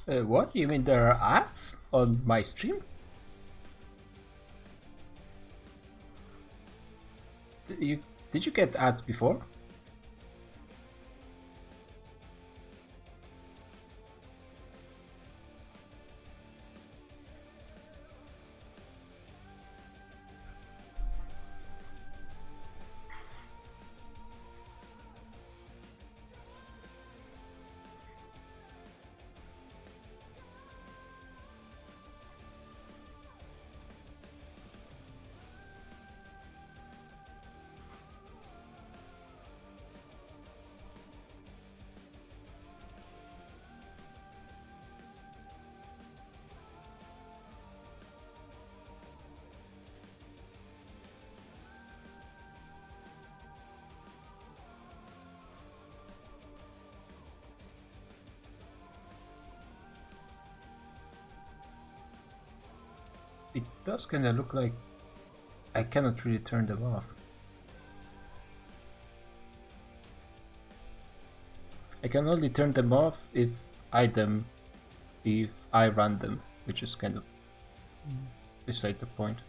What? You mean there are ads on my stream? Did you get ads before? It does kind of look like I cannot really turn them off. I can only turn them off if I run them, which is kind of beside the point.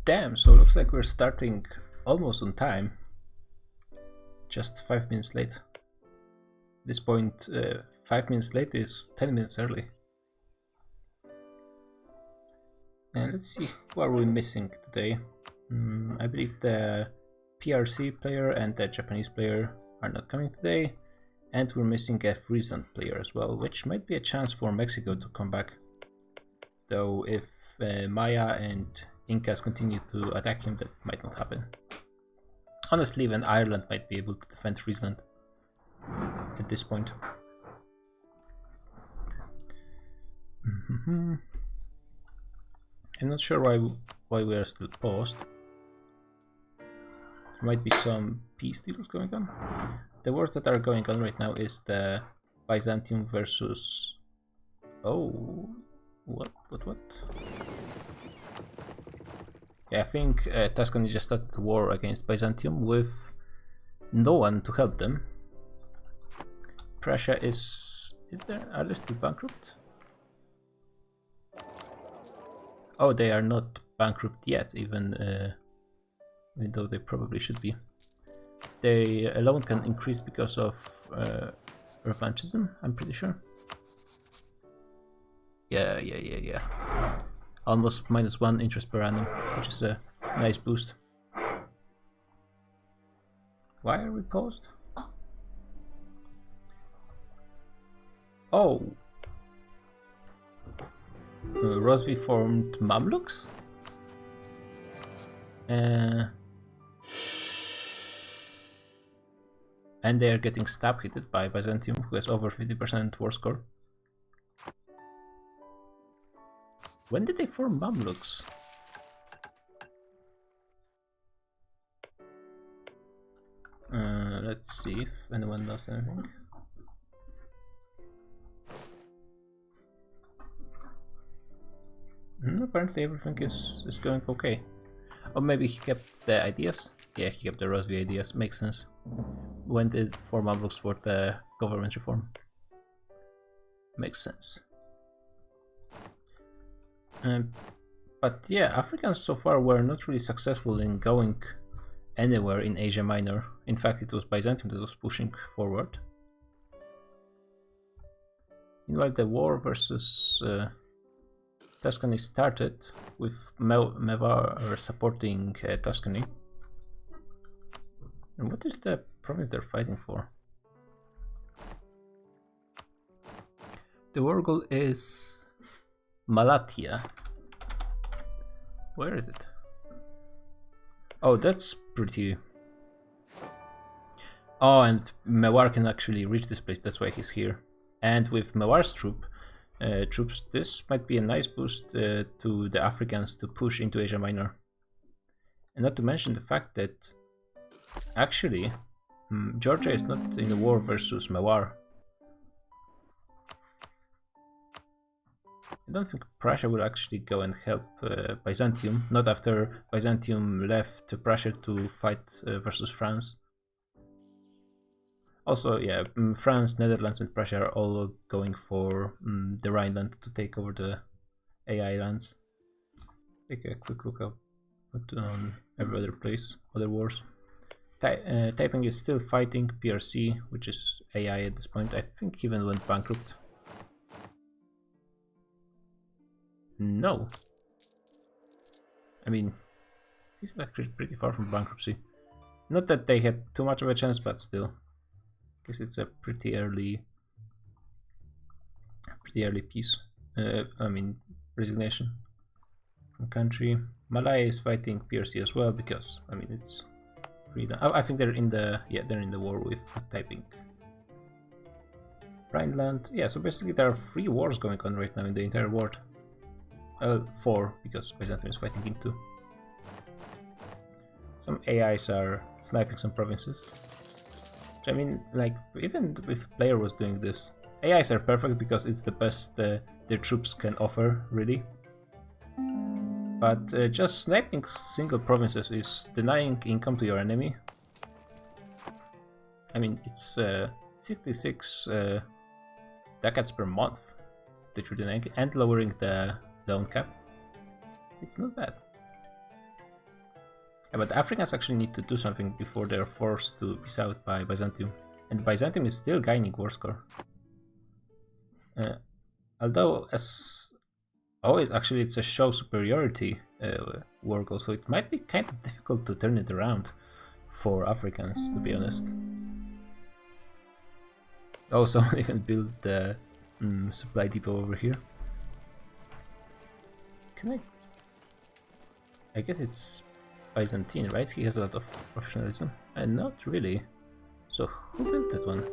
Damn, so looks like we're starting almost on time. Just 5 minutes late. This point, 5 minutes late is 10 minutes early. And let's see, who are we missing today? I believe the PRC player and the Japanese player are not coming today. And we're missing a Friesland player as well, which might be a chance for Mexico to come back. Though if Maya and Incas continue to attack him, that might not happen. Honestly, even Ireland might be able to defend Friesland at this point. I'm not sure why we are still paused. There might be some peace deals going on. The wars that are going on right now is the Byzantium versus... Oh, what? Yeah, I think Tuscany just started a war against Byzantium with no one to help them. Prussia are they still bankrupt? Oh, they are not bankrupt yet, even though they probably should be. They alone can increase because of revanchism, I'm pretty sure. Yeah. Almost -1 interest per annum, which is a nice boost. Why are we paused? Oh! Rosvi formed Mamluks? And they are getting stab hitted by Byzantium, who has over 50% war score. When did they form Mamluks? Let's see if anyone knows anything. Apparently everything is going okay. Or maybe he kept the ideas? Yeah, he kept the Rosby ideas, makes sense. When did form Mamluks for the government reform? Makes sense. But yeah, Africans so far were not really successful in going anywhere in Asia Minor. In fact, it was Byzantium that was pushing forward. Meanwhile, the war versus Tuscany started with Mevar supporting Tuscany. And what is the province they're fighting for? The war goal is Malatya. Where is it? Oh, that's pretty... Oh, and Mewar can actually reach this place, that's why he's here. And with Mewar's troops, this might be a nice boost to the Africans to push into Asia Minor. And not to mention the fact that actually Georgia is not in a war versus Mewar. I don't think Prussia will actually go and help Byzantium, not after Byzantium left Prussia to fight versus France. Also, yeah, France, Netherlands and Prussia are all going for the Rhineland to take over the AI lands. Take a quick look at every other place, other wars. Taiping is still fighting PRC, which is AI at this point. I think he even went bankrupt. No. I mean, he's actually pretty far from bankruptcy. Not that they had too much of a chance, but still. Guess it's a pretty early peace. I mean, resignation from country. Malaya is fighting PRC as well because I mean it's freedom. I think they're in the war with Taiping. Rhineland, yeah. So basically there are 3 wars going on right now in the entire world. 4 because Byzantium is fighting in 2. Some AIs are sniping some provinces. I mean, like, even if player was doing this, AIs are perfect because it's the best their troops can offer, really. But just sniping single provinces is denying income to your enemy. I mean, it's 66 ducats per month that you're denying, and lowering the loan cap. It's not bad. Yeah, but Africans actually need to do something before they're forced to peace out by Byzantium. And Byzantium is still gaining war score. Although, as always, actually it's a show superiority war goal, so it might be kind of difficult to turn it around for Africans, to be honest. Oh, someone even built the supply depot over here. Can I guess it's Byzantine, right? He has a lot of professionalism. And not really. So who built that one?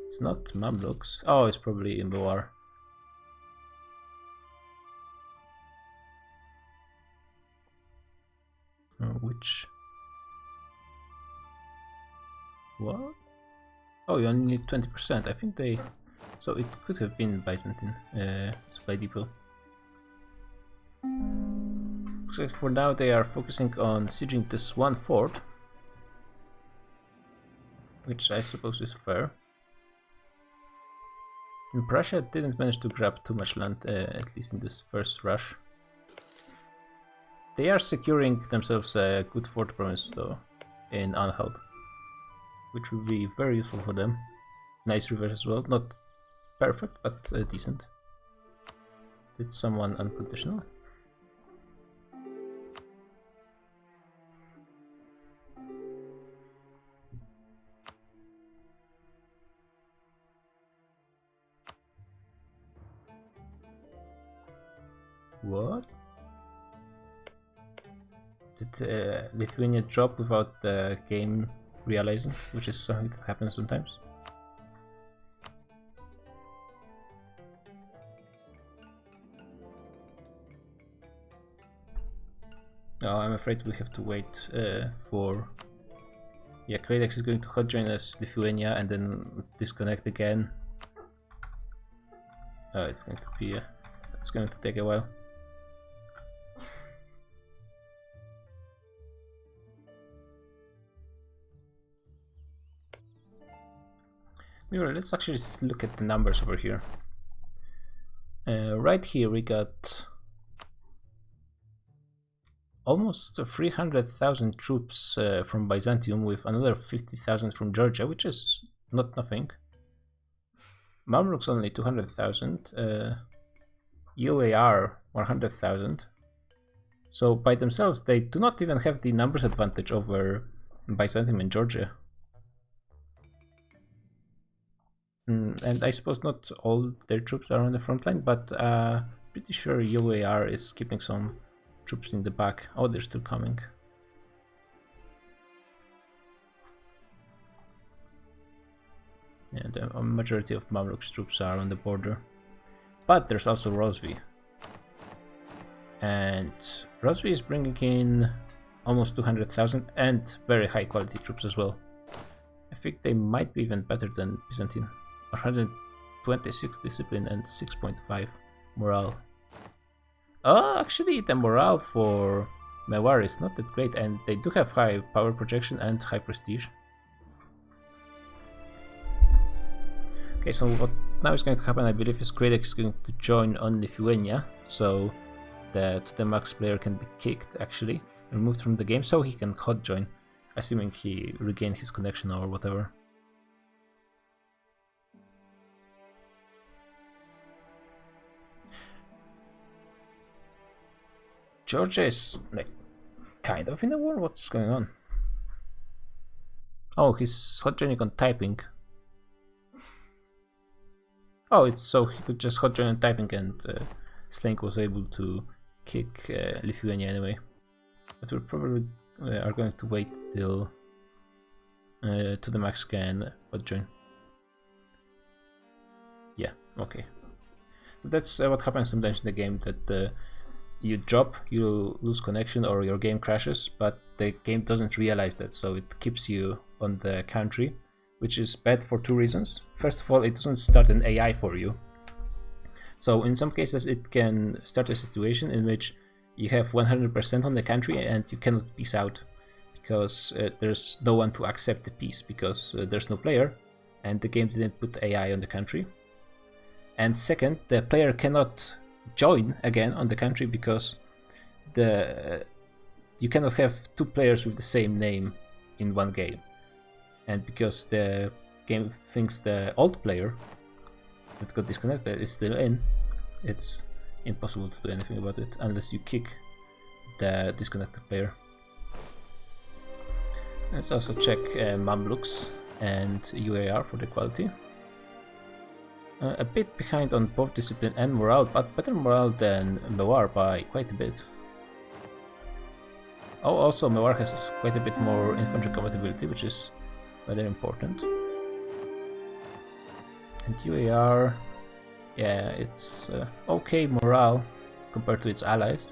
It's not Mamluks. Oh, it's probably in Boar. Which? What? Oh, you only need 20%. I think they... So it could have been Byzantine supply depot. So for now they are focusing on sieging this one fort, which I suppose is fair. And Prussia didn't manage to grab too much land, at least in this first rush. They are securing themselves a good fort province though, in Anhalt, which will be very useful for them. Nice rivers as well, not perfect, but decent. Did someone unconditional? What? Did Lithuania drop without the game realizing, which is something that happens sometimes? No, I'm afraid we have to wait for... Yeah, Kradex is going to hot join us Lithuania and then disconnect again. It's going to be... it's going to take a while. Let's actually look at the numbers over here. Right here we got almost 300,000 troops from Byzantium with another 50,000 from Georgia, which is not nothing. Mamluks only 200,000, UAR 100,000. So by themselves they do not even have the numbers advantage over Byzantium and Georgia. And I suppose not all their troops are on the front line, but pretty sure UAR is keeping some troops in the back. Oh, they're still coming. Yeah, the majority of Mamluk's troops are on the border. But there's also Rozvi. And Rozvi is bringing in almost 200,000 and very high quality troops as well. I think they might be even better than Byzantine. 126 discipline and 6.5 morale. Oh, actually the morale for Mewar is not that great, and they do have high power projection and high prestige. Okay, so what now is going to happen, I believe, is Kradex is going to join on Lithuania, so the Max player can be kicked, actually, removed from the game, so he can hot join, assuming he regained his connection or whatever. Georgia is like kind of in a war. What's going on? Oh, he's hot joining on typing. Oh, it's so he could just hot join on typing, and Slank was able to kick Lithuania anyway. But we probably are going to wait till to the Max can hot join. Yeah, okay. So that's what happens sometimes in the game, that you drop, you lose connection, or your game crashes, but the game doesn't realize that, so it keeps you on the country, which is bad for two reasons. First of all, it doesn't start an AI for you. So in some cases it can start a situation in which you have 100% on the country and you cannot peace out, because there's no one to accept the peace, because there's no player and the game didn't put AI on the country. And second, the player cannot join again on the country because you cannot have two players with the same name in one game. And because the game thinks the old player that got disconnected is still in, it's impossible to do anything about it unless you kick the disconnected player. Let's also check Mamluks and UAR for the quality. A bit behind on both discipline and morale, but better morale than Mewar by quite a bit. Oh, also Mewar has quite a bit more infantry compatibility, which is rather important. And UAR, yeah, it's okay morale compared to its allies,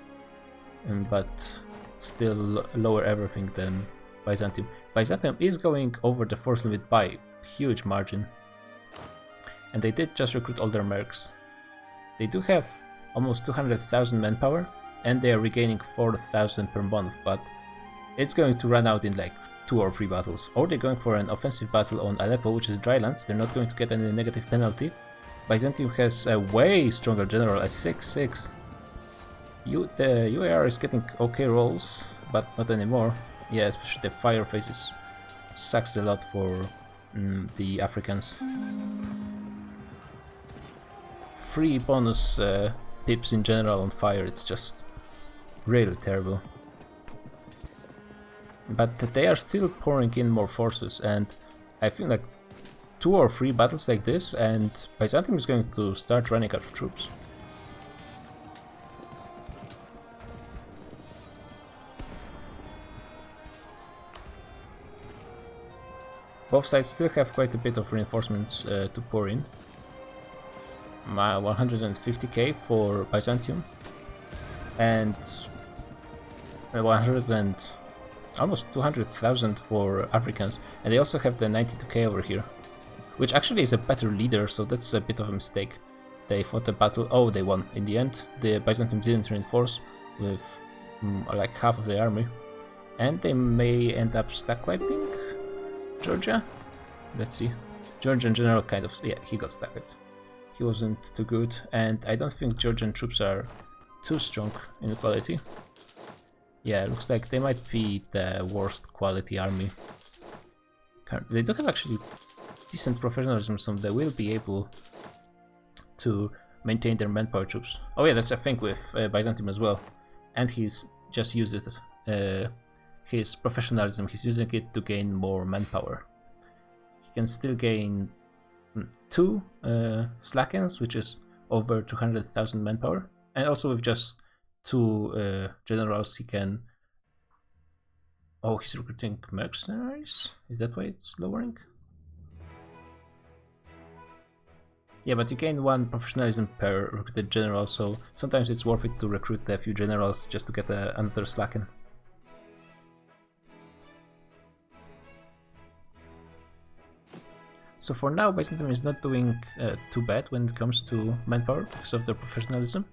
but still lower everything than Byzantium. Byzantium is going over the force limit by a huge margin. And they did just recruit all their mercs. They do have almost 200,000 manpower, and they are regaining 4,000 per month, but it's going to run out in like 2 or 3 battles. Or they're going for an offensive battle on Aleppo, which is drylands. They're not going to get any negative penalty. Byzantium has a way stronger general, a 6-6. The UAR is getting okay rolls, but not anymore. Yeah, especially the fire phases sucks a lot for the Africans. 3 bonus pips in general on fire, it's just really terrible. But they are still pouring in more forces, and I think like 2 or 3 battles like this and Byzantium is going to start running out of troops. Both sides still have quite a bit of reinforcements to pour in. 150k for Byzantium and almost 200,000 for Africans, and they also have the 92k over here, which actually is a better leader, so that's a bit of a mistake. They fought a battle, oh, they won in the end. The Byzantium didn't reinforce with like half of the army, and they may end up stack wiping Georgia. Let's see. Georgian general kind of, yeah, he got stack wiped. He wasn't too good, and I don't think Georgian troops are too strong in quality. Yeah, looks like they might be the worst quality army. They do have actually decent professionalism, so they will be able to maintain their manpower troops. Oh yeah, that's a thing with Byzantium as well. And he's just used it, his professionalism, he's using it to gain more manpower. He can still gain 2 Slackens, which is over 200,000 manpower, and also with just 2 generals he can... Oh, he's recruiting mercenaries? Is that why it's lowering? Yeah, but you gain 1 professionalism per recruited general, so sometimes it's worth it to recruit a few generals just to get another Slacken. So for now, Byzantium is not doing too bad when it comes to manpower because of their professionalism.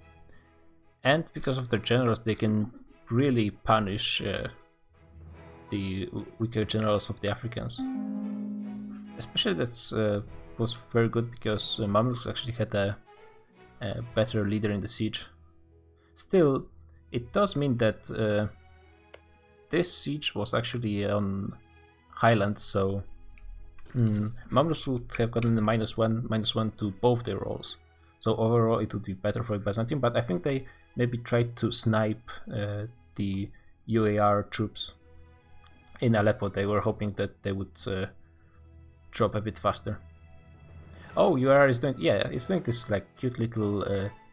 And because of their generals, they can really punish the weaker generals of the Africans. Especially that was very good because Mamluks actually had a better leader in the siege. Still, it does mean that this siege was actually on Highlands, so Mamluks would have gotten the -1 to both their rolls. So overall it would be better for Byzantium, but I think they maybe tried to snipe the UAR troops in Aleppo. They were hoping that they would drop a bit faster. Oh, UAR is doing, yeah, it's doing this like cute little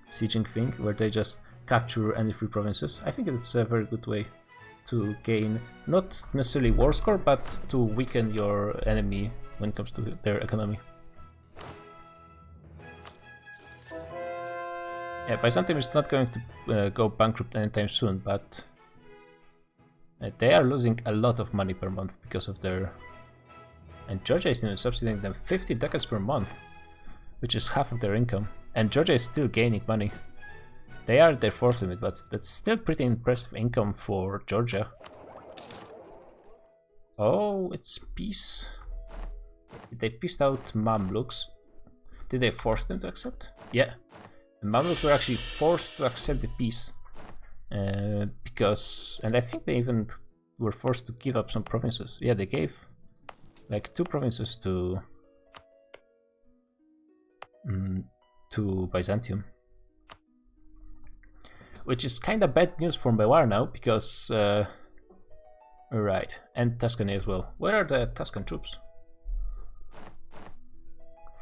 sieging thing where they just capture any free provinces. I think it's a very good way to gain not necessarily war score, but to weaken your enemy when it comes to their economy. Yeah, Byzantium is not going to go bankrupt anytime soon, but they are losing a lot of money per month because of their... And Georgia is even subsidizing them 50 ducats per month, which is half of their income. And Georgia is still gaining money. They are at their force limit, but that's still pretty impressive income for Georgia. Oh, it's peace. They peaced out Mamluks. Did they force them to accept? Yeah. The Mamluks were actually forced to accept the peace because, and I think they even were forced to give up some provinces. Yeah, they gave like 2 provinces to Byzantium, which is kind of bad news for Mewar now, because right, and Tuscany as well. Where are the Tuscan troops?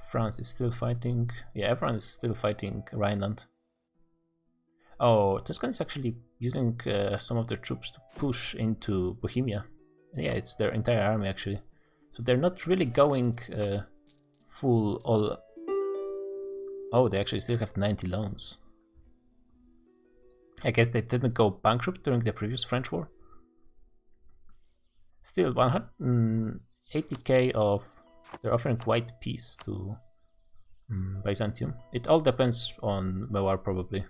France is still fighting. Yeah, everyone is still fighting Rhineland. Oh, Tuscany is actually using some of their troops to push into Bohemia. Yeah, it's their entire army actually. So they're not really going full all. Oh, they actually still have 90 loans. I guess they didn't go bankrupt during the previous French war. Still, 180k of. They're offering white peace to Byzantium. It all depends on Mewar probably.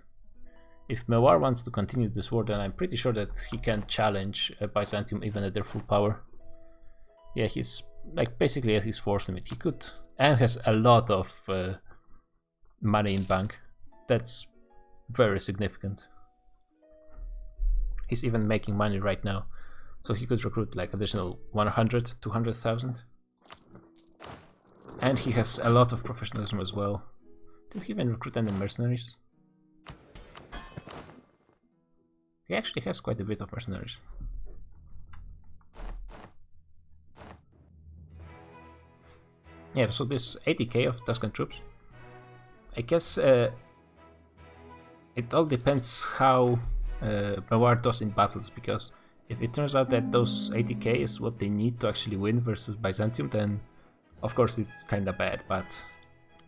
If Mewar wants to continue this war, then I'm pretty sure that he can challenge Byzantium even at their full power. Yeah, he's like basically at his force limit. He could, and has a lot of money in bank. That's very significant. He's even making money right now, so he could recruit like additional 100, 200,000. And he has a lot of professionalism as well. Did he even recruit any mercenaries? He actually has quite a bit of mercenaries. Yeah, so this 80k of Tuscan troops. I guess it all depends how Mewar does in battles, because if it turns out that those 80k is what they need to actually win versus Byzantium, then of course it's kinda bad, but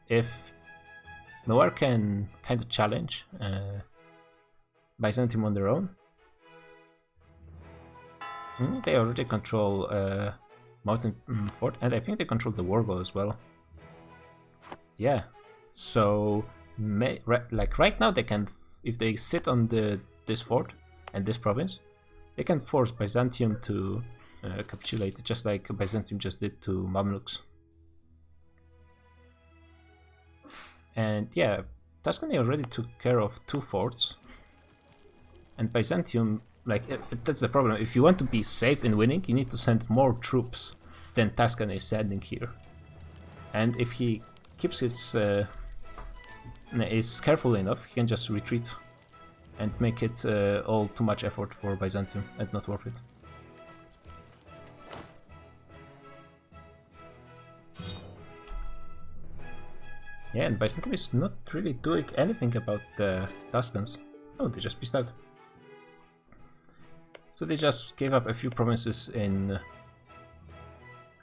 if Mewar can kinda challenge Byzantium on their own, they already control Mountain Fort, and I think they control the Wargol as well. Yeah, so like right now they can, if they sit on this fort and this province, they can force Byzantium to capitulate, just like Byzantium just did to Mamluks. And yeah, Tuscany already took care of 2 forts, and Byzantium, like, that's the problem. If you want to be safe in winning, you need to send more troops than Tuscany is sending here. And if he keeps his is careful enough, he can just retreat and make it all too much effort for Byzantium and not worth it. Yeah, and Byzantium is not really doing anything about the Tuscans. Oh, they just pissed out. So they just gave up a few provinces in,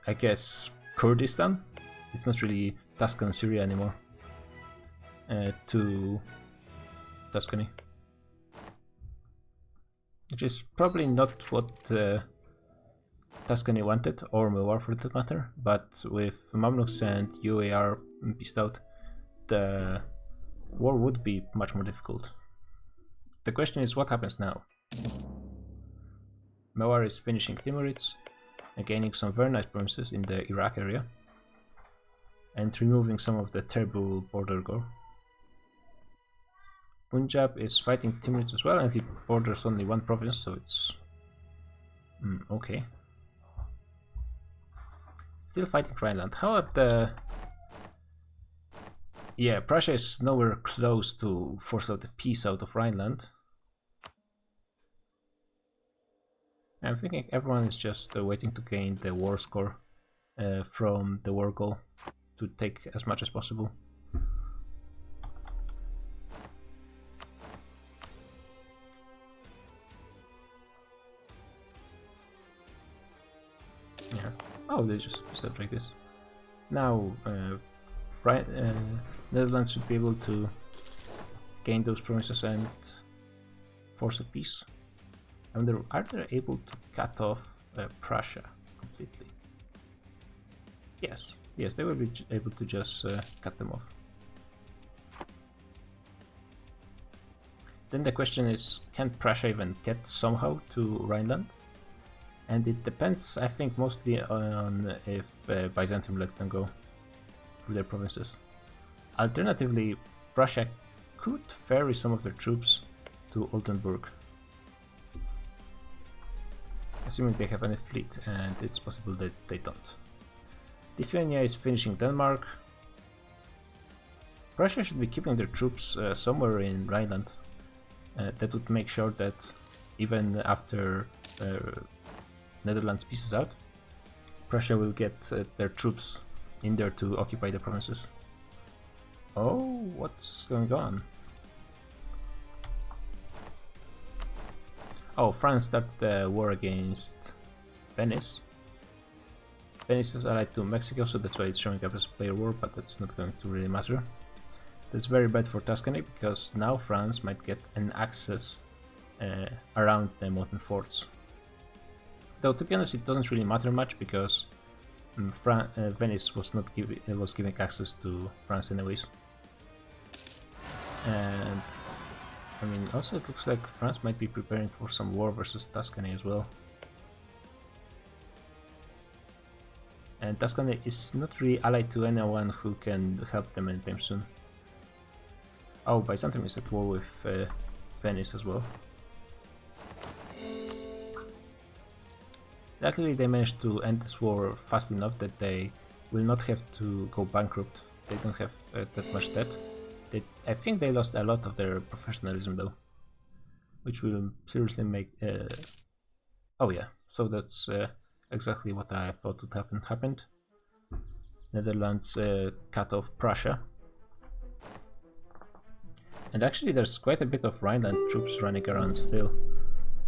I guess, Kurdistan. It's not really Tuscan Syria anymore. To Tuscany. Which is probably not what Tuscany wanted, or Mewar for that matter, but with Mamluks and UAR pissed out, the war would be much more difficult. The question is, what happens now? Mewar is finishing Timurids, gaining some very nice provinces in the Iraq area, and removing some of the terrible border gore. Punjab is fighting Timurids as well, and he borders only 1 province, so it's okay. Still fighting Rhineland. How about the... Yeah, Prussia is nowhere close to force out the peace out of Rhineland. I'm thinking everyone is just waiting to gain the war score from the Wargol to take as much as possible. Yeah. Oh, they just stuff like this. Now, Netherlands should be able to gain those provinces and force a peace. I wonder, are they able to cut off Prussia completely? Yes, yes, they will be able to just cut them off. Then the question is, can Prussia even get somehow to Rhineland? And it depends, I think, mostly on if Byzantium lets them go through their provinces. Alternatively, Prussia could ferry some of their troops to Oldenburg. assuming they have any fleet, and it's possible that they don't. Lithuania is finishing Denmark. Prussia should be keeping their troops somewhere in Rhineland. That would make sure that even after Netherlands pieces out, Prussia will get their troops in there to occupy the provinces. Oh, what's going on? Oh, France started the war against Venice. Venice is allied to Mexico, so that's why it's showing up as a player war, but that's not going to really matter. That's very bad for Tuscany, because now France might get an access around the mountain forts. Though, to be honest, it doesn't really matter much, because Venice was not giving access to France anyways. And I mean, also it looks like France might be preparing for some war versus Tuscany as well. And Tuscany is not really allied to anyone who can help them anytime soon. Oh, Byzantium is at war with Venice as well. Luckily they managed to end this war fast enough that they will not have to go bankrupt. They don't have that much debt. I think they lost a lot of their professionalism though, which will seriously make... Oh yeah, so that's exactly what I thought would happen. Happened. Netherlands cut off Prussia. And actually there's quite a bit of Rhineland troops running around still.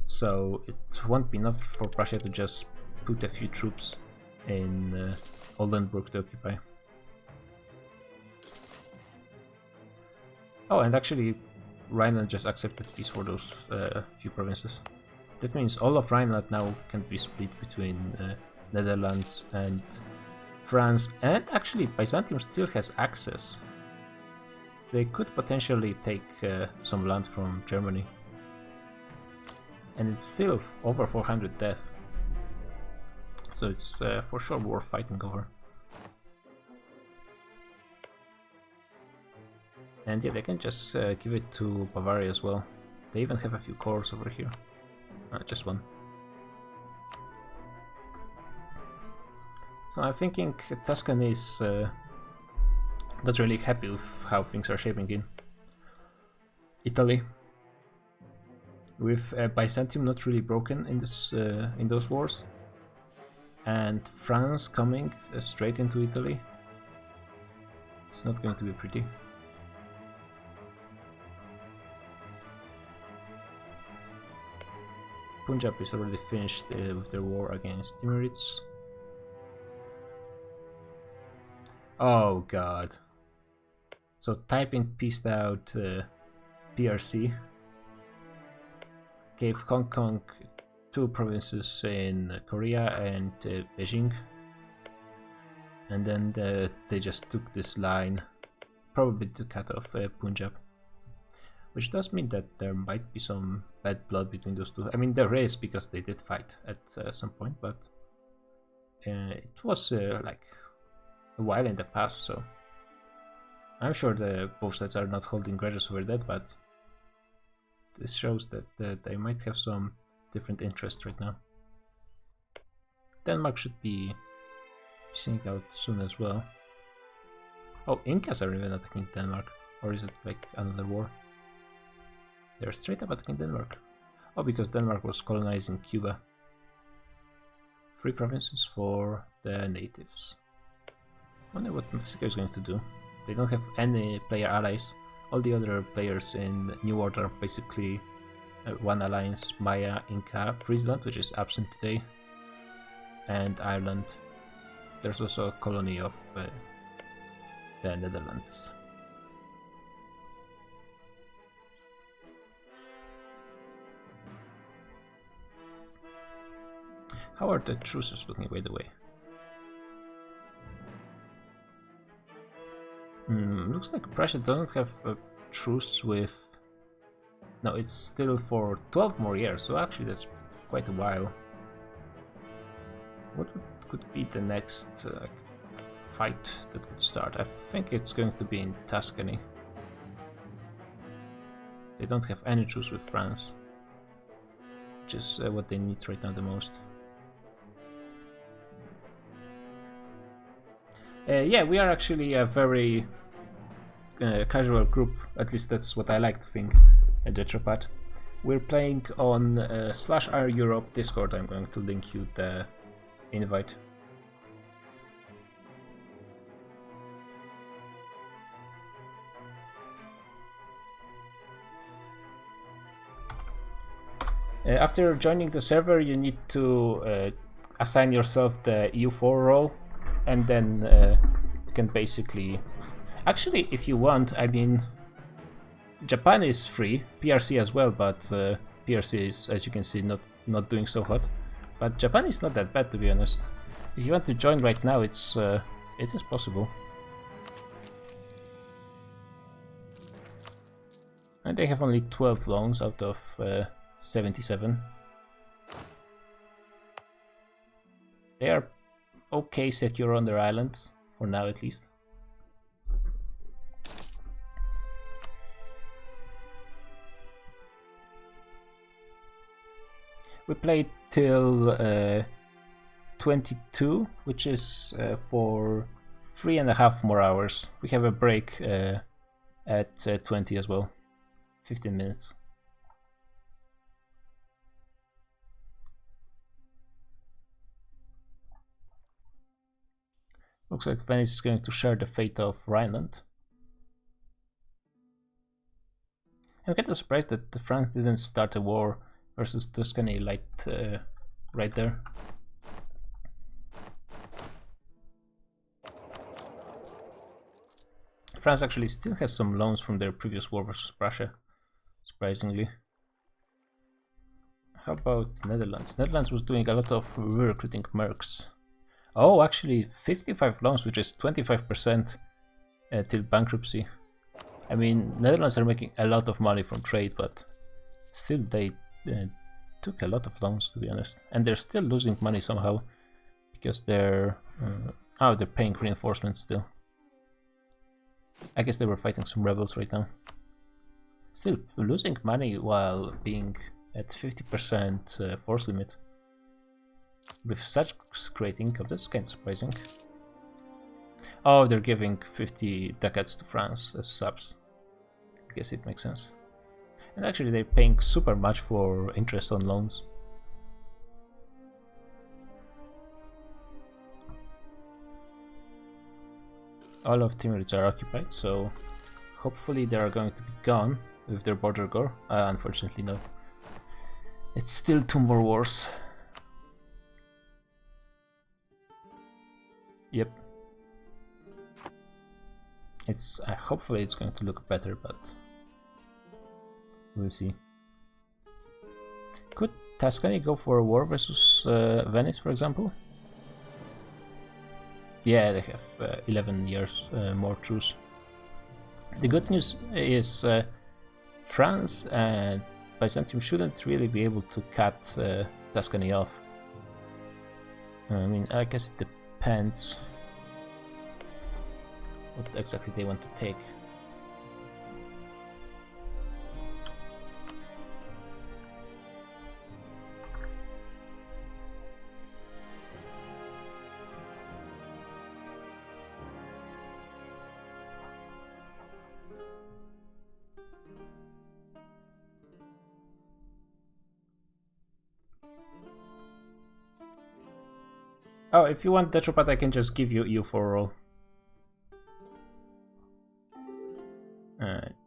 So it won't be enough for Prussia to just put a few troops in Oldenburg to occupy. Oh, and actually Rhineland just accepted peace for those few provinces. That means all of Rhineland now can be split between Netherlands and France, and actually Byzantium still has access. They could potentially take some land from Germany. And it's still over 400 death. So it's for sure worth fighting over. And yeah, they can just give it to Bavaria as well. They even have a few cores over here. Just one. So I'm thinking Tuscany is not really happy with how things are shaping in. Italy, with Byzantium not really broken in this in those wars, and France coming straight into Italy. It's not going to be pretty. Punjab is already finished with their war against Timurids. Oh god. So Taiping pieced out PRC, gave Hong Kong 2 provinces in Korea and Beijing, and then they just took this line, probably to cut off Punjab. Which does mean that there might be some bad blood between those two. I mean, there is, because they did fight at some point, but it was like a while in the past, so I'm sure both sides are not holding grudges over that, but this shows that they might have some different interests right now. Denmark should be seeing out soon as well. Oh, Incas are even attacking Denmark, or is it like another war? They're straight up attacking Denmark. Oh, because Denmark was colonizing Cuba. 3 provinces for the natives. I wonder what Mexico is going to do. They don't have any player allies. All the other players in New World are basically one alliance: Maya, Inca, Friesland, which is absent today, and Ireland. There's also a colony of the Netherlands. How are the truces looking, by the way? Looks like Prussia doesn't have a truce with... No, it's still for 12 more years, so actually that's quite a while. What could be the next fight that could start? I think it's going to be in Tuscany. They don't have any truce with France. which is what they need right now the most. Yeah, we are actually a very casual group, at least that's what I like to think at Jetropat. We're playing on /r Europe Discord. I'm going to link you the invite. After joining the server, you need to assign yourself the EU4 role, and then you can basically... Actually, if you want, I mean, Japan is free, PRC as well, but PRC is, as you can see, not doing so hot. But Japan is not that bad, to be honest. If you want to join right now, it is possible. And they have only 12 loans out of 77. They are okay secure on their islands, for now at least. We played till 22, which is for 3.5 more hours. We have a break at 20 as well, 15 minutes. Looks like Venice is going to share the fate of Rhineland. I'm kind of surprised that France didn't start a war versus Tuscany right there. France actually still has some loans from their previous war versus Prussia, surprisingly. How about Netherlands? Netherlands was doing a lot of recruiting mercs. Oh, actually 55 loans, which is 25% till bankruptcy. I mean, Netherlands are making a lot of money from trade, but still they took a lot of loans, to be honest. And they're still losing money somehow, because they're paying reinforcements still. I guess they were fighting some rebels right now. Still losing money while being at 50% force limit. With such great income, that's kind of surprising. Oh, they're giving 50 ducats to France as subs. I guess it makes sense. And actually they're paying super much for interest on loans. All of Timurids are occupied, so hopefully they are going to be gone with their border gore. Unfortunately no. It's still 2 more wars. Yep. It's hopefully it's going to look better, but we'll see. Could Tuscany go for a war versus Venice, for example? Yeah, they have 11 years more truce. The good news is France and Byzantium shouldn't really be able to cut Tuscany off. I mean, I guess it depends what exactly they want to take. Oh, if you want Detropat, I can just give you EU4 roll.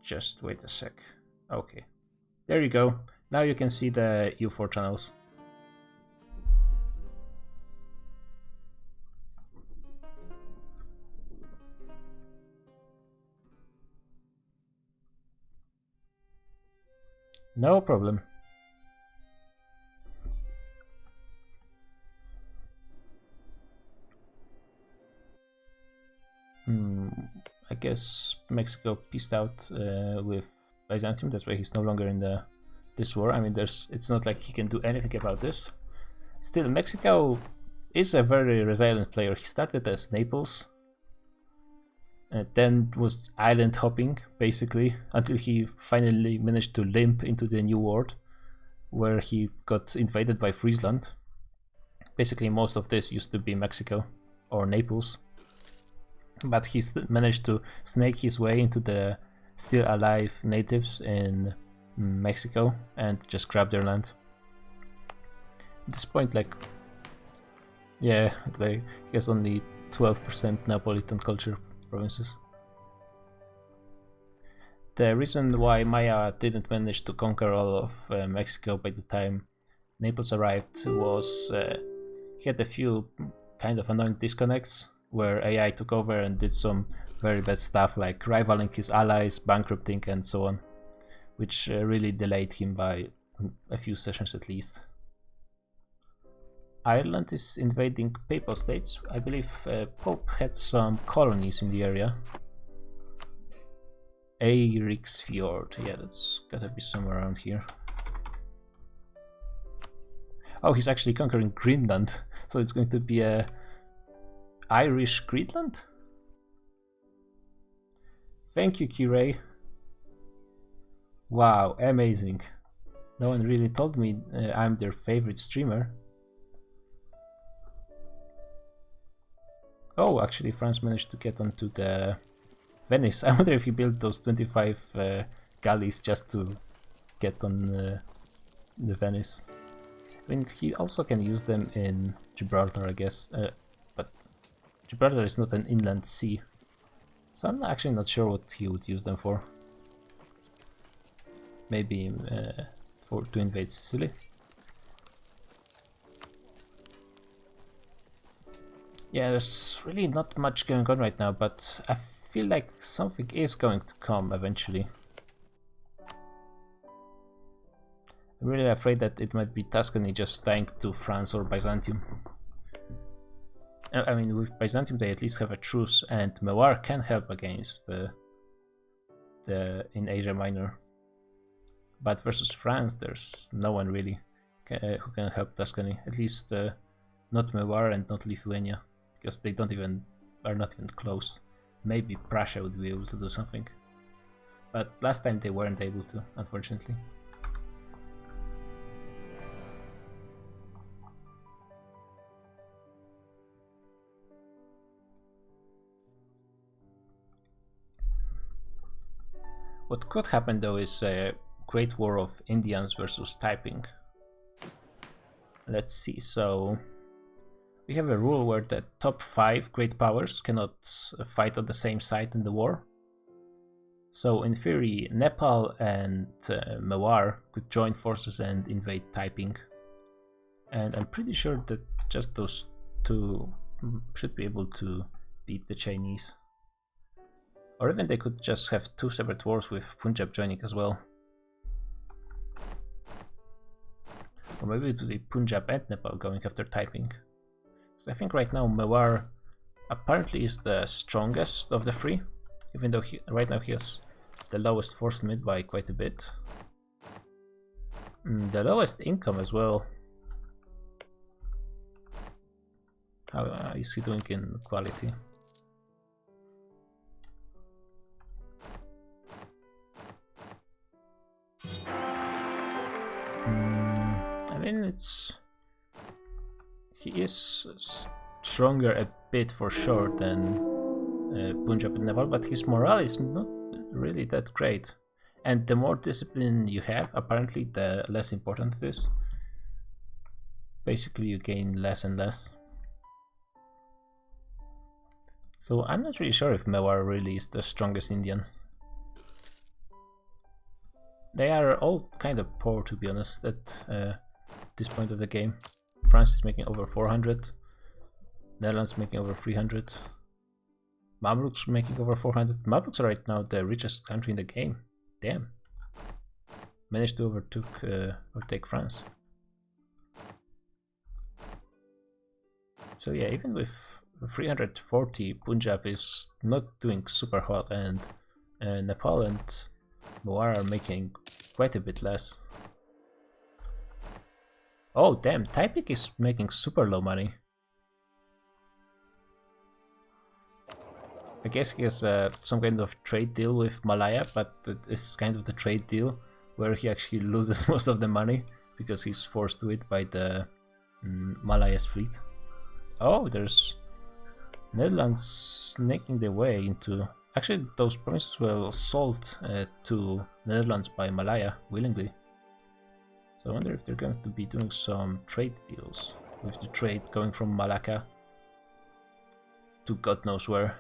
Just wait a sec. Okay. There you go. Now you can see the EU4 channels. No problem. I guess Mexico peaced out with Byzantium. That's why he's no longer in this war. I mean, it's not like he can do anything about this. Still, Mexico is a very resilient player. He started as Naples, and then was island hopping basically until he finally managed to limp into the new world. where he got invaded by Friesland. Basically, most of this used to be Mexico or Naples, but he managed to snake his way into the still alive natives in Mexico and just grab their land. At this point, like, yeah, like, he has only 12% Neapolitan culture provinces. The reason why Maya didn't manage to conquer all of Mexico by the time Naples arrived was he had a few kind of annoying disconnects where AI took over and did some very bad stuff like rivaling his allies, bankrupting, and so on, which really delayed him by a few sessions at least. Ireland is invading Papal States. I believe Pope had some colonies in the area. Eiriksfjord, yeah, that's gotta be somewhere around here. Oh, he's actually conquering Greenland, so it's going to be a Irish Greenland? Thank you, Kiray. Wow, amazing. No one really told me I'm their favorite streamer. Oh, actually France managed to get onto the Venice. I wonder if he built those 25 galleys just to get on the Venice. I mean, he also can use them in Gibraltar, I guess, but Gibraltar is not an inland sea, so I'm actually not sure what he would use them for. Maybe to invade Sicily. Yeah, there's really not much going on right now, but I feel like something is going to come eventually. I'm really afraid that it might be Tuscany just dying to France or Byzantium. I mean, with Byzantium they at least have a truce, and Mewar can help against the in Asia Minor. But versus France, there's no one really who can help Tuscany. At least not Mewar and not Lithuania, because they are not even close. Maybe Prussia would be able to do something, but last time they weren't able to, unfortunately. What could happen though is a great war of Indians versus Taiping. Let's see, so we have a rule where the top 5 great powers cannot fight on the same side in the war. So in theory, Nepal and Mewar could join forces and invade Taiping. And I'm pretty sure that just those two should be able to beat the Chinese. Or even they could just have 2 separate wars with Punjab joining as well. Or maybe it would be Punjab and Nepal going after Taiping. So I think right now Mewar apparently is the strongest of the 3, even though right now he has the lowest force limit by quite a bit. The lowest income as well. How is he doing in quality? I mean, he is stronger a bit for sure than Punjab and Nepal, but his morale is not really that great. And the more discipline you have, apparently, the less important it is. Basically, you gain less and less. So I'm not really sure if Mewar really is the strongest Indian. They are all kind of poor, to be honest, at this point of the game. France is making over 400, Netherlands making over 300, Mamluks making over 400. Mamluks are right now the richest country in the game. Damn. Managed to overtake France. So yeah, even with 340, Punjab is not doing super hot, and Nepal and Mewar are making quite a bit less. Oh damn, Taiping is making super low money. I guess he has some kind of trade deal with Malaya, but it's kind of the trade deal where he actually loses most of the money because he's forced to it by the Malaya's fleet. Oh, there's Netherlands snaking their way into... Actually, those provinces were sold to Netherlands by Malaya willingly. So I wonder if they're going to be doing some trade deals with the trade going from Malacca to God knows where.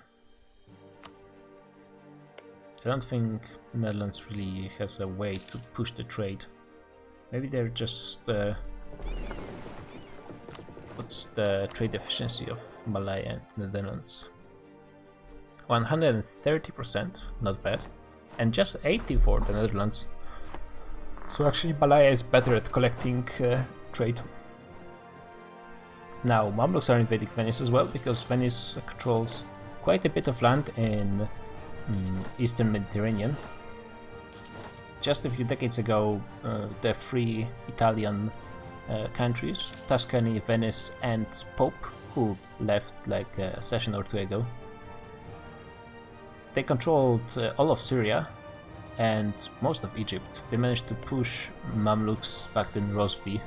I don't think Netherlands really has a way to push the trade. Maybe they're just... what's the trade efficiency of Malaya and Netherlands? 130%, not bad. And just 80 for the Netherlands. So actually Malaya is better at collecting trade. Now Mamluks are invading Venice as well, because Venice controls quite a bit of land in Eastern Mediterranean. Just a few decades ago, the three Italian countries, Tuscany, Venice and Pope, who left like a session or two ago, they controlled all of Syria and most of Egypt. They managed to push Mamluks back in Rosvi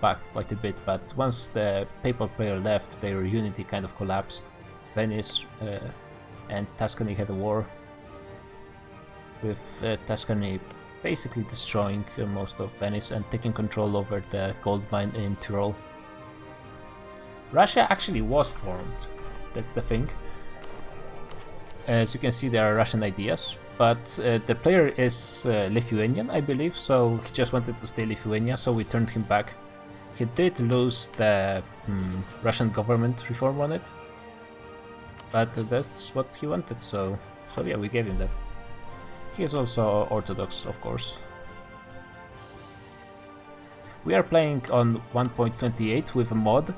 back quite a bit, but once the papal player left, their unity kind of collapsed. Venice and Tuscany had a war, with Tuscany basically destroying most of Venice and taking control over the gold mine in Tyrol. Russia actually was formed, that's the thing. As you can see, there are Russian ideas, but the player is Lithuanian, I believe, so he just wanted to stay Lithuania, so we turned him back. He did lose the Russian government reform on it, but that's what he wanted, so yeah, we gave him that. He is also Orthodox, of course. We are playing on 1.28 with a mod,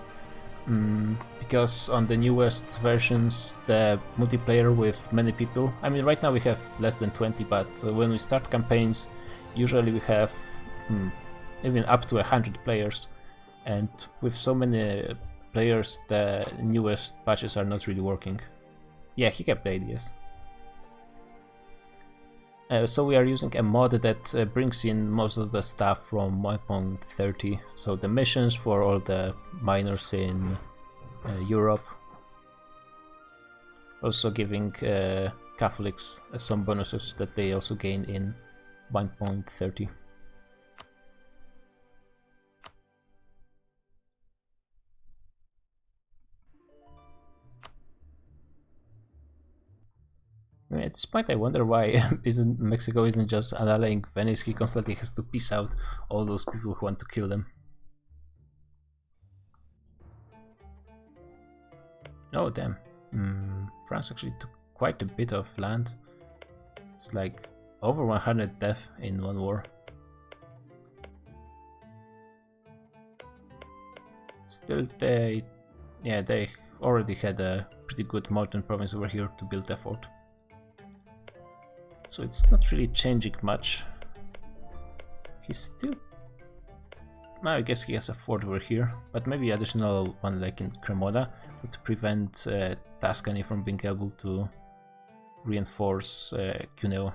because on the newest versions the multiplayer with many people, I mean right now we have less than 20, but when we start campaigns usually we have even up to 100 players, and with so many players the newest patches are not really working. Yeah, he kept the ideas. So we are using a mod that brings in most of the stuff from 1.30, so the missions for all the miners in Europe, also giving Catholics some bonuses that they also gain in 1.30. At this point I wonder why Mexico isn't just annihilating Venice. He constantly has to piece out all those people who want to kill them. Oh damn, France actually took quite a bit of land. It's like over 100 deaths in one war. Still they already had a pretty good modern province over here to build a fort. So it's not really changing much. He's still... I guess he has a fort over here, but maybe additional one like in Cremona would prevent Tuscany from being able to reinforce Cuneo,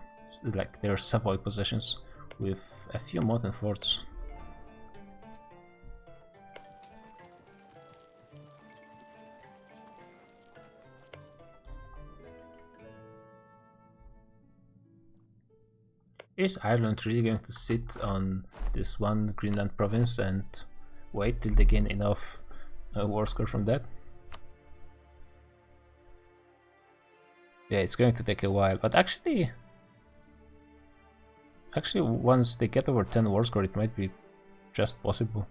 like their Savoy possessions, with a few modern forts. Is Ireland really going to sit on this one Greenland province and wait till they gain enough war score from that? Yeah, it's going to take a while, but actually once they get over 10 war score, it might be just possible.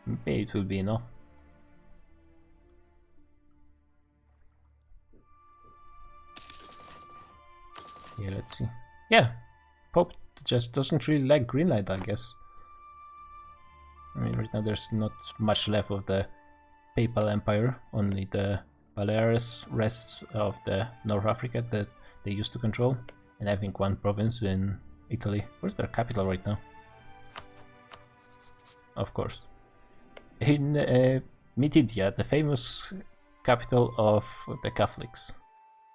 Maybe it will be enough. Yeah, let's see. Yeah, Pope just doesn't really like Greenland, I guess. I mean, right now there's not much left of the Papal Empire, only the Baleares rests of the North Africa that they used to control, and I think one province in Italy. Where's their capital right now? Of course. In Mitidia, the famous capital of the Catholics.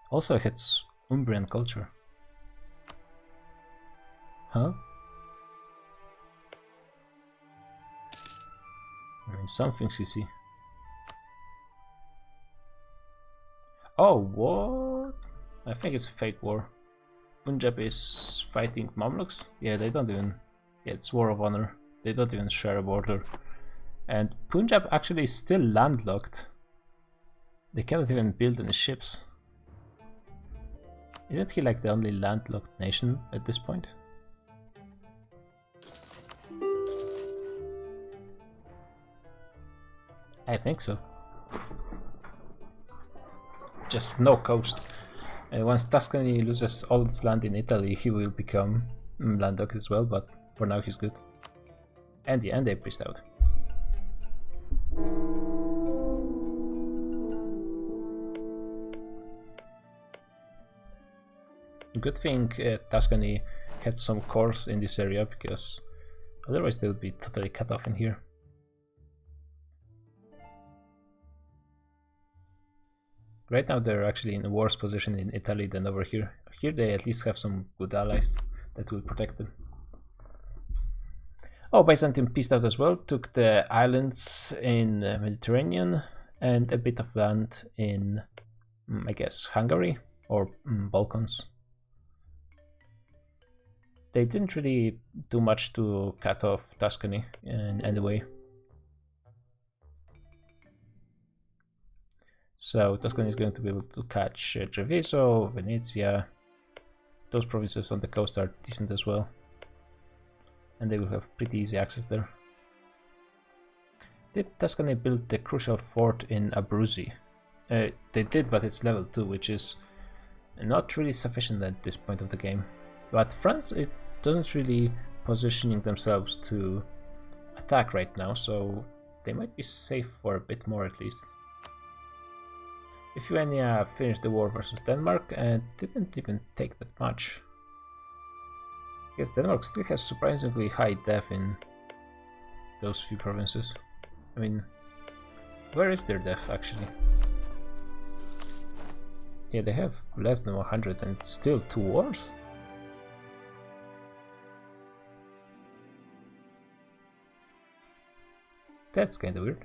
Also has Umbrian culture. Huh? I mean, some things you see. Oh, what? I think it's a fake war. Punjab is fighting Mamluks? Yeah, they don't even... Yeah, it's War of Honor. They don't even share a border. And Punjab actually is still landlocked. They cannot even build any ships. Isn't he like the only landlocked nation at this point? I think so. Just no coast. Once Tuscany loses all its land in Italy, he will become landlocked as well, but for now he's good. And yeah, and they pressed out. Good thing Tuscany had some cores in this area, because otherwise they would be totally cut off in here. Right now they're actually in a worse position in Italy than over here. Here they at least have some good allies that will protect them. Oh, Byzantium peaced out as well, took the islands in the Mediterranean and a bit of land in, I guess, Hungary or Balkans. They didn't really do much to cut off Tuscany in any way. So Tuscany is going to be able to catch Treviso, Venezia. Those provinces on the coast are decent as well. And they will have pretty easy access there. Did Tuscany build the crucial fort in Abruzzi? They did, but it's level 2, which is not really sufficient at this point of the game. But France, it doesn't really positioning themselves to attack right now, so they might be safe for a bit more at least. Lithuania finished the war versus Denmark and didn't even take that much. I guess Denmark still has surprisingly high death in those few provinces. I mean, where is their death actually? Yeah, they have less than 100 and still 2 wars? That's kinda weird.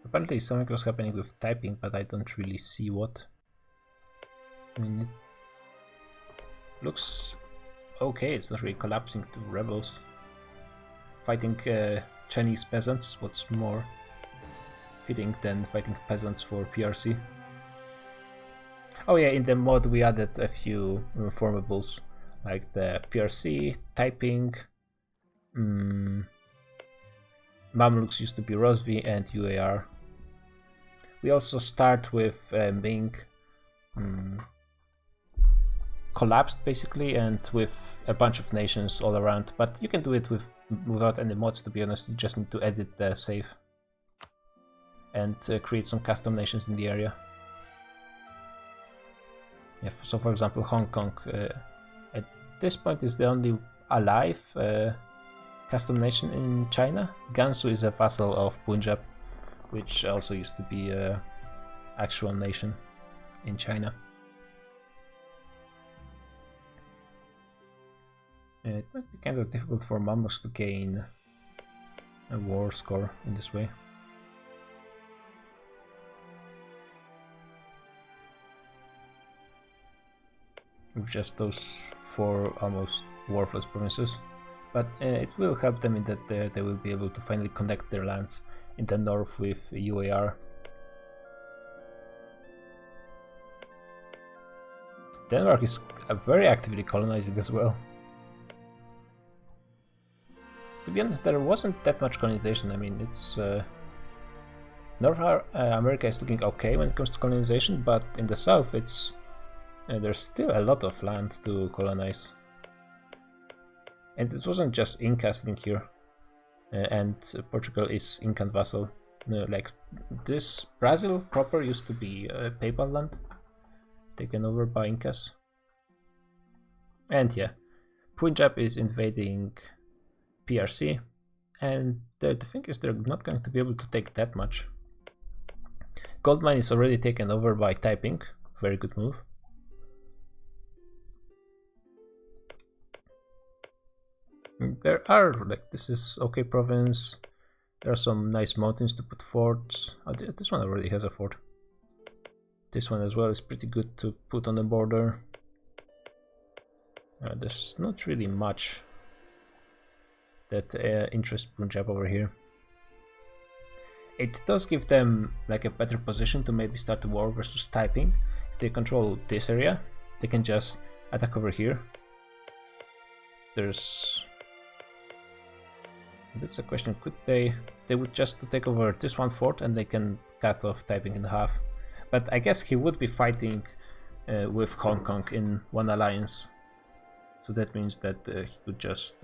Apparently something was happening with typing, but I don't really see what. I mean, it looks okay, it's not really collapsing to rebels. Fighting Chinese peasants, what's more fitting than fighting peasants for PRC. Oh yeah, in the mod we added a few formables, like the PRC, typing, Mamluks used to be Rosvi and UAR. We also start with Ming collapsed basically, and with a bunch of nations all around, but you can do it without any mods, to be honest. You just need to edit the save and create some custom nations in the area. Yeah, so for example, Hong Kong at this point is the only alive custom nation in China. Gansu is a vassal of Punjab, which also used to be an actual nation in China. It might be kind of difficult for Mamluks to gain a war score in this way. With just those 4 almost worthless provinces. But it will help them in that they will be able to finally connect their lands in the north with UAR. Denmark is very actively colonizing as well. To be honest, there wasn't that much colonization. I mean, it's North America is looking okay when it comes to colonization, but in the south it's there's still a lot of land to colonize. And it wasn't just Incas in here, and Portugal is Incan vassal. Like this Brazil proper used to be papal land, taken over by Incas. And yeah, Punjab is invading PRC, And the thing is, they're not going to be able to take that much. Gold mine is already taken over by Taiping. Very good move. There are, like, this is okay province. There are some nice mountains to put forts. Oh, this one already has a fort. This one as well is pretty good to put on the border. There's not really much that interests Punjab over here. It does give them like a better position to maybe start a war versus Taiping. If they control this area, they can just attack over here. That's a question. Could they would just take over this one fort and they can cut off Taiping in half. But I guess he would be fighting with Hong Kong in one alliance. So that means that he could just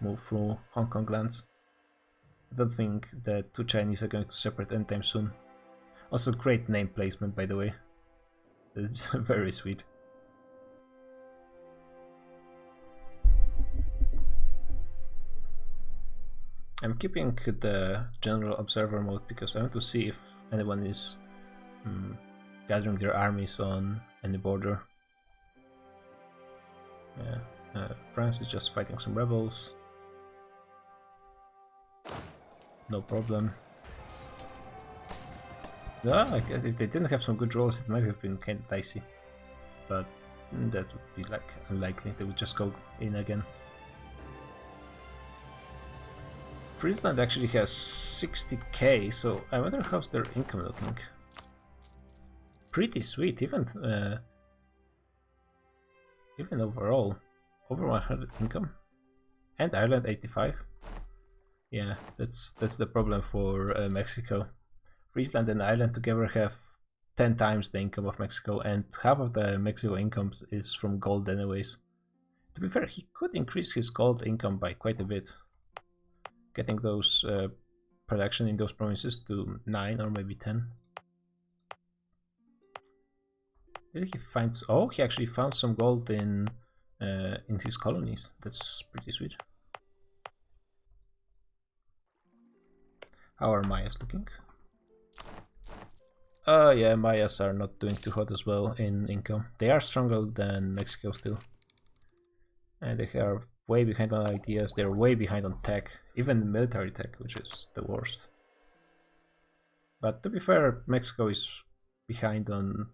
move through Hong Kong lands. I don't think that two Chinese are going to separate anytime soon. Also, great name placement, by the way. It's very sweet. I'm keeping the general observer mode because I want to see if anyone is gathering their armies on any border. Yeah. France is just fighting some rebels. No problem. Yeah, I guess if they didn't have some good rolls, it might have been kind of dicey. But that would be like unlikely. They would just go in again. Friesland actually has 60k, so I wonder how's their income looking. Pretty sweet, even overall. Over 100 income. And Ireland 85. Yeah, that's the problem for Mexico. Friesland and Ireland together have 10 times the income of Mexico, and half of the Mexico income is from gold anyways. To be fair, he could increase his gold income by quite a bit. Getting those production in those provinces to 9 or maybe 10. Did he find... Oh, he actually found some gold in his colonies. That's pretty sweet. How are Mayas looking? Yeah, Mayas are not doing too hot as well in income. They are stronger than Mexico still. And they are way behind on ideas, they're way behind on tech. Even military tech, which is the worst. But to be fair, Mexico is behind on...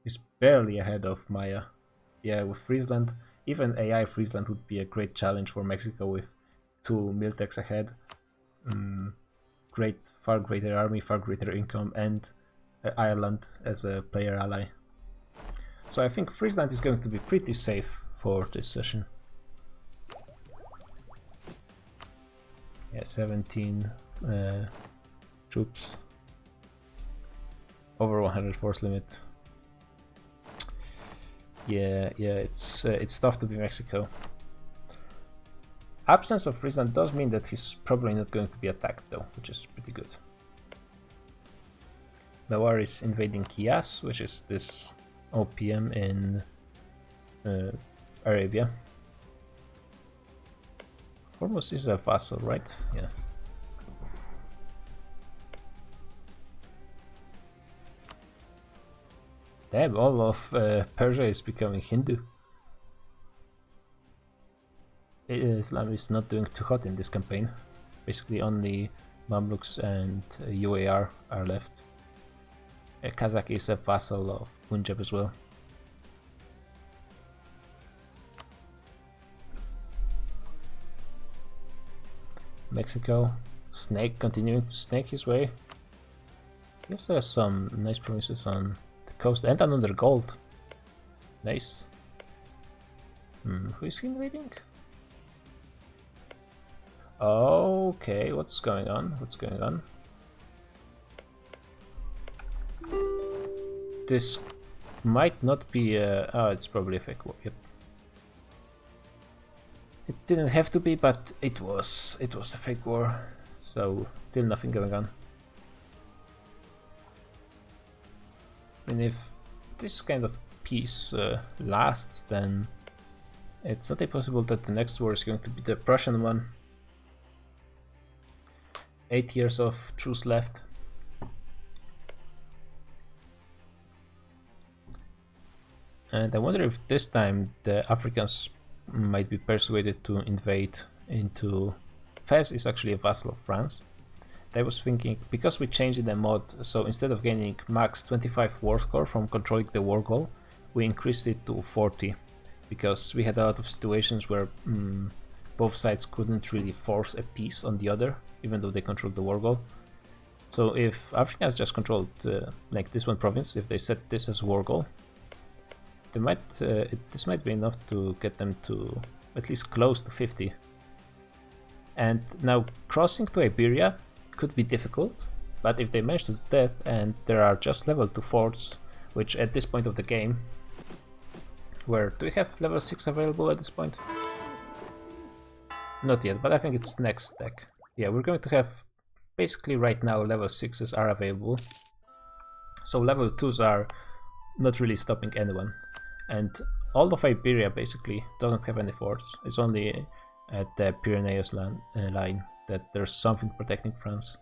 is barely ahead of Maya. Yeah, with Friesland, even AI Friesland would be a great challenge for Mexico with 2 miltechs ahead. Far greater army, far greater income, and Ireland as a player ally. So I think Friesland is going to be pretty safe for this session. Yeah, 17 troops. Over 100 force limit. Yeah, it's tough to be Mexico. Absence of Friesland does mean that he's probably not going to be attacked though, which is pretty good. Nawar is invading Kiyas, which is this OPM in Arabia. Hormuz is a vassal, right? Yeah. Damn, all of Persia is becoming Hindu. Islam is not doing too hot in this campaign. Basically only Mamluks and UAR are left. Kazakh is a vassal of Punjab as well. Mexico, Snake continuing to snake his way. I guess there's some nice provinces on the coast and another gold. Nice. Who is he invading? Okay, what's going on? What's going on? This might not be a... Oh, it's probably a fake war. Yep. It didn't have to be, but it was a fake war. So still nothing going on. I mean, if this kind of peace lasts, then it's not impossible that the next war is going to be the Prussian one. 8 years of truce left. And I wonder if this time the Africans might be persuaded to invade into... Fez is actually a vassal of France. I was thinking, because we changed the mod, so instead of gaining max 25 war score from controlling the war goal, we increased it to 40, because we had a lot of situations where both sides couldn't really force a peace on the other, even though they controlled the war goal. So if Africans just controlled like this one province, if they set this as war goal, they might this might be enough to get them to at least close to 50. And now crossing to Iberia could be difficult, but if they manage to do that and there are just level 2 forts, which at this point of the game, where do we have level 6 available at this point? Not yet, but I think it's next deck. Yeah, we're going to have basically right now level 6s are available, so level 2s are not really stopping anyone. And all of Iberia basically doesn't have any forts. It's only at the Pyrenees line that there's something protecting France.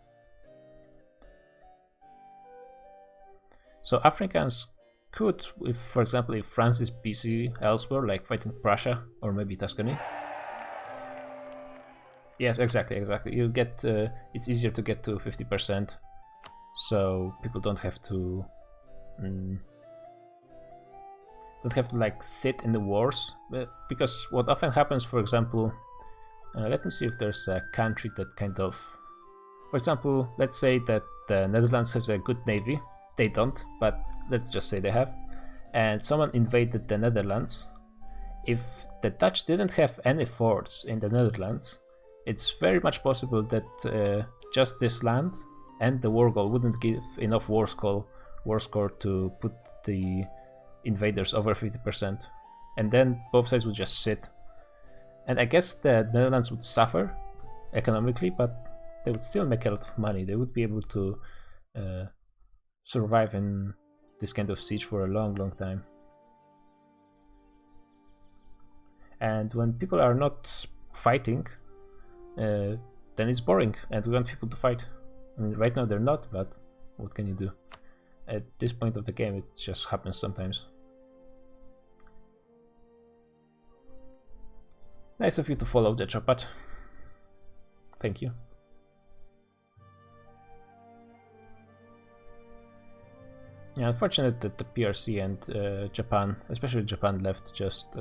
So Africans could, if for example if France is busy elsewhere, like fighting Prussia or maybe Tuscany. Yes, exactly. You get it's easier to get to 50%, so people don't have to like sit in the wars, because what often happens, for example, let me see if there's a country that kind of, for example, let's say that the Netherlands has a good navy. They don't, but let's just say they have, and someone invaded the Netherlands. If the Dutch didn't have any forts in the Netherlands, it's very much possible that just this land and the war goal wouldn't give enough war score to put the invaders over 50%, and then both sides would just sit. And I guess the Netherlands would suffer economically, but they would still make a lot of money. They would be able to survive in this kind of siege for a long time. And when people are not fighting, then it's boring, and we want people to fight. I mean, right now they're not, but what can you do? At this point of the game, it just happens sometimes. Nice of you to follow the Chapat. Thank you. Yeah, unfortunate that the PRC and Japan, especially Japan, left just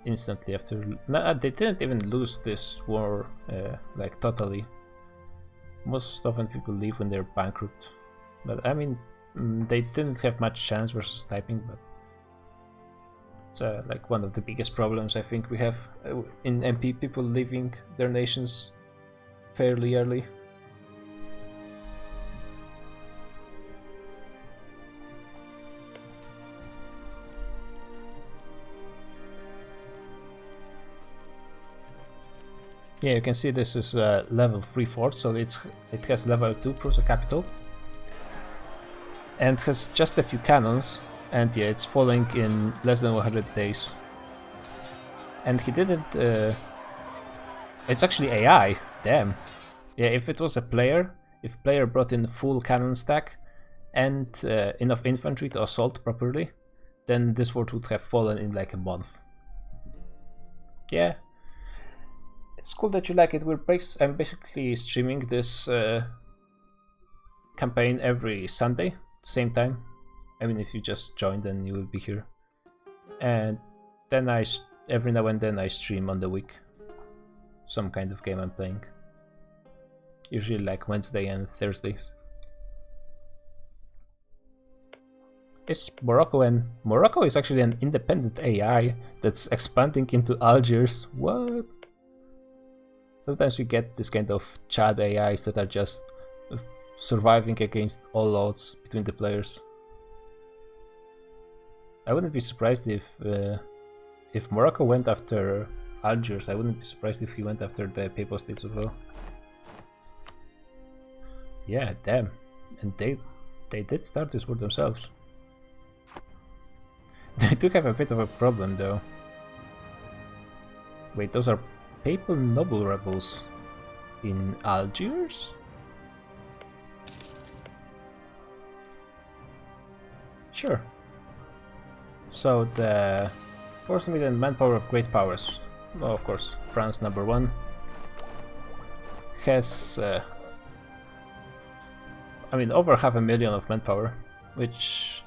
instantly after. No, they didn't even lose this war like totally. Most often people leave when they're bankrupt. But I mean, they didn't have much chance versus Taiping, but it's like one of the biggest problems I think we have in MP, people leaving their nations fairly early. Yeah, you can see this is a level 3 fort, so it has level 2 Prusa capital. And has just a few cannons, and yeah, it's falling in less than 100 days. And he didn't... it's actually AI, damn. Yeah, if it was a player, if player brought in full cannon stack and enough infantry to assault properly, then this fort would have fallen in like a month. Yeah. It's cool that you like it. I'm basically streaming this campaign every Sunday, same time. I mean, if you just join, then you will be here. And then every now and then I stream on the week some kind of game I'm playing. Usually like Wednesday and Thursdays. Is Morocco, and Morocco is actually an independent AI that's expanding into Algiers. What? Sometimes we get this kind of Chad AIs that are just surviving against all odds between the players. I wouldn't be surprised if Morocco went after Algiers. I wouldn't be surprised if he went after the Papal States as well. Yeah, damn. And they did start this war themselves. They do have a bit of a problem though. Wait, those are Papal noble rebels. in Algiers? Sure. So the force limit and manpower of great powers. Well, of course, France #1 has, I mean, over 500,000 of manpower, which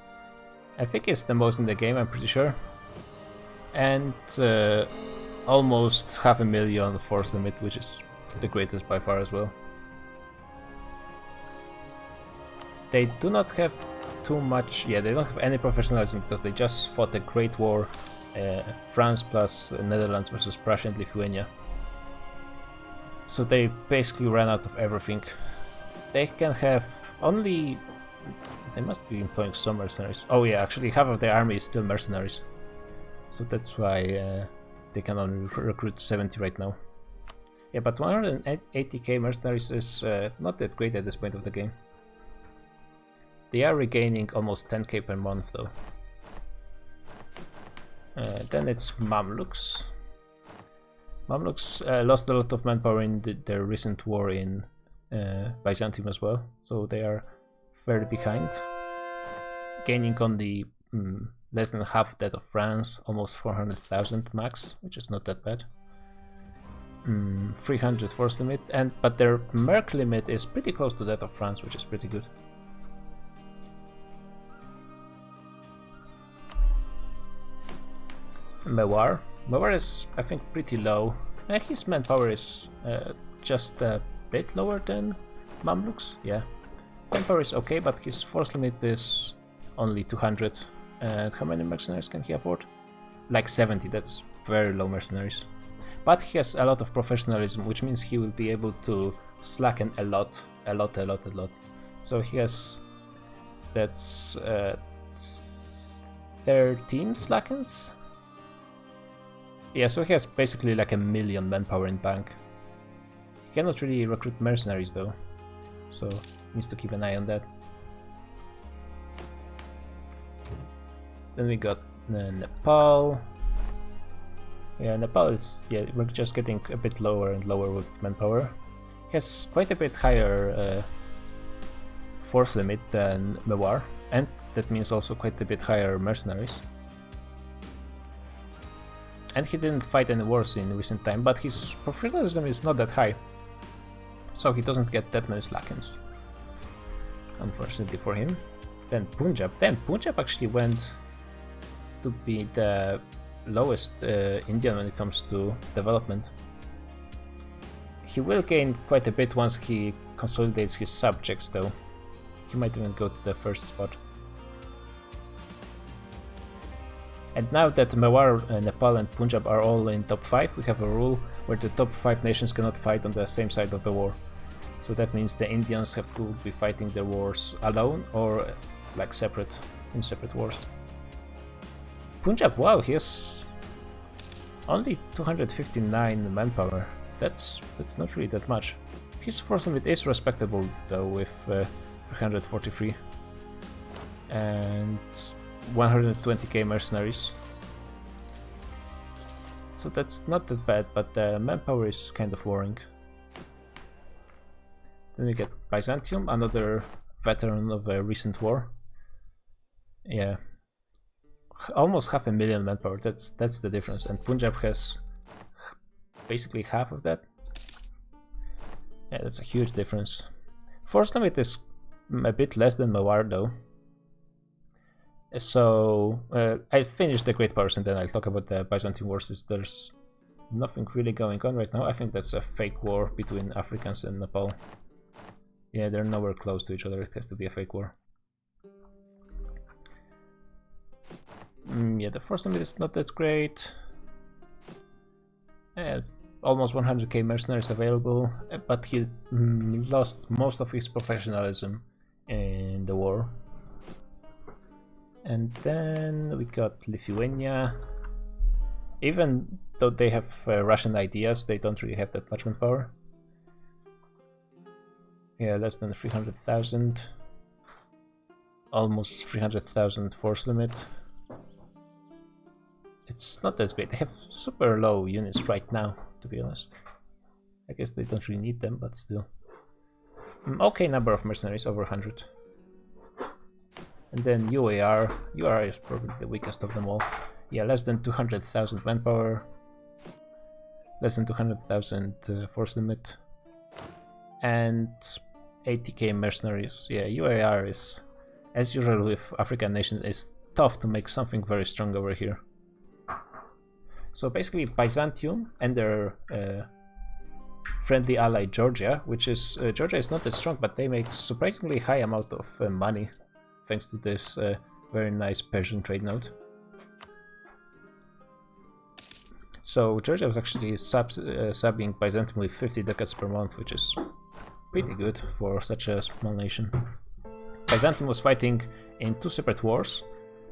I think is the most in the game, I'm pretty sure. And almost 500,000 force limit, which is the greatest by far as well. They do not have too much, yeah, they don't have any professionalism because they just fought the Great War, France plus Netherlands versus Prussia and Lithuania. So they basically ran out of everything. They can have only, they must be employing some mercenaries. Oh yeah, actually half of their army is still mercenaries. So that's why they can only recruit 70 right now. Yeah, but 180k mercenaries is not that great at this point of the game. They are regaining almost 10k per month though. Then it's Mamluks. Mamluks lost a lot of manpower in their recent war in Byzantium as well, so they are very behind. Gaining only less than half that of France, almost 400,000 max, which is not that bad. 300 force limit, but their merc limit is pretty close to that of France, which is pretty good. Mewar is, I think, pretty low. His manpower is just a bit lower than Mamluks. Yeah, manpower is okay, but his force limit is only 200. And how many mercenaries can he afford? Like 70. That's very low mercenaries. But he has a lot of professionalism, which means he will be able to slacken a lot. So he has, that's 13 slackens. Yeah, so he has basically like 1 million manpower in bank. He cannot really recruit mercenaries though, so needs to keep an eye on that. Then we got Nepal. Yeah, Nepal is, yeah, we're just getting a bit lower and lower with manpower. He has quite a bit higher force limit than Mewar, and that means also quite a bit higher mercenaries. And he didn't fight any wars in recent time, but his professionalism is not that high, so he doesn't get that many slackens, unfortunately for him. Then Punjab. Punjab actually went to be the lowest Indian when it comes to development. He will gain quite a bit once he consolidates his subjects though. He might even go to the first spot. And now that Mewar, Nepal and Punjab are all in top 5, we have a rule where the top 5 nations cannot fight on the same side of the war. So that means the Indians have to be fighting their wars alone or like in separate wars. Punjab, wow, he has only 259 manpower. That's not really that much. His force limit is respectable though, with 343 and 120k mercenaries. So that's not that bad, but the manpower is kind of worrying. Then we get Byzantium, another veteran of a recent war. Yeah, almost 500,000 manpower. That's the difference, and Punjab has basically half of that. Yeah, that's a huge difference. Force limit is a bit less than Mewar though. So I finished the Great Powers and then I'll talk about the Byzantine Wars. There's nothing really going on right now. I think that's a fake war between Africans and Nepal. Yeah, they're nowhere close to each other. It has to be a fake war. Yeah, the force limit is not that great. Almost 100k mercenaries available, but he lost most of his professionalism in the war. And then we got Lithuania. Even though they have Russian ideas, they don't really have that much manpower. Yeah, less than 300,000. Almost 300,000 force limit. It's not that great. They have super low units right now, to be honest. I guess they don't really need them, but still. Okay, number of mercenaries, over 100. And then UAR. UAR is probably the weakest of them all. Yeah, less than 200,000 manpower. Less than 200,000 force limit. And 80k mercenaries. Yeah, UAR is, as usual with African nations, is tough to make something very strong over here. So basically Byzantium and their friendly ally Georgia, which is, Georgia is not that strong, but they make surprisingly high amount of money thanks to this very nice Persian trade node. So Georgia was actually subbing Byzantium with 50 ducats per month, which is pretty good for such a small nation. Byzantium was fighting in two separate wars.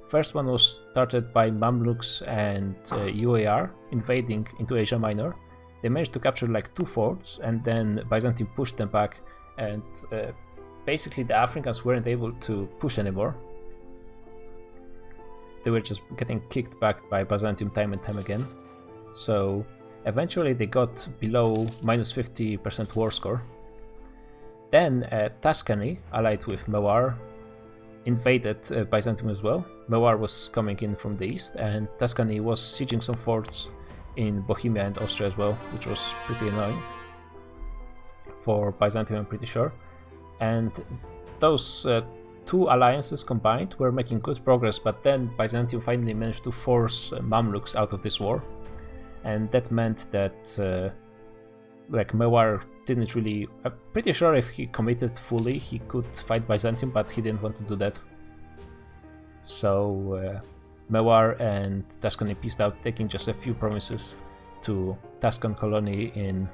First one was started by Mamluks and UAR invading into Asia Minor. They managed to capture like 2 forts, and then Byzantium pushed them back, and basically the Africans weren't able to push anymore. They were just getting kicked back by Byzantium time and time again. So eventually they got below minus 50% war score. Then Tuscany, allied with Mewar, invaded Byzantium as well. Mewar was coming in from the east, and Tuscany was sieging some forts in Bohemia and Austria as well, which was pretty annoying for Byzantium, I'm pretty sure. And those two alliances combined were making good progress, but then Byzantium finally managed to force Mamluks out of this war. And that meant that like Mewar didn't really... I'm pretty sure if he committed fully he could fight Byzantium, but he didn't want to do that. So Mewar and Tuscany peaced out, taking just a few promises to Tuscan colony in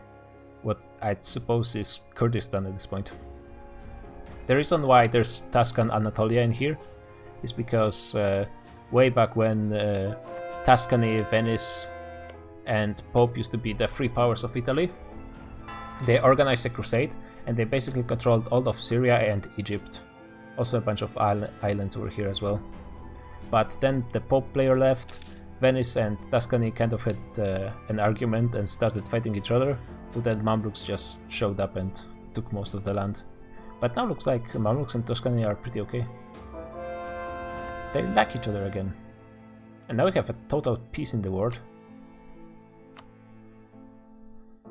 what I'd suppose is Kurdistan at this point. The reason why there's Tuscan Anatolia in here is because way back when Tuscany, Venice and Pope used to be the three powers of Italy, they organized a crusade and they basically controlled all of Syria and Egypt. Also a bunch of islands over here as well. But then the Pope player left, Venice and Tuscany kind of had an argument and started fighting each other, so then Mamluks just showed up and took most of the land. But now looks like Mamluks and Tuscany are pretty okay. They like each other again. And now we have a total peace in the world.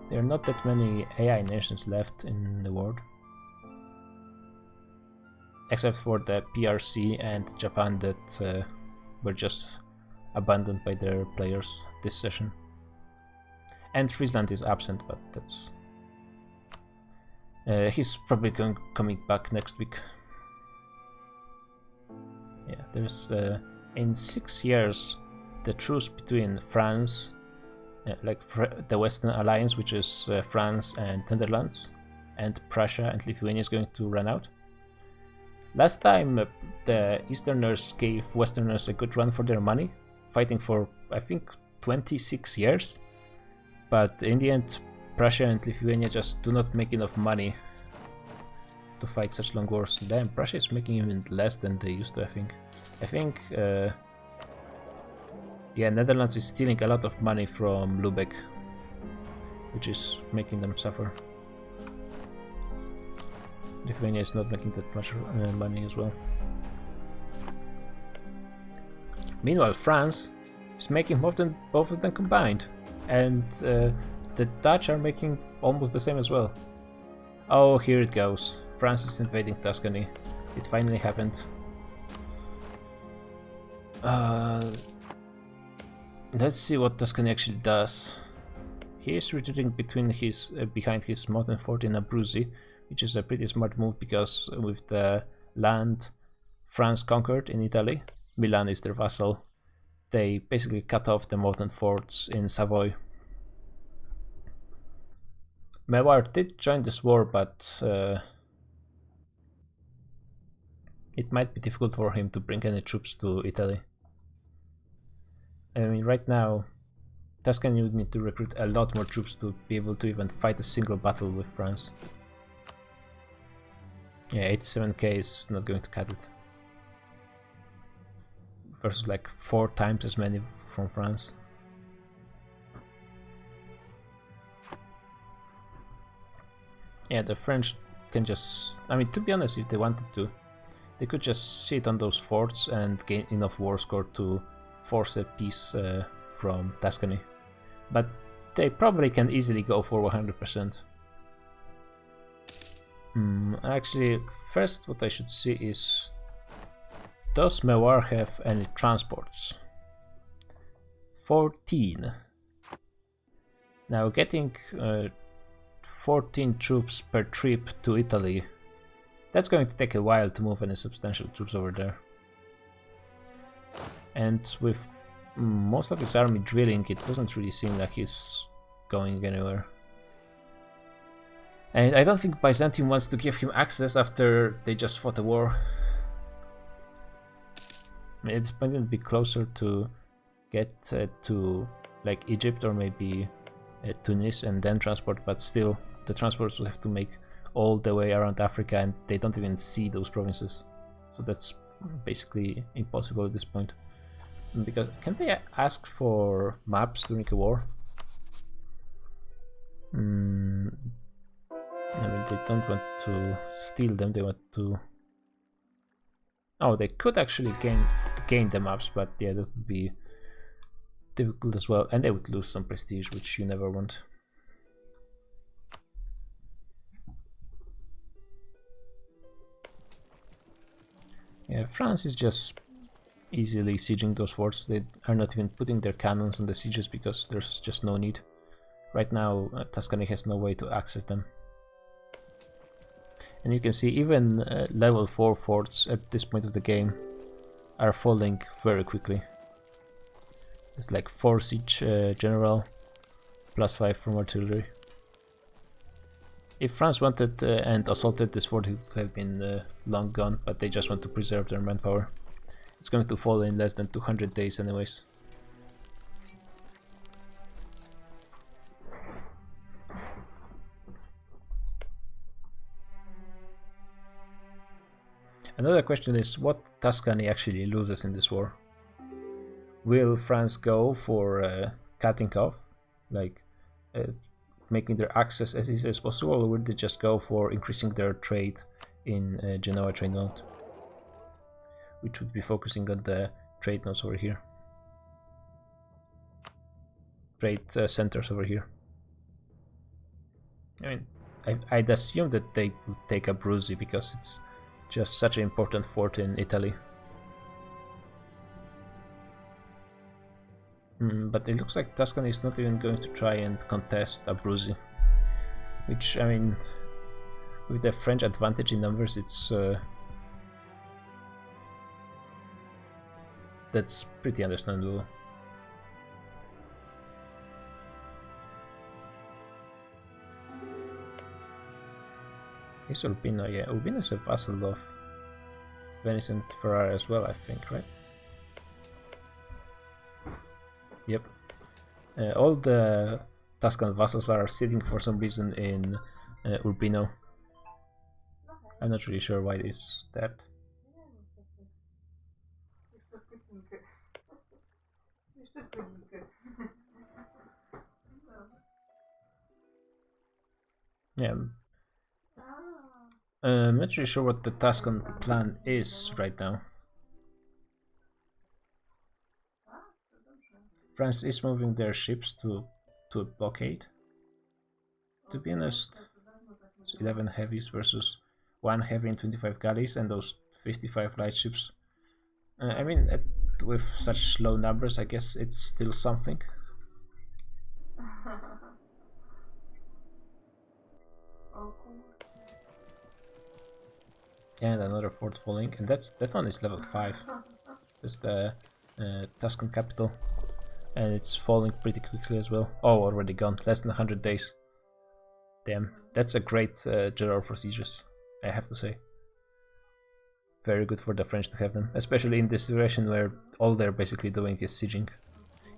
There are not that many AI nations left in the world. Except for the PRC and Japan that were just abandoned by their players this session. And Friesland is absent, but that's... he's probably coming back next week. Yeah, there's... in 6 years, the truce between France, the Western Alliance, which is France and Netherlands, and Prussia and Lithuania is going to run out. Last time the Easterners gave Westerners a good run for their money, fighting for I think 26 years, but in the end Prussia and Lithuania just do not make enough money to fight such long wars. Damn, Prussia is making even less than they used to, I think yeah, Netherlands is stealing a lot of money from Lubeck, which is making them suffer. Lithuania is not making that much money as well. Meanwhile, France is making both of them combined, and the Dutch are making almost the same as well. Oh, here it goes. France is invading Tuscany. It finally happened. Let's see what Tuscany actually does. He is retreating behind his mountain fort in Abruzzi, which is a pretty smart move because with the land France conquered in Italy, Milan is their vassal, they basically cut off the mountain forts in Savoy. Mewar did join this war, but it might be difficult for him to bring any troops to Italy. I mean, right now, Tuscany would need to recruit a lot more troops to be able to even fight a single battle with France. Yeah, 87k is not going to cut it. Versus like 4 times as many from France. Yeah, the French can just... I mean, to be honest, if they wanted to, they could just sit on those forts and gain enough war score to force a peace from Tuscany. But they probably can easily go for 100%. Actually, first what I should see is, does Mewar have any transports? 14. Now getting 14 troops per trip to Italy, that's going to take a while to move any substantial troops over there. And with most of his army drilling, it doesn't really seem like he's going anywhere. And I don't think Byzantium wants to give him access after they just fought a war. I mean, it's going to be closer to get to like Egypt or maybe Tunis and then transport, but still the transports will have to make all the way around Africa and they don't even see those provinces. So that's basically impossible at this point. Because can't they ask for maps during a war? I mean, they don't want to steal them, they want to... Oh, they could actually gain the maps, but yeah, that would be difficult as well, and they would lose some prestige, which you never want. Yeah, France is just easily sieging those forts. They are not even putting their cannons on the sieges because there's just no need. Right now, Tuscany has no way to access them. And you can see even level 4 forts at this point of the game are falling very quickly. It's like 4 siege general, plus 5 from artillery. If France wanted and assaulted this fort, it would have been long gone, but they just want to preserve their manpower. It's going to fall in less than 200 days anyways. Another question is what Tuscany actually loses in this war. Will France go for cutting off, like making their access as easy as possible, or will they just go for increasing their trade in Genoa trade node, which would be focusing on the trade nodes over here, trade centers over here. I mean, I'd assume that they would take Abruzzi because it's just such an important fort in Italy. But it looks like Tuscany is not even going to try and contest Abruzzi, which, I mean, with the French advantage in numbers, it's that's pretty understandable. Is Urbino? Yeah, Urbino is a vassal of Venice and Ferrara as well, I think, right? Yep. All the Tuscan vassals are sitting for some reason in Urbino. I'm not really sure why it is that. Yeah. I'm not really sure what the Tuscan plan is right now. France is moving their ships to a blockade. To be honest, it's 11 heavies versus 1 heavy and 25 galleys and those 55 light ships. I mean, with such low numbers, I guess it's still something. And another fort falling, and that one is level 5. That's the Tuscan capital, and it's falling pretty quickly as well. Oh, already gone, less than 100 days. Damn, that's a great general for sieges, I have to say. Very good for the French to have them, especially in this situation where all they're basically doing is sieging.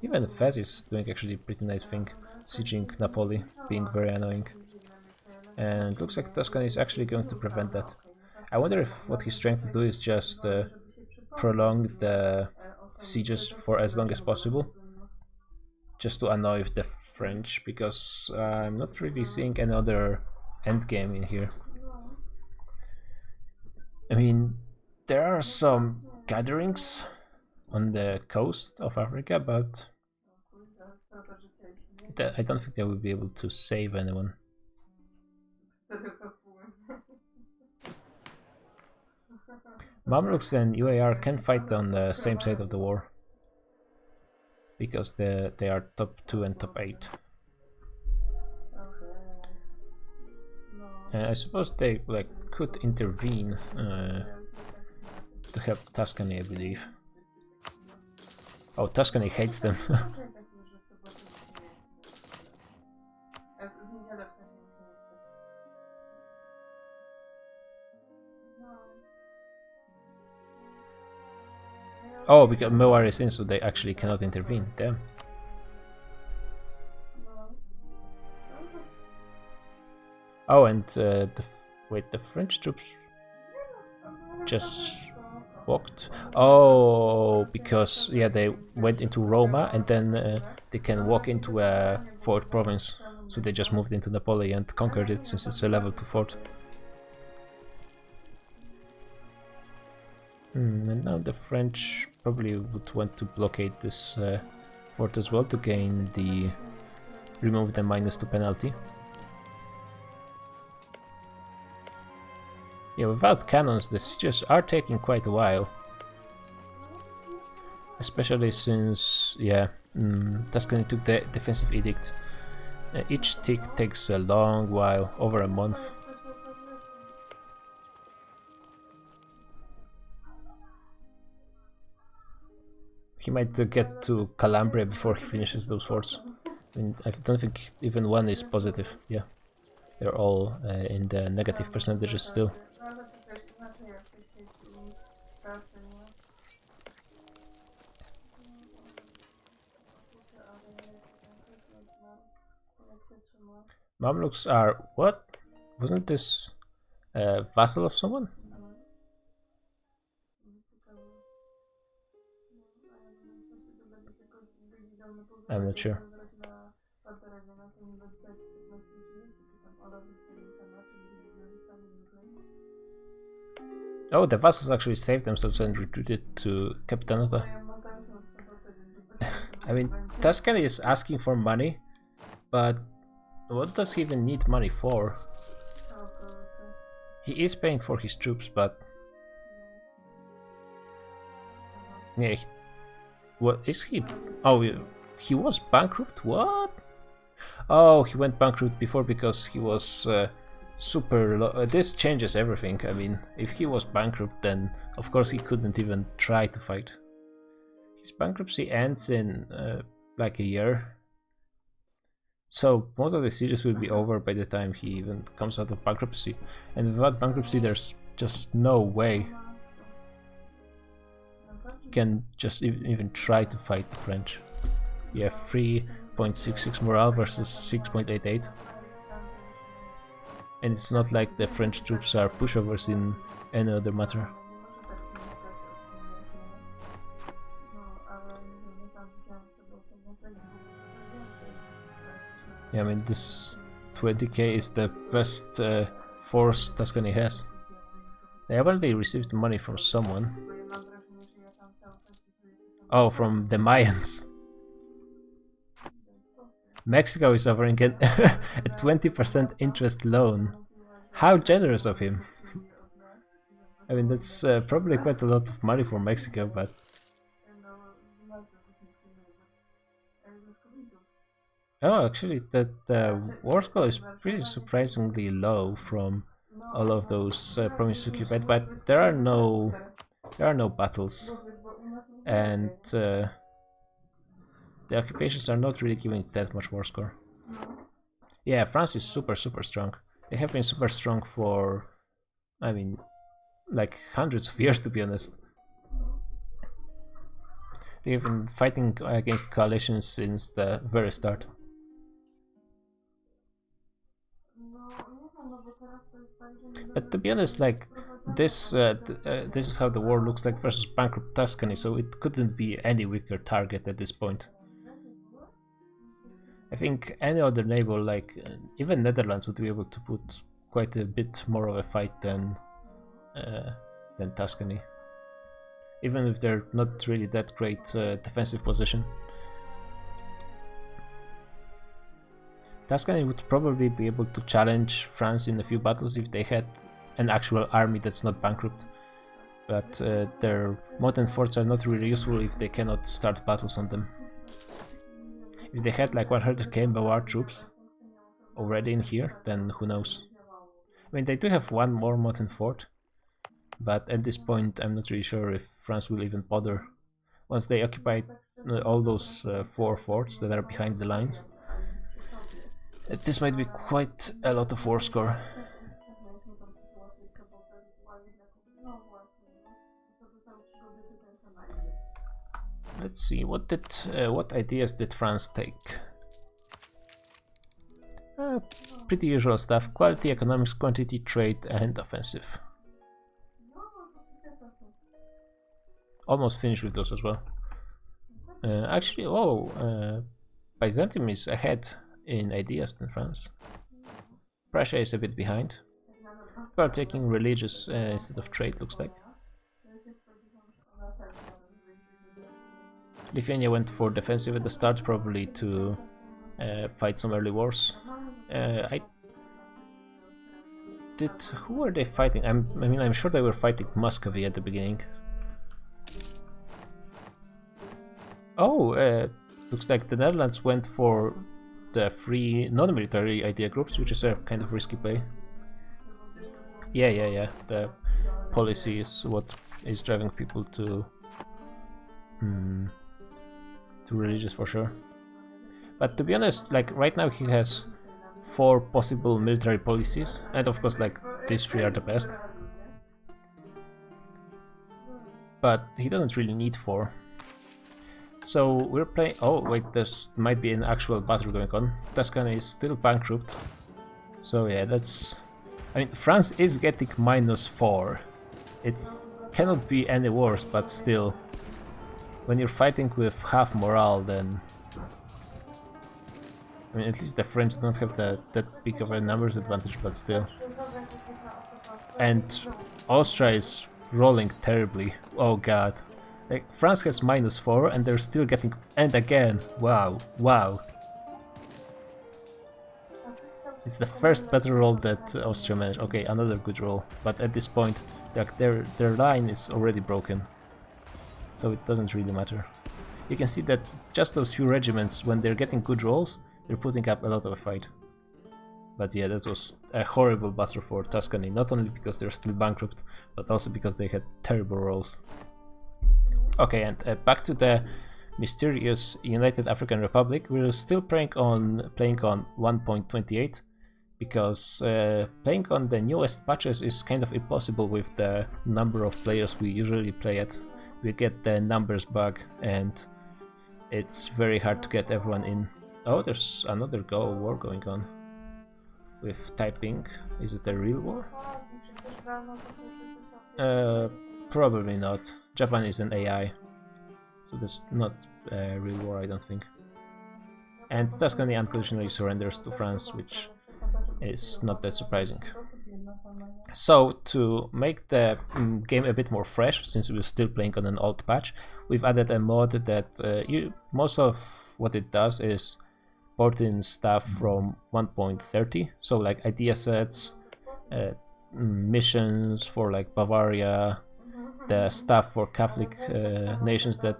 Even Fez is doing actually a pretty nice thing, sieging Napoli, being very annoying. And it looks like Tuscany is actually going to prevent that. I wonder if what he's trying to do is just prolong the sieges for as long as possible, just to annoy the French, because I'm not really seeing any other endgame in here. I mean, there are some gatherings on the coast of Africa, but I don't think they will be able to save anyone. Mamluks and UAR can fight on the same side of the war because they are top 2 and top 8. And I suppose they could intervene to help Tuscany, I believe. Oh, Tuscany hates them. Oh, because Mewar is in, so they actually cannot intervene. Damn. Oh, and wait, the French troops just walked. Oh, because yeah, they went into Roma, and then they can walk into a fort province. So they just moved into Napoli and conquered it, since it's a level 2 fort. And now the French probably would want to blockade this fort as well to gain the remove the -2 penalty. Yeah, without cannons the sieges are taking quite a while. Especially since, yeah, Tuscany took the defensive edict. Each tick takes a long while, over a month. He might get to Calabria before he finishes those forts. I don't think even one is positive. Yeah, they're all in the negative percentages still. Mamluks are what? Wasn't this a vassal of someone? I'm not sure. Oh, the vassals actually saved themselves and retreated to Capitanata. I mean, Tuscany is asking for money, but what does he even need money for? He is paying for his troops, but yeah, what is he? Oh, he was bankrupt? What? Oh, he went bankrupt before because he was super low. This changes everything. I mean, if he was bankrupt, then of course he couldn't even try to fight. His bankruptcy ends in like a year. So most of the sieges will be over by the time he even comes out of bankruptcy. And without bankruptcy there's just no way he can just even try to fight the French. You have 3.66 morale versus 6.88. And it's not like the French troops are pushovers in any other matter. Yeah, I mean, this 20k is the best force Tuscany has. They apparently received money from someone. Oh, from the Mayans. Mexico is offering a 20% interest loan. How generous of him. I mean, that's probably quite a lot of money for Mexico, but... Oh, actually, that war score is pretty surprisingly low from all of those provinces occupied, but there are no battles, and the occupations are not really giving that much war score. Yeah, France is super strong. They have been super strong for, I mean, like hundreds of years, to be honest. They've been fighting against coalitions since the very start. But to be honest, like this is how the war looks like versus bankrupt Tuscany, so it couldn't be any weaker target at this point. I think any other neighbor, like even Netherlands, would be able to put quite a bit more of a fight than Tuscany, even if they're not really that great defensive position. Tuscany would probably be able to challenge France in a few battles if they had an actual army that's not bankrupt, but their modern forts are not really useful if they cannot start battles on them. If they had like 100k Bawar troops already in here, then who knows. I mean, they do have one more modern fort, but at this point I'm not really sure if France will even bother. Once they occupy all those 4 forts that are behind the lines, this might be quite a lot of war score. Let's see, what ideas did France take? Pretty usual stuff: quality, economics, quantity, trade, and offensive. Almost finished with those as well. Actually, Byzantium is ahead in ideas than France. Prussia is a bit behind. We are taking religious instead of trade, looks like. Lithuania went for defensive at the start, probably to fight some early wars. Who were they fighting? I'm sure they were fighting Muscovy at the beginning. Looks like the Netherlands went for the 3 non-military idea groups, which is a kind of risky play. Yeah. The policy is what is driving people to religious for sure. But to be honest, like right now he has 4 possible military policies, and of course like these 3 are the best. But he doesn't really need 4. So we're playing... Oh wait, this might be an actual battle going on. Tuscany is still bankrupt. So yeah, that's... I mean, France is getting -4. It cannot be any worse, but still... When you're fighting with half morale, then... I mean, at least the French don't have that big of a numbers advantage, but still. And Austria is rolling terribly. Oh god. Like, France has -4 and they're still getting... And again! Wow. It's the first better roll that Austria managed. Okay, another good roll. But at this point, like, their line is already broken. So it doesn't really matter. You can see that just those few regiments, when they're getting good rolls, they're putting up a lot of a fight. But yeah, that was a horrible battle for Tuscany, not only because they're still bankrupt, but also because they had terrible rolls. Okay, and back to the mysterious United African Republic. We're still playing on 1.28, because playing on the newest patches is kind of impossible with the number of players we usually play at. We get the numbers bug, and it's very hard to get everyone in. Oh, there's another war going on with typing. Is it a real war? Probably not. Japan is an AI, so that's not a real war, I don't think. And Tuscany unconditionally surrenders to France, which is not that surprising. So, to make the game a bit more fresh, since we're still playing on an old patch, we've added a mod that most of what it does is port in stuff from 1.30, so like idea sets, missions for like Bavaria, the stuff for Catholic nations that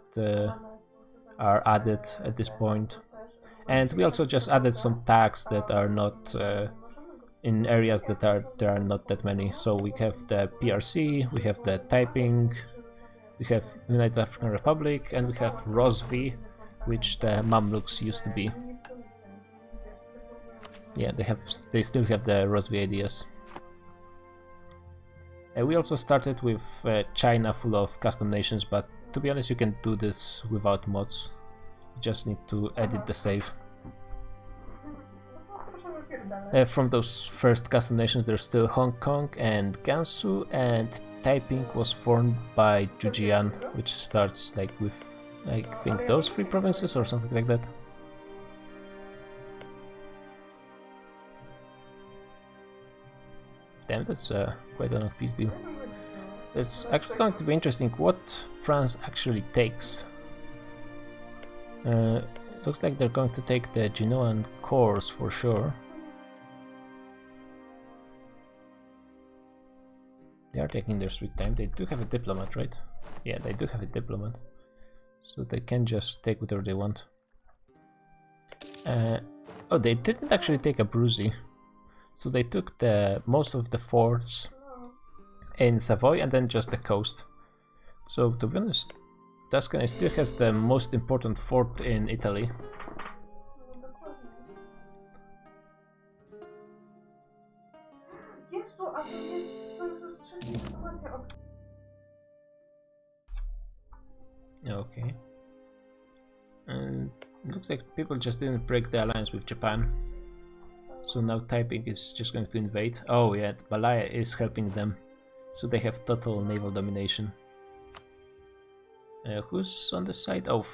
are added at this point. And we also just added some tags that are not in areas that there are not that many. So we have the PRC, we have the typing, we have United African Republic, and we have Rosvi, which the Mamluks used to be. Yeah, they still have the Rosvi ideas. We also started with China full of custom nations, but to be honest, you can do this without mods. You just need to edit the save. From those first custom nations, there's still Hong Kong and Gansu, and Taiping was formed by Zhujian, which starts like with, I think, those 3 provinces or something like that. Damn, that's quite a long peace deal. It's actually going to be interesting what France actually takes. Looks like they're going to take the Genoan cores for sure. They are taking their sweet time. They do have a diplomat, right? Yeah, they do have a diplomat. So they can just take whatever they want. Oh, they didn't actually take Abruzzi. So they took most of the forts in Savoy and then just the coast. So to be honest, Tuscany still has the most important fort in Italy. Okay. And it looks like people just didn't break the alliance with Japan. So now Taiping is just going to invade. Oh yeah, Malaya is helping them. So they have total naval domination. Who's on the side? Oh,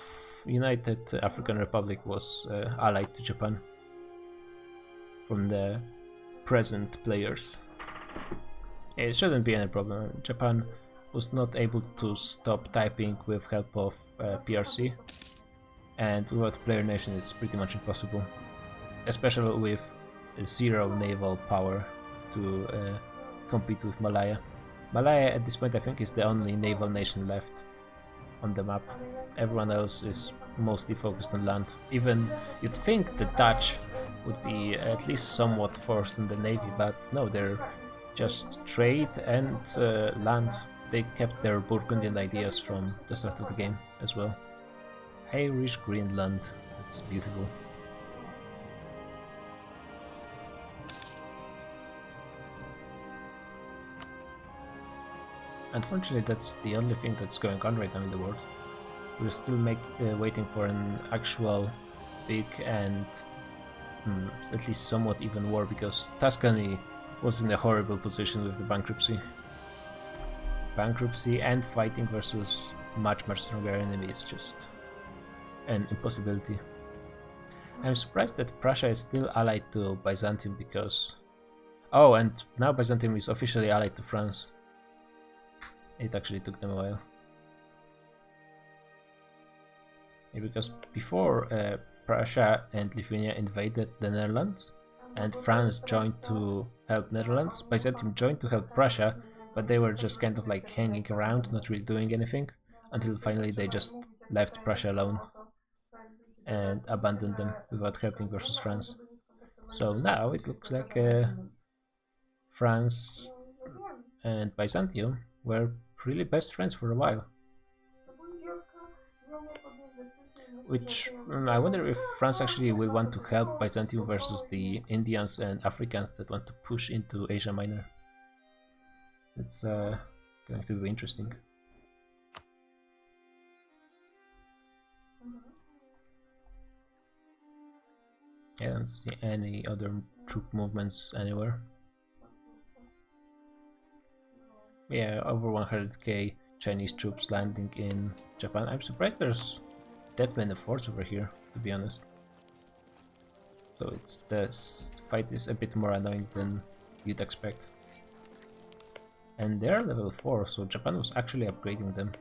United African Republic was allied to Japan. From the present players. It shouldn't be any problem. Japan was not able to stop Taiping with help of PRC. And without player nation it's pretty much impossible. Especially with zero naval power to compete with Malaya. Malaya at this point I think is the only naval nation left on the map. Everyone else is mostly focused on land. Even you'd think the Dutch would be at least somewhat forced in the navy, but no, they're just trade and land. They kept their Burgundian ideas from the start of the game as well. Irish Greenland, that's beautiful. Unfortunately, that's the only thing that's going on right now in the world. We're still waiting for an actual big and at least somewhat even war, because Tuscany was in a horrible position with the bankruptcy. Bankruptcy and fighting versus much stronger enemies, just an impossibility. I'm surprised that Prussia is still allied to Byzantium because... Oh, and now Byzantium is officially allied to France. It actually took them a while. Yeah, because before Prussia and Lithuania invaded the Netherlands and France joined to help Netherlands, Byzantium joined to help Prussia, but they were just kind of like hanging around, not really doing anything, until finally they just left Prussia alone and abandoned them without helping versus France. So now it looks like France and Byzantium were really best friends for a while. Which I wonder if France actually will want to help Byzantium versus the Indians and Africans that want to push into Asia Minor. It's going to be interesting. I don't see any other troop movements anywhere. Yeah, over 100k Chinese troops landing in Japan. I'm surprised there's that many forts over here, to be honest. So the fight is a bit more annoying than you'd expect. And they're level 4, so Japan was actually upgrading them.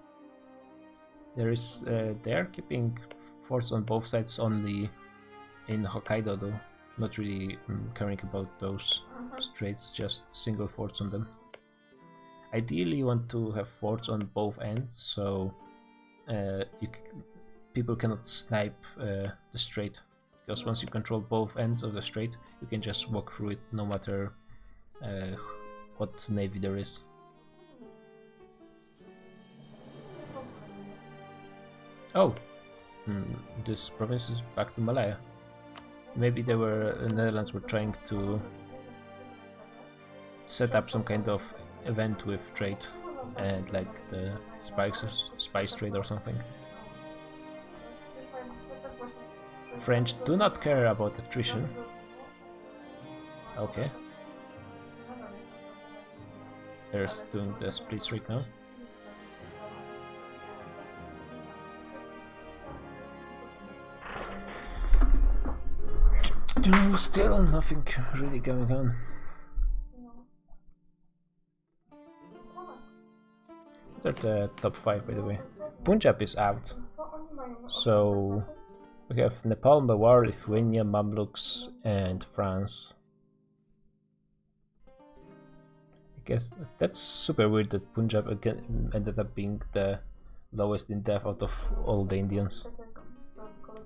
They're keeping forts on both sides only in Hokkaido though. Not really caring about those straits, just single forts on them. Ideally you want to have forts on both ends, so people cannot snipe the strait, because once you control both ends of the strait, you can just walk through it no matter what navy there is. Oh, this province is back to Malaya. Maybe the Netherlands were trying to set up some kind of event with trade and like the spice trade or something. French do not care about attrition. Okay. They're doing the splits right now. Still nothing really going on. after the top 5, by the way. Punjab is out. So we have Nepal, Mewar, Lithuania, Mamluks, and France. I guess that's super weird that Punjab again ended up being the lowest in death out of all the Indians.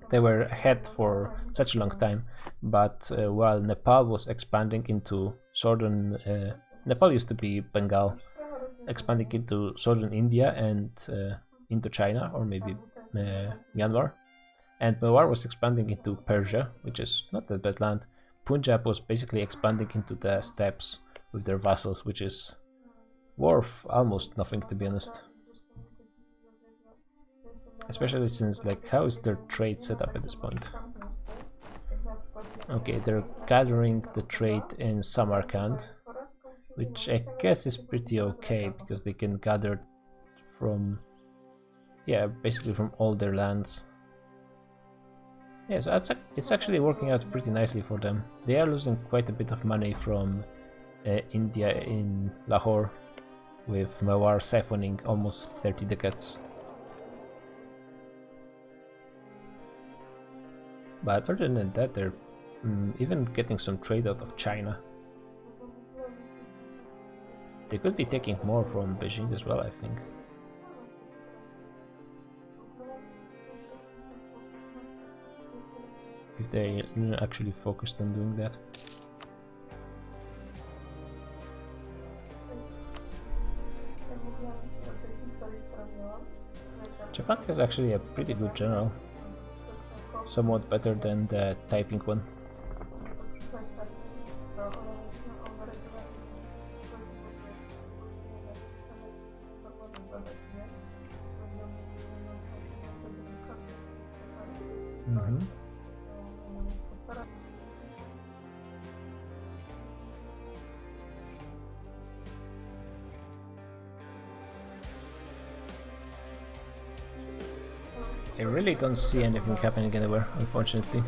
They were ahead for such a long time, but while Nepal was expanding into southern... Nepal used to be Bengal, expanding into southern India and into China, or maybe Myanmar. And Mewar was expanding into Persia, which is not that bad land. Punjab was basically expanding into the steppes with their vassals, which is worth almost nothing, to be honest. Especially since, like, how is their trade set up at this point? Okay, they're gathering the trade in Samarkand, which I guess is pretty okay, because they can gather from, yeah, basically from all their lands. Yeah, so it's actually working out pretty nicely for them. They are losing quite a bit of money from India in Lahore, with Mewar siphoning almost 30 ducats. But other than that, they're even getting some trade out of China. They could be taking more from Beijing as well, I think. If they actually focused on doing that. Japan is actually a pretty good general. Somewhat better than the typing one. I really don't see anything happening anywhere, unfortunately.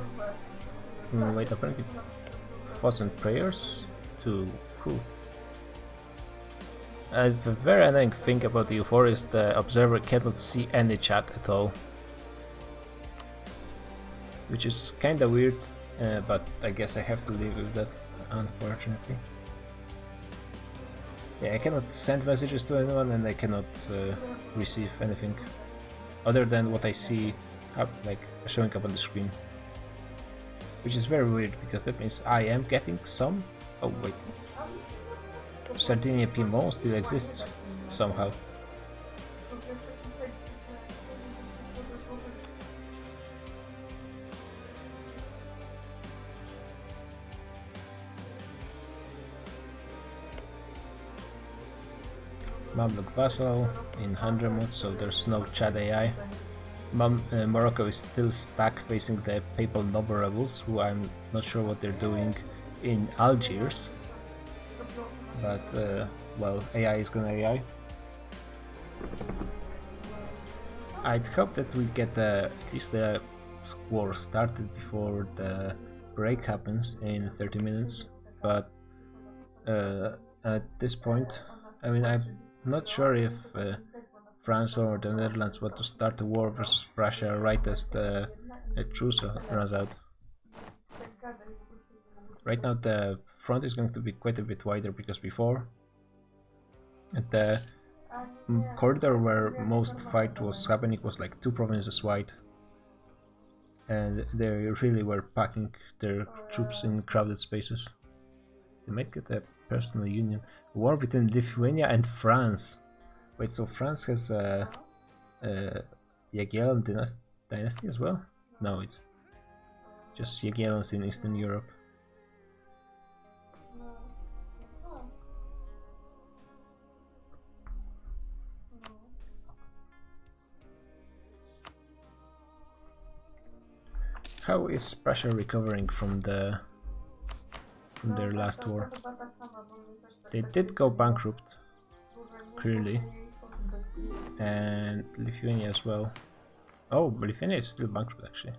Wait, apparently thoughts and prayers to who? The very annoying thing about the U4 is the observer cannot see any chat at all. Which is kinda weird, but I guess I have to live with that, unfortunately. Yeah, I cannot send messages to anyone and I cannot receive anything other than what I see like showing up on the screen. Which is very weird, because that means I am getting some... Oh wait. Sardinia Piedmont still exists somehow. Mamluk vassal in Hadramut, so there's no Chad AI. Morocco is still stuck facing the papal noble rebels, who I'm not sure what they're doing in Algiers. But, well, AI is gonna AI. I'd hope that we get at least the war started before the break happens in 30 minutes, but at this point, I mean, I'm not sure if France or the Netherlands want to start a war versus Prussia right as the truce runs out. Right now the front is going to be quite a bit wider, because before the corridor where most fight was happening was like 2 provinces wide, and they really were packing their troops in crowded spaces. They might get a personal union. War between Lithuania and France. Wait, so France has a Jagiellon dynasty as well? No, it's just Jagiellons in Eastern Europe. How is Prussia recovering from their last war? They did go bankrupt, clearly, and Lithuania as well. Oh, Lithuania is still bankrupt actually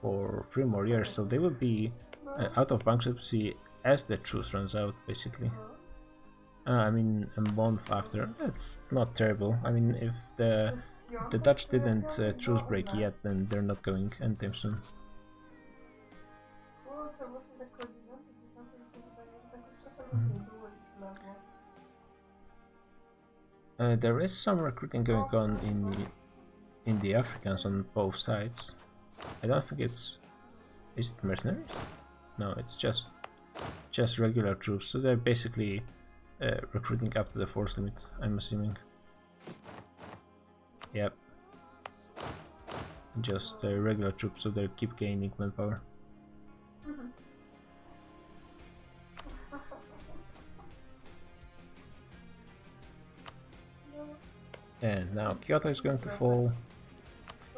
for 3 more years, so they will be out of bankruptcy as the truce runs out, basically. I mean, a month after. That's not terrible. I mean, if the Dutch didn't truce break yet, then they're not going anytime soon. There is some recruiting going on in the Africans on both sides. I don't think it's... Is it mercenaries? No, it's just regular troops. So they're basically recruiting up to the force limit, I'm assuming. Yep. Just regular troops, so they keep gaining manpower. And now Kyoto is going to fall.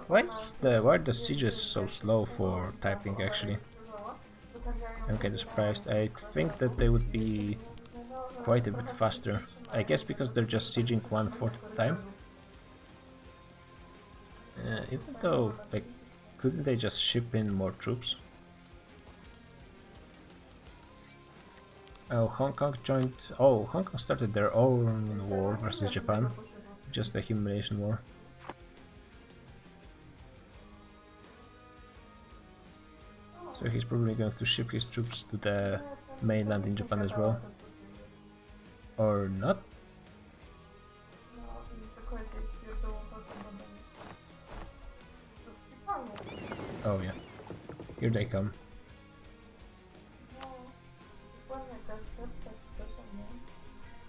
Why are the sieges so slow for typing actually? I'm kind of surprised. I think that they would be quite a bit faster. I guess because they're just sieging 1/4 at a time. Even though, like, couldn't they just ship in more troops? Oh, Hong Kong joined... Oh, Hong Kong started their own war versus Japan. Just a humiliation war. So he's probably going to ship his troops to the mainland in Japan as well. Or not? Oh yeah, here they come.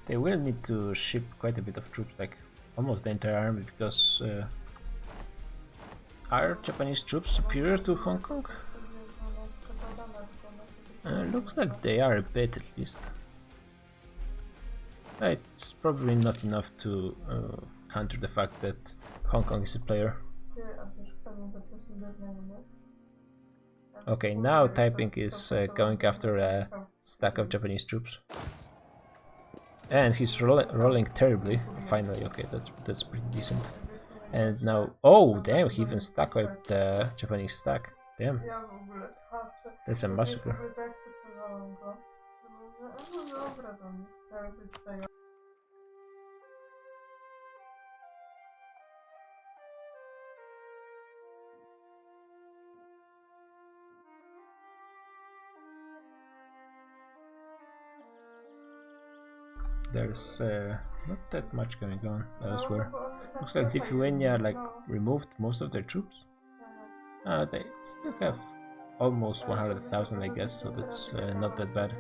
They will need to ship quite a bit of troops, like almost the entire army, because are Japanese troops superior to Hong Kong? Looks like they are a bit at least. It's probably not enough to counter the fact that Hong Kong is a player. Okay, now Taiping is going after a stack of Japanese troops. And he's rolling terribly. Finally, okay, that's pretty decent. And now, oh damn, he even stack wiped the Japanese stack. Damn, that's a massacre. There's not that much going on elsewhere. Looks like Lithuania like removed most of their troops. They still have almost 100,000, I guess, so that's not that bad.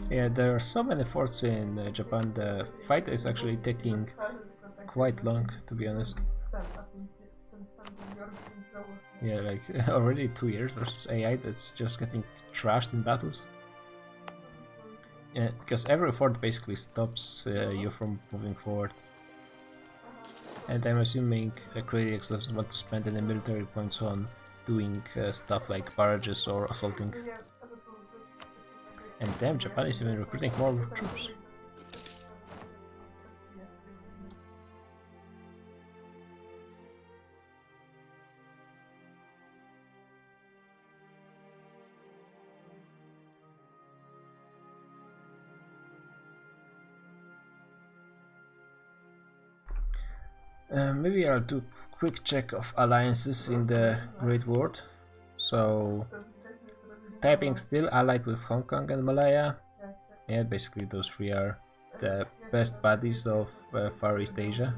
Yeah, there are so many forts in Japan. The fight is actually taking quite long, to be honest. Yeah, like already 2 years versus AI that's just getting trashed in battles. Yeah, because every fort basically stops you from moving forward. And I'm assuming Critics doesn't want to spend any military points on doing stuff like barrages or assaulting. And damn, Japan is even recruiting more troops. Maybe I'll do a quick check of alliances in the Great World. So, Taiping still allied with Hong Kong and Malaya. Yeah, basically those three are the best buddies of Far East Asia.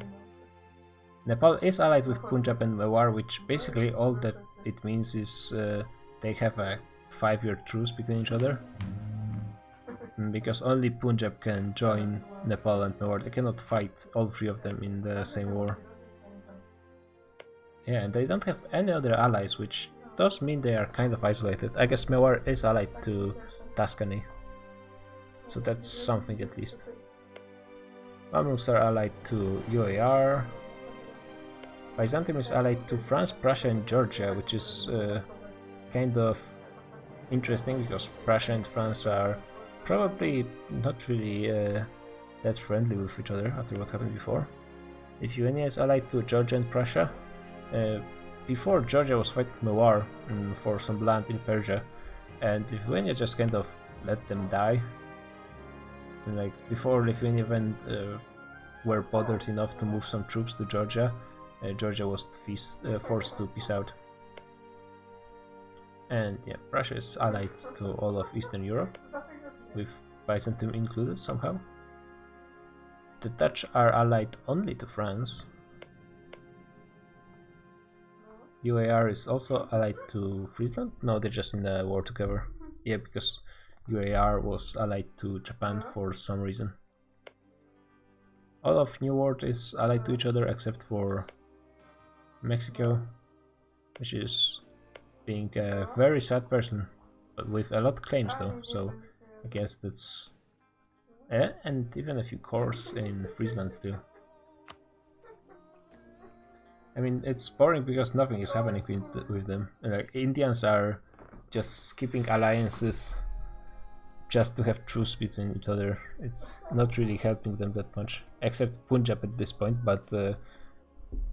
Nepal is allied with Punjab and Mewar, which basically all that it means is they have a 5-year truce between each other. Because only Punjab can join Nepal and Mewar. They cannot fight all three of them in the same war. Yeah, and they don't have any other allies, which does mean they are kind of isolated. I guess Mewar is allied to Tuscany, so that's something at least. Mamluks are allied to UAR. Byzantium is allied to France, Prussia and Georgia, which is kind of interesting because Prussia and France are probably not really that friendly with each other after what happened before. Lithuania is allied to Georgia and Prussia. Before, Georgia was fighting Mewar for some land in Persia, and Lithuania just kind of let them die. And like before Lithuania were bothered enough to move some troops to Georgia, Georgia was forced to peace out. And yeah, Prussia is allied to all of Eastern Europe, with Byzantium included somehow. The Dutch are allied only to France. UAR is also allied to Friesland? No, they're just in a war together. Yeah, because UAR was allied to Japan for some reason. All of New World is allied to each other except for Mexico, which is being a very sad person, but with a lot of claims though, so I guess that's... and even a few cores in Friesland still. I mean, it's boring because nothing is happening with them. Like, Indians are just skipping alliances just to have truce between each other. It's not really helping them that much, except Punjab at this point, but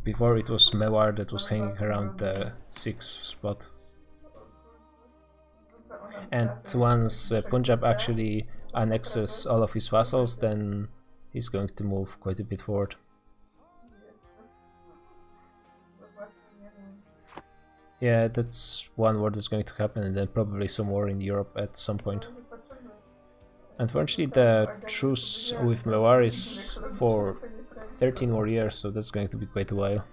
before it was Mewar that was hanging around the 6th spot. And once Punjab actually annexes all of his vassals, then he's going to move quite a bit forward. Yeah, that's one war that's going to happen, and then probably some war in Europe at some point. Unfortunately, the truce with Mewar is for 13 more years, so that's going to be quite a while.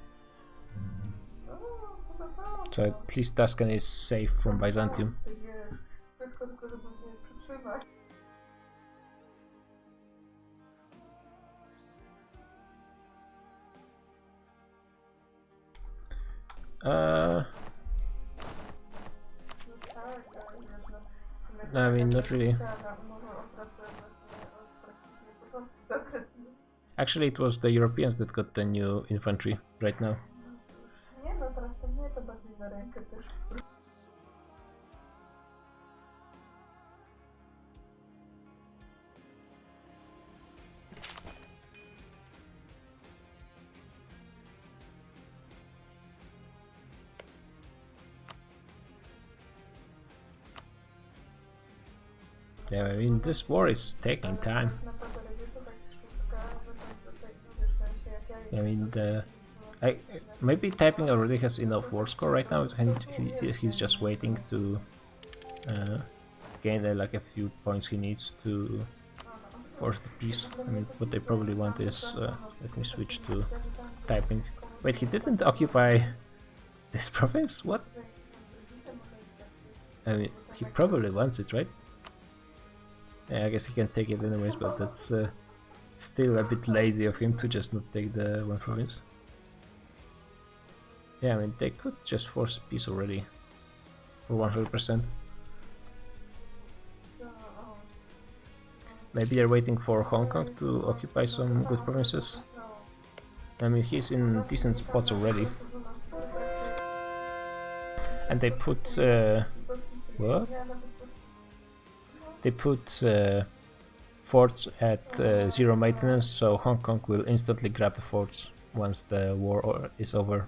So at least Tuscany is safe from Byzantium. I mean, not really. Actually, it was the Europeans that got the new infantry right now. Yeah, I mean, this war is taking time. I mean, maybe Typing already has enough war score right now, and he's just waiting to gain like a few points he needs to force the peace. I mean, what they probably want is... let me switch to Typing. Wait, he didn't occupy this province? What? I mean, he probably wants it, right? Yeah, I guess he can take it anyways, but that's still a bit lazy of him to just not take the one province. Yeah, I mean, they could just force peace already for 100%. Maybe they're waiting for Hong Kong to occupy some good provinces. I mean, he's in decent spots already. And they put... what? They put forts at 0 maintenance, so Hong Kong will instantly grab the forts once the war is over.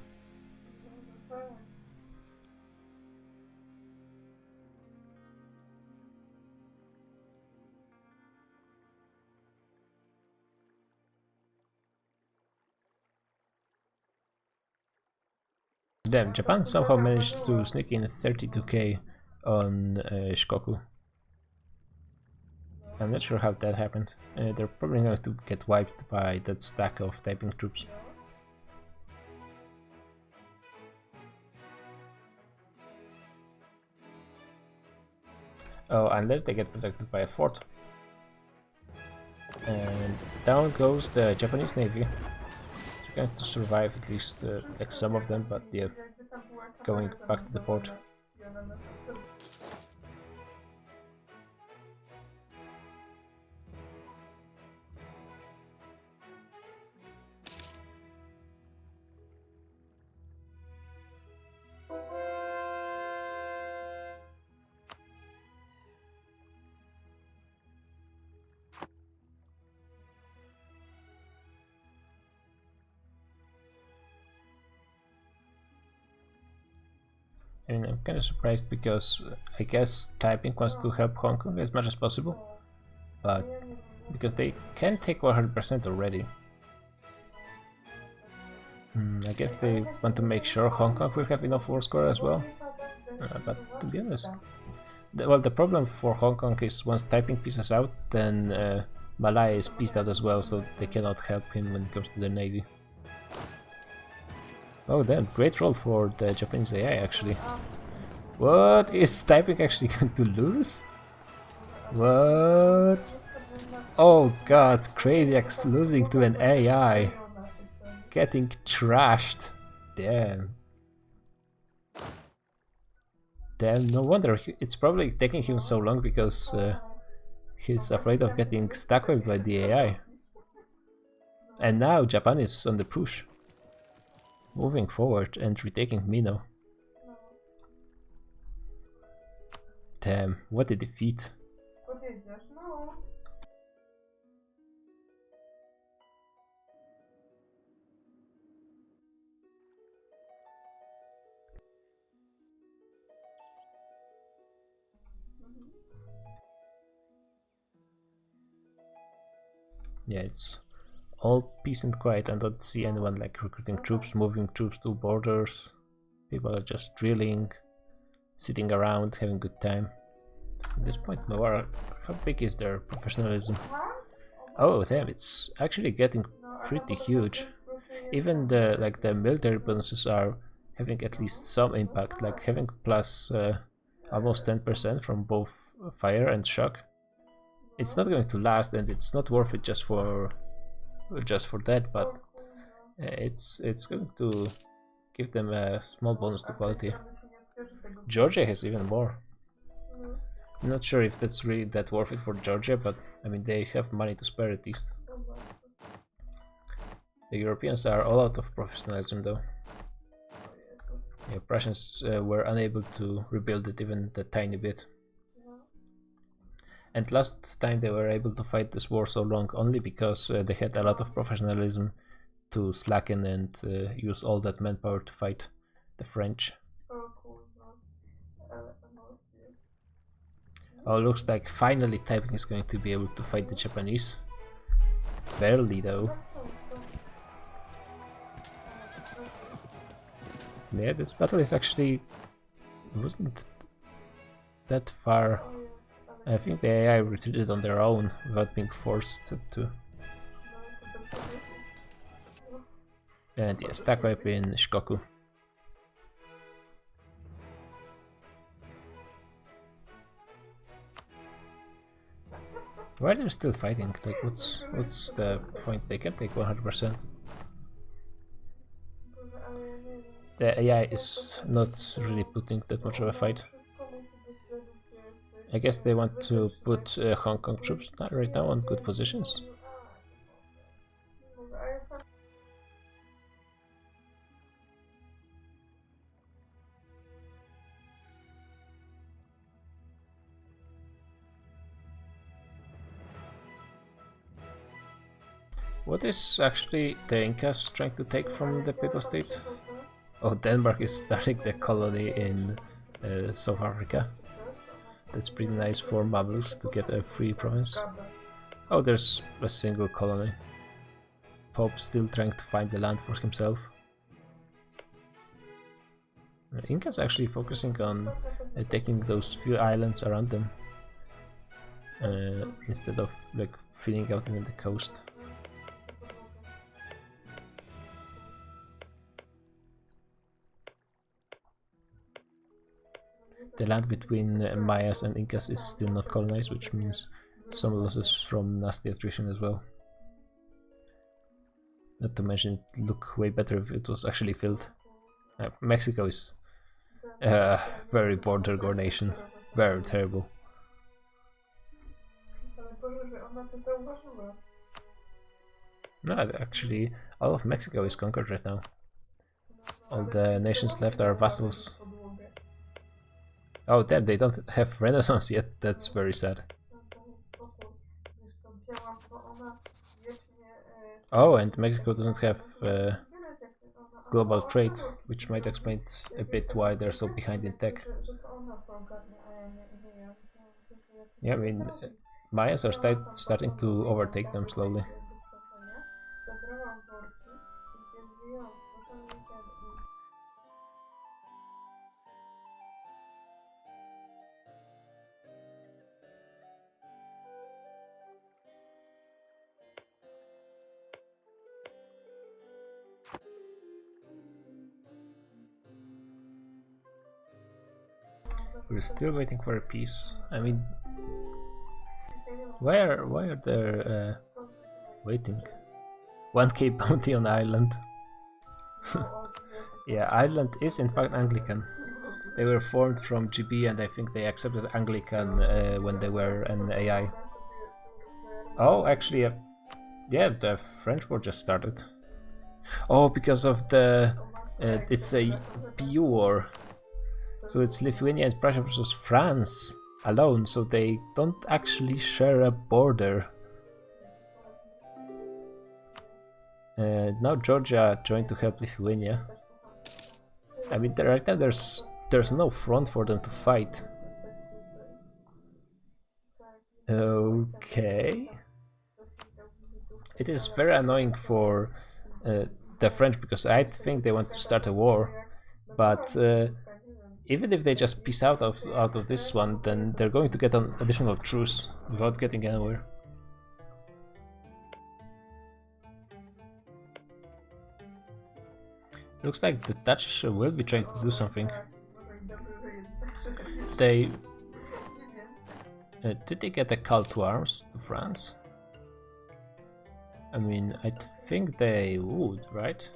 Damn, Japan somehow managed to sneak in 32k on Shikoku. I'm not sure how that happened. They're probably going to get wiped by that stack of Typing troops. Oh, unless they get protected by a fort. And down goes the Japanese navy. They're going to survive at least like some of them, but yeah, going back to the port. I mean, I'm kind of surprised because I guess Taiping wants to help Hong Kong as much as possible, but because they can take 100% already. I guess they want to make sure Hong Kong will have enough war score as well. But to be honest, the problem for Hong Kong is once Taiping pieces out, then Malaya is pieced out as well, so they cannot help him when it comes to the navy. Oh damn, great roll for the Japanese AI actually. What? Is Taiping actually going to lose? What? Oh god, Kradiak's losing to an AI. Getting trashed. Damn. Damn, no wonder. It's probably taking him so long because he's afraid of getting stuck with by the AI. And now Japan is on the push. Moving forward and retaking Mino. Damn, what a defeat. Yeah, it's all peace and quiet. I don't see anyone like recruiting troops, moving troops to borders. People are just drilling, sitting around, having a good time. At this point, Noir, how big is their professionalism? Oh damn, it's actually getting pretty huge. Even the military bonuses are having at least some impact, like having plus almost 10% from both fire and shock. It's not going to last, and it's not worth it just for that, but it's going to give them a small bonus to quality. Georgia has even more. I'm not sure if that's really that worth it for Georgia, but I mean they have money to spare at least. The Europeans are all out of professionalism though. Yeah, Prussians were unable to rebuild it even a tiny bit. And last time they were able to fight this war so long only because they had a lot of professionalism to slacken and use all that manpower to fight the French. Oh, looks like finally Taiping is going to be able to fight the Japanese. Barely though. Yeah, this battle is actually wasn't that far. I think the AI retreated on their own without being forced to. And yes, attack wipe in Shikoku. Why are they still fighting? Like, what's the point? They can take 100%. The AI is not really putting that much of a fight. I guess they want to put Hong Kong troops right now on good positions. What is actually the Incas trying to take from the Papal State? Oh, Denmark is starting the colony in South Africa. That's pretty nice for Mamluks to get a free province. Oh, there's a single colony. Pope still trying to find the land for himself. Inca's actually focusing on taking those few islands around them instead of like filling out in the coast. The land between Mayas and Incas is still not colonized, which means some losses from nasty attrition as well. Not to mention it would look way better if it was actually filled. Mexico is a very border gore nation. Very terrible. No, actually, all of Mexico is conquered right now. All the nations left are vassals. Oh damn, they don't have Renaissance yet, that's very sad. Oh, and Mexico doesn't have global trade, which might explain a bit why they're so behind in tech. Yeah, I mean, Mayas are starting to overtake them slowly. We're still waiting for a peace. I mean, why are they waiting? 1k bounty on Ireland. Yeah, Ireland is in fact Anglican. They were formed from GB, and I think they accepted Anglican when they were an AI. Oh, actually, yeah, the French war just started. Oh, because of the it's a PU war. So it's Lithuania and Prussia versus France alone, so they don't actually share a border. Now Georgia joined to help Lithuania. I mean, right now there's no front for them to fight. Okay. It is very annoying for the French because I think they want to start a war, but even if they just peace out of this one, then they're going to get an additional truce without getting anywhere. Looks like the Dutch will be trying to do something. They did they get a call to arms to France? I mean, I think they would, right?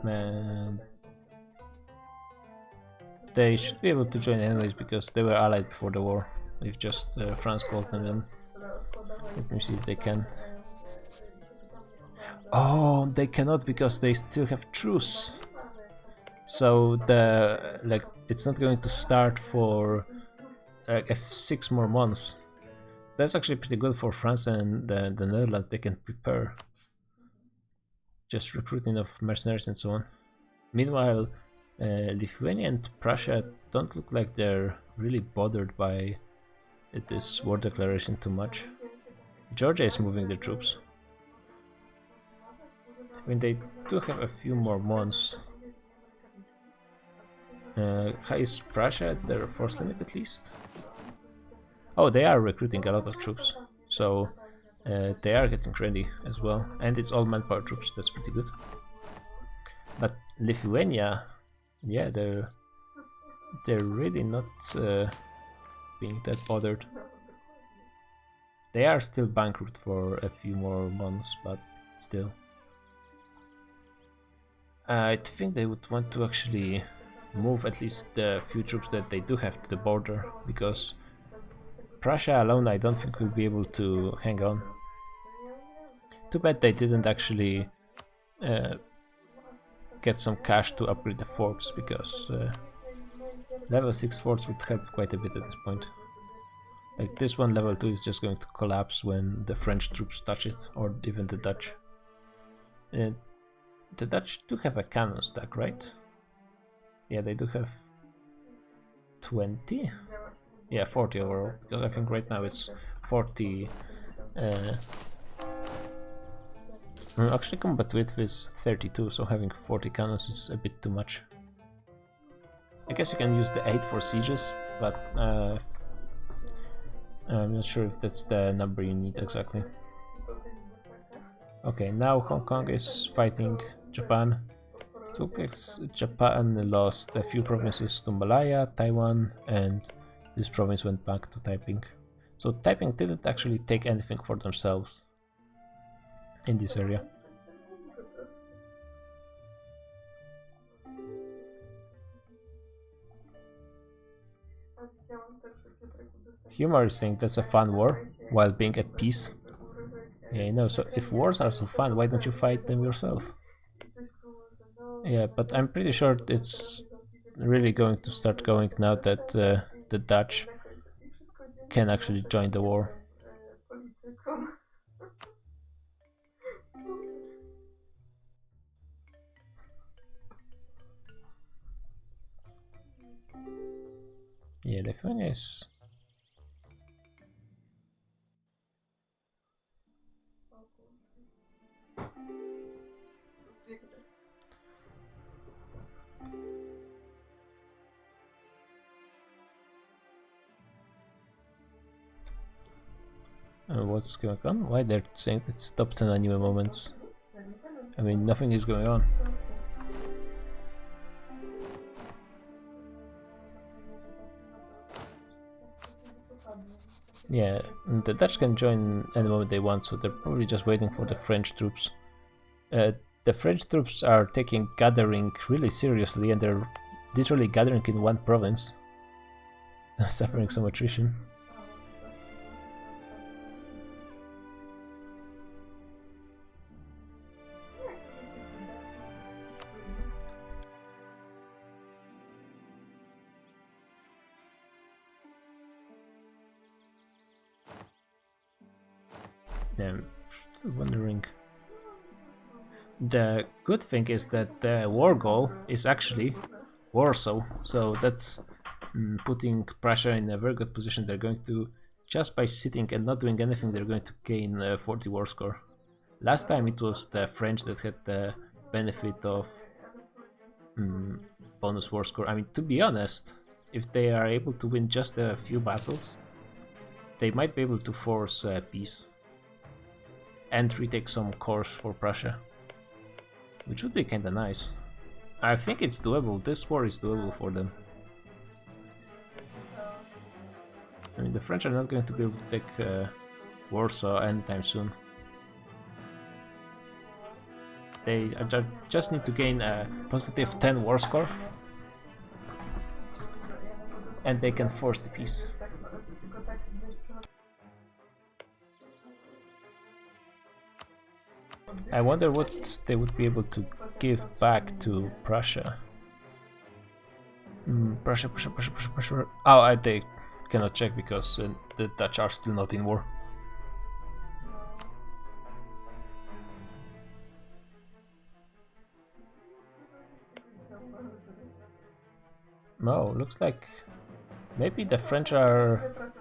Man, they should be able to join anyways because they were allied before the war. If just France called them in. Let me see if they can. Oh, they cannot because they still have truce. So it's not going to start for 6 more months. That's actually pretty good for France and the Netherlands. They can prepare. Just recruiting of mercenaries and so on. Meanwhile, Lithuania and Prussia don't look like they're really bothered by this war declaration too much. Georgia is moving their troops. I mean, they do have a few more months. Is Prussia at their force limit at least? Oh, they are recruiting a lot of troops, so they are getting ready as well, and it's all manpower troops. That's pretty good. But Lithuania, yeah, they're really not being that bothered. They are still bankrupt for a few more months, but still. I think they would want to actually move at least the few troops that they do have to the border, because Prussia alone I don't think will be able to hang on. Too bad they didn't actually get some cash to upgrade the forts, because level 6 forts would help quite a bit at this point. Like this one, level 2 is just going to collapse when the French troops touch it, or even the Dutch. The Dutch do have a cannon stack, right? Yeah, they do have 20? Yeah, 40 overall, because I think right now it's 40. Actually, combat width is 32, so having 40 cannons is a bit too much. I guess you can use the 8 for sieges, but I'm not sure if that's the number you need exactly. Okay, now Hong Kong is fighting Japan. So Japan lost a few provinces to Malaya, Taiwan, and this province went back to Taiping. So Taiping didn't actually take anything for themselves in this area. Humor is saying that's a fun war while being at peace. Yeah, you know, so if wars are so fun, why don't you fight them yourself? Yeah, but I'm pretty sure it's really going to start going now that the Dutch can actually join the war. Yeah, Lithuania is... what's going on? Why they're saying it stopped in anime moments? I mean, nothing is going on. Yeah, the Dutch can join any moment they want, so they're probably just waiting for the French troops. The French troops are taking gathering really seriously, and they're literally gathering in one province, suffering some attrition. I'm still wondering. The good thing is that the war goal is actually Warsaw, so that's putting Prussia in a very good position. They're going to, just by sitting and not doing anything, they're going to gain 40 war score. Last time it was the French that had the benefit of bonus war score. I mean, to be honest, if they are able to win just a few battles, they might be able to force peace and retake some cores for Prussia, which would be kinda nice. I think it's doable. This war is doable for them. I mean, the French are not going to be able to take Warsaw anytime soon. They just need to gain a positive 10 war score, and they can force the peace. I wonder what they would be able to give back to Prussia. Prussia. Oh, they cannot check because the Dutch are still not in war. No, looks like maybe the French are...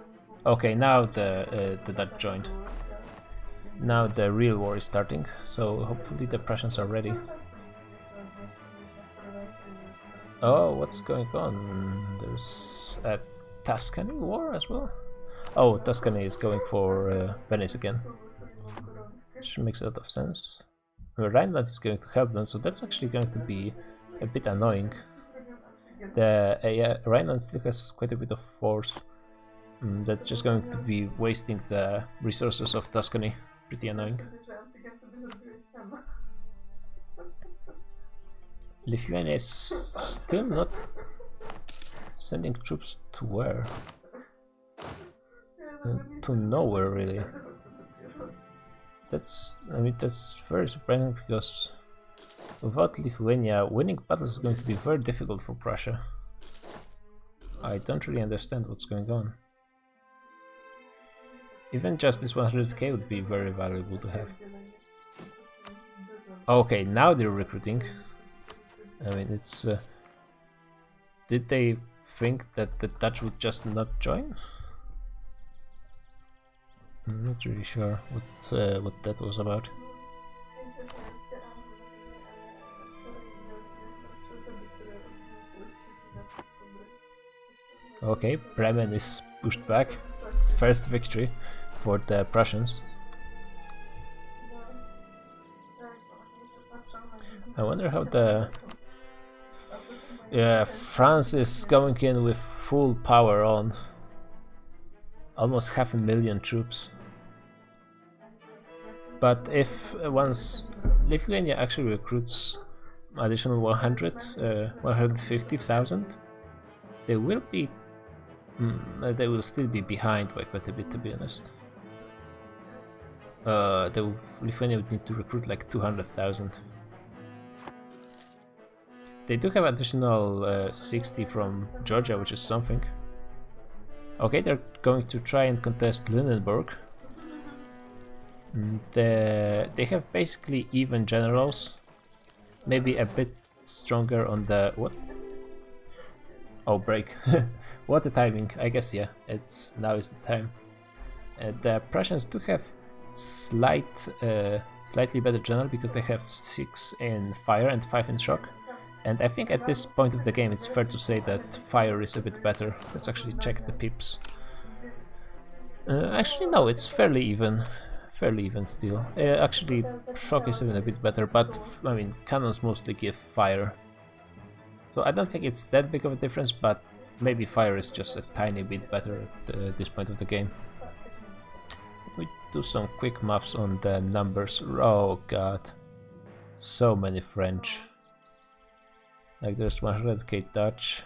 Okay, now the Dutch joined. Now the real war is starting, so hopefully the Prussians are ready. Oh, what's going on? There's a Tuscany war as well? Oh, Tuscany is going for Venice again, which makes a lot of sense. Rhineland is going to help them, so that's actually going to be a bit annoying. The Rhineland still has quite a bit of force. That's just going to be wasting the resources of Tuscany. Pretty annoying. Lithuania is still not sending troops to where? To nowhere, really. That's very surprising because without Lithuania, winning battles is going to be very difficult for Prussia. I don't really understand what's going on. Even just this 100k would be very valuable to have. Okay, now they're recruiting. I mean, it's... did they think that the Dutch would just not join? I'm not really sure what that was about. Okay, Bremen is pushed back. First victory for the Prussians. I wonder how the... Yeah, France is going in with full power on. Almost 500,000 troops. But if once Lithuania actually recruits additional 150,000, they will be... they will still be behind by quite a bit, to be honest. Lithuania would need to recruit like 200,000. They do have additional 60 from Georgia, which is something. Okay, they're going to try and contest Lunenburg. They have basically even generals. Maybe a bit stronger on the... What? Oh, break. What a timing! I guess yeah, now is the time. The Prussians do have slightly better general because they have 6 in fire and 5 in shock. And I think at this point of the game it's fair to say that fire is a bit better. Let's actually check the pips. Actually no, it's fairly even still. Actually shock is even a bit better, but I mean cannons mostly give fire. So I don't think it's that big of a difference, but maybe fire is just a tiny bit better at this point of the game. We do some quick maths on the numbers. Oh god, so many French. Like there's 100k Dutch,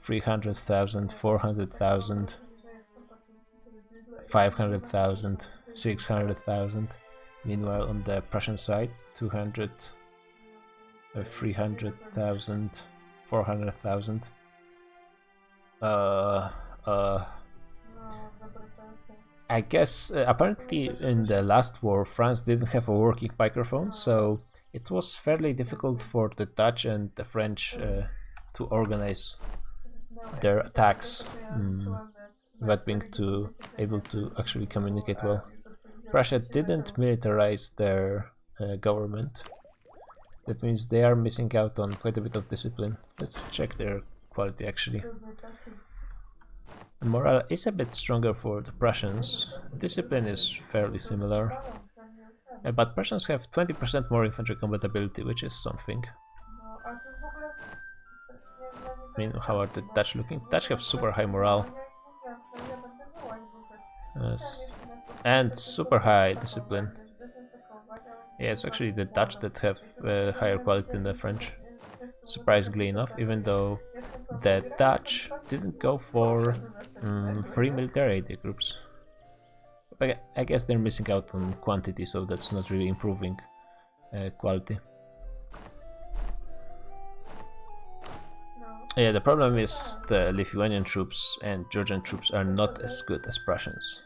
300,000, 400,000, 500,000, 600,000. Meanwhile on the Prussian side, 200, 300,000, 400,000. I guess apparently in the last war France didn't have a working microphone, so it was fairly difficult for the Dutch and the French to organize their attacks without being able to actually communicate well. Prussia didn't militarize their government. That means they are missing out on quite a bit of discipline. Let's check their quality actually. Morale is a bit stronger for the Prussians. Discipline is fairly similar. But Prussians have 20% more infantry combat ability, which is something. I mean, how are the Dutch looking? Dutch have super high morale. And super high discipline. Yeah, it's actually the Dutch that have higher quality than the French. Surprisingly enough, even though the Dutch didn't go for free military aid groups. But I guess they're missing out on quantity, so that's not really improving quality. Yeah, the problem is the Lithuanian troops and Georgian troops are not as good as Prussians.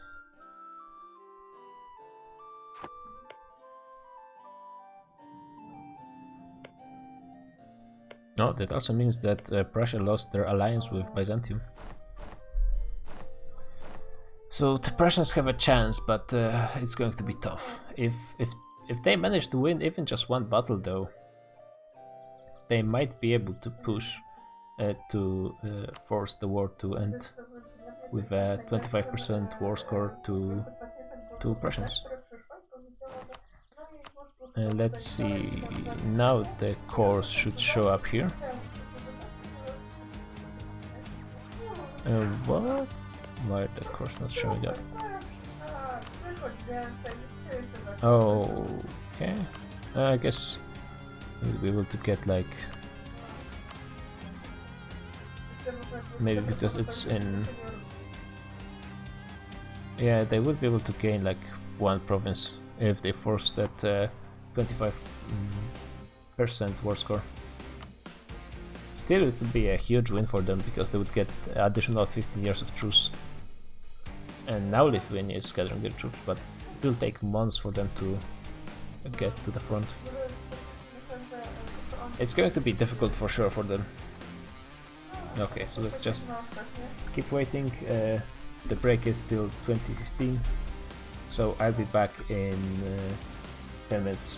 No, that also means that Prussia lost their alliance with Byzantium. So the Prussians have a chance, but it's going to be tough. If they manage to win even just one battle, though, they might be able to push to force the war to end with a 25% war score to Prussians. Let's see, now the cores should show up here. What? Why are the cores not showing up? Oh, okay. I guess we'll be able to get like... Maybe because it's in... Yeah, they would be able to gain like one province if they force that 25% war score. Still, it would be a huge win for them because they would get additional 15 years of truce. And now Lithuania is gathering their troops, but it will take months for them to get to the front. It's going to be difficult for sure for them. Okay, so let's just keep waiting. The break is till 2015, so I'll be back in 10 minutes.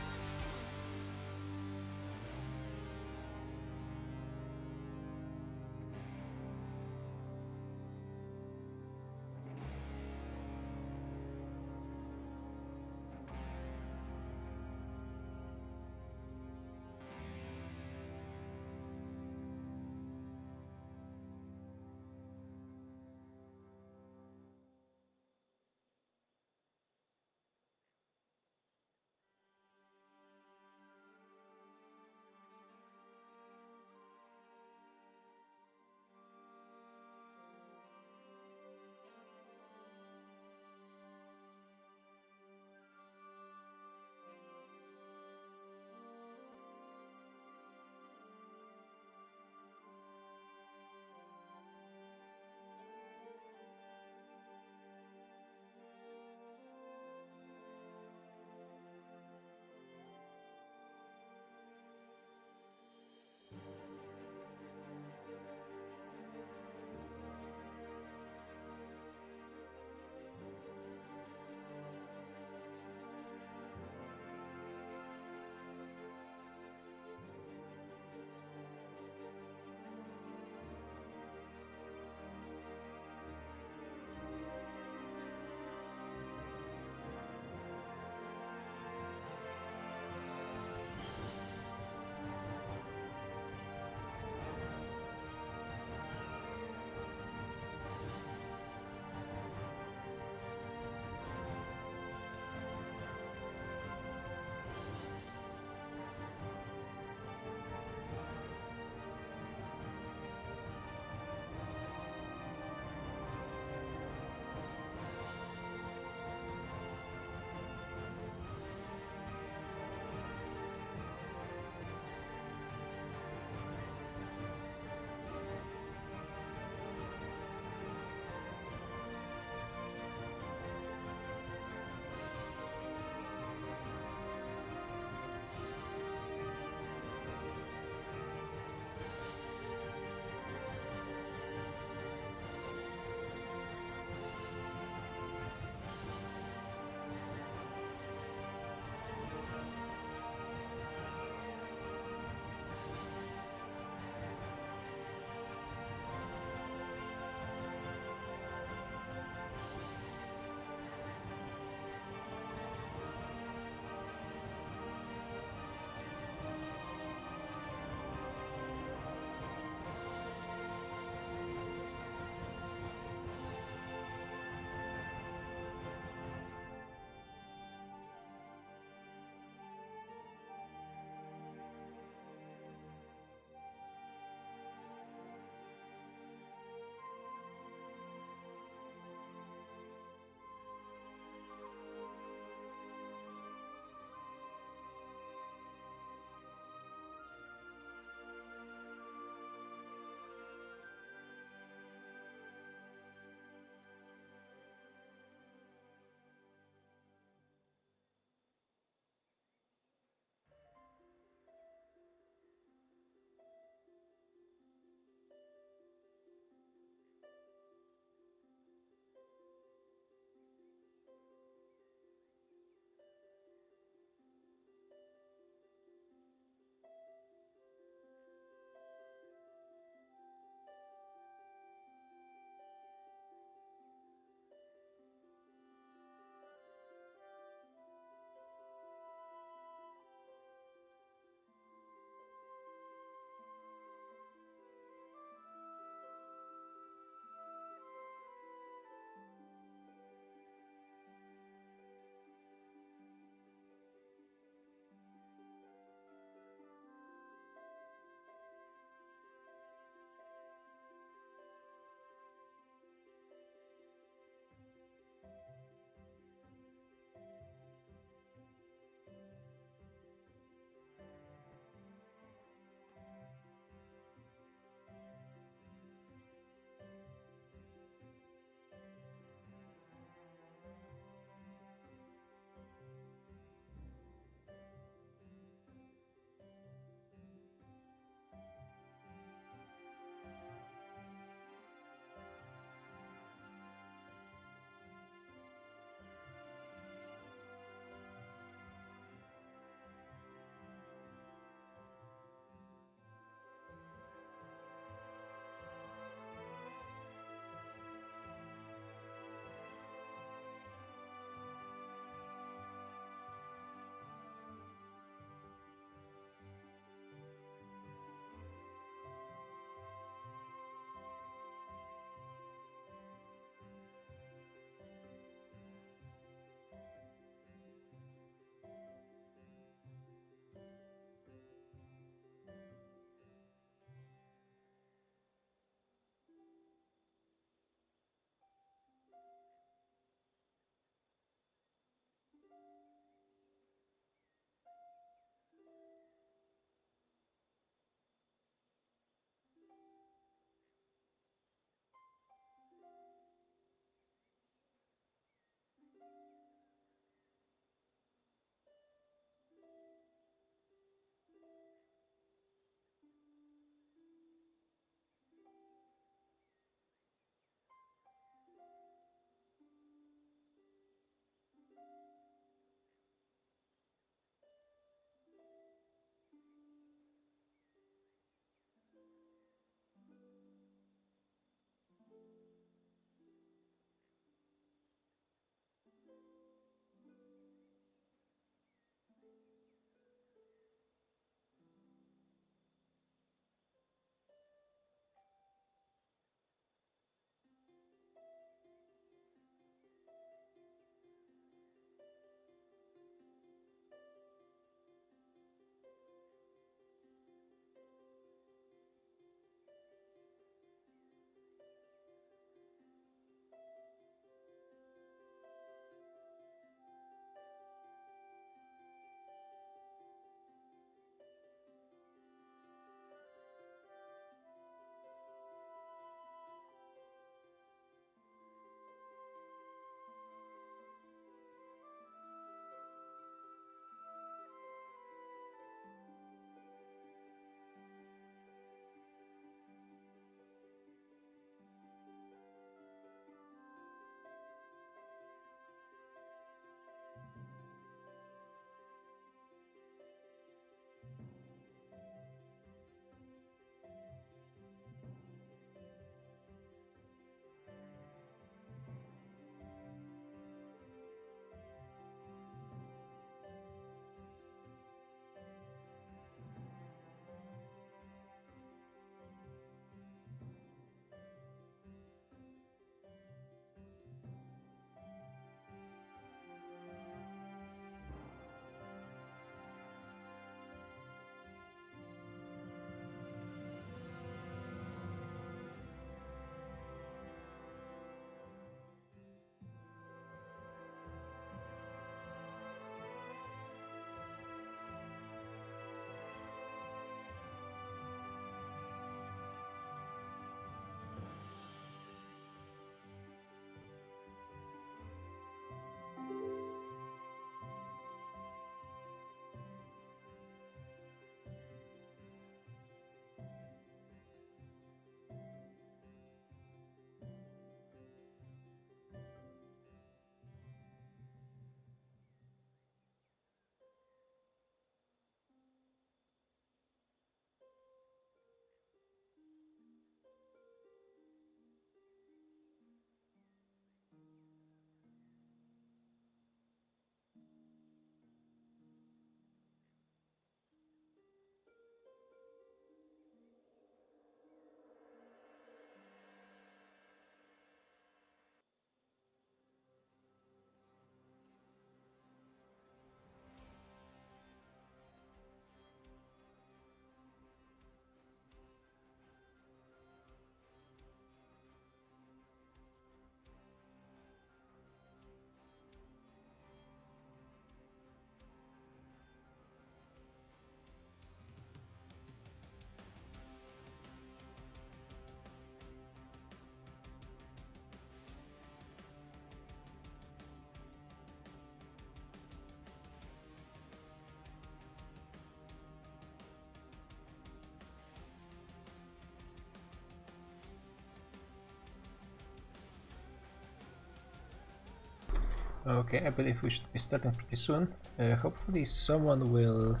Okay, I believe we should be starting pretty soon. Hopefully someone will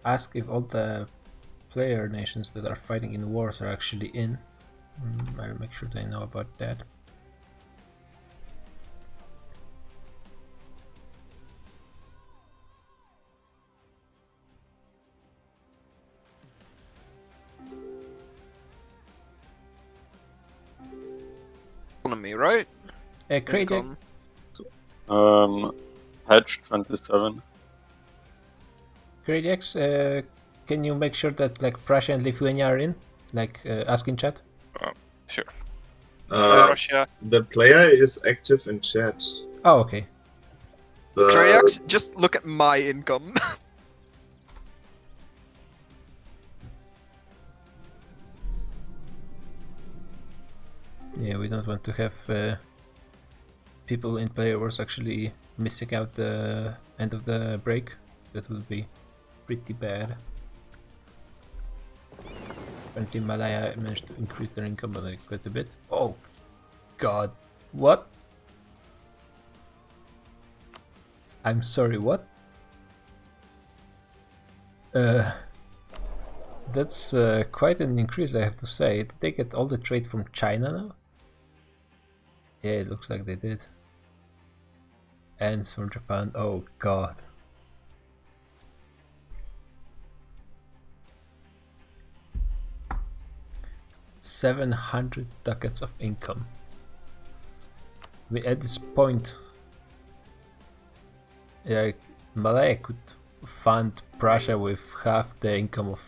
ask if all the player nations that are fighting in wars are actually in. I'll make sure they know about that. Economy, right? Craig, Income. Hedge 27. Gradiax, can you make sure that like Prussia and Lithuania are in? Like ask in chat? Sure. Uh, Russia. the player is active in chat. Oh, okay. Treyarch, just look at my income. Yeah, we don't want to have people in player wars actually missing out the end of the break. That would be pretty bad. Apparently Malaya managed to increase their income by like quite a bit. Oh god. What? I'm sorry, what? That's quite an increase, I have to say. Did they get all the trade from China now? Yeah, it looks like they did. And from Japan. Oh god. $700 ducats of income. I mean, at this point, yeah, Malaya could fund Prussia with half the income of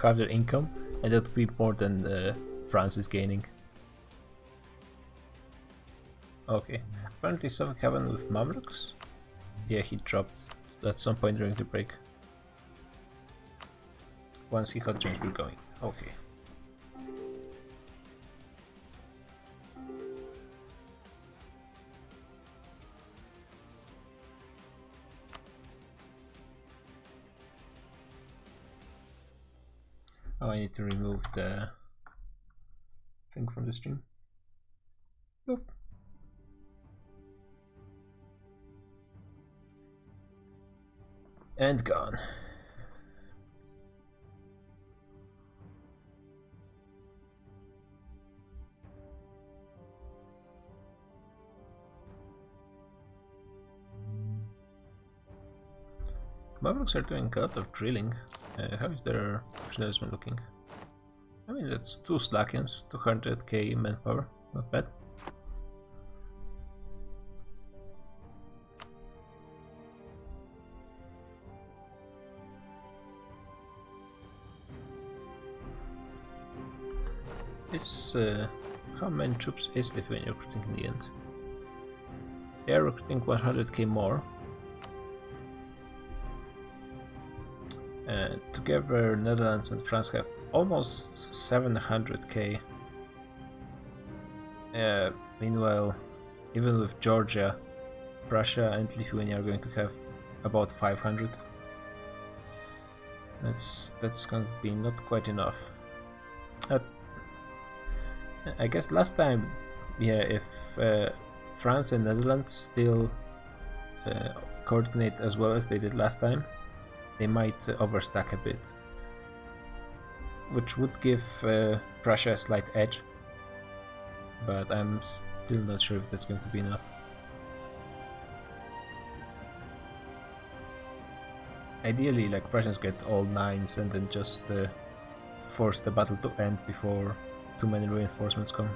half their income, and that would be more than France is gaining. Okay, apparently something happened with Mamluks. Yeah, he dropped at some point during the break. Once he got James, we're going. Okay. Oh, I need to remove the thing from the stream. Nope. And gone. Mavericks are doing a lot of drilling. How is their journalism looking? I mean, that's 2 Slackens, 200k manpower, not bad. How many troops is Lithuania recruiting in the end? They are recruiting 100k more. Together, Netherlands and France have almost 700k. Meanwhile, even with Georgia, Prussia and Lithuania are going to have about 500. That's going to be not quite enough. I guess last time, yeah, if France and Netherlands still coordinate as well as they did last time, they might overstack a bit, which would give Prussia a slight edge, but I'm still not sure if that's going to be enough. Ideally, like, Prussians get all 9s and then just force the battle to end before too many reinforcements come.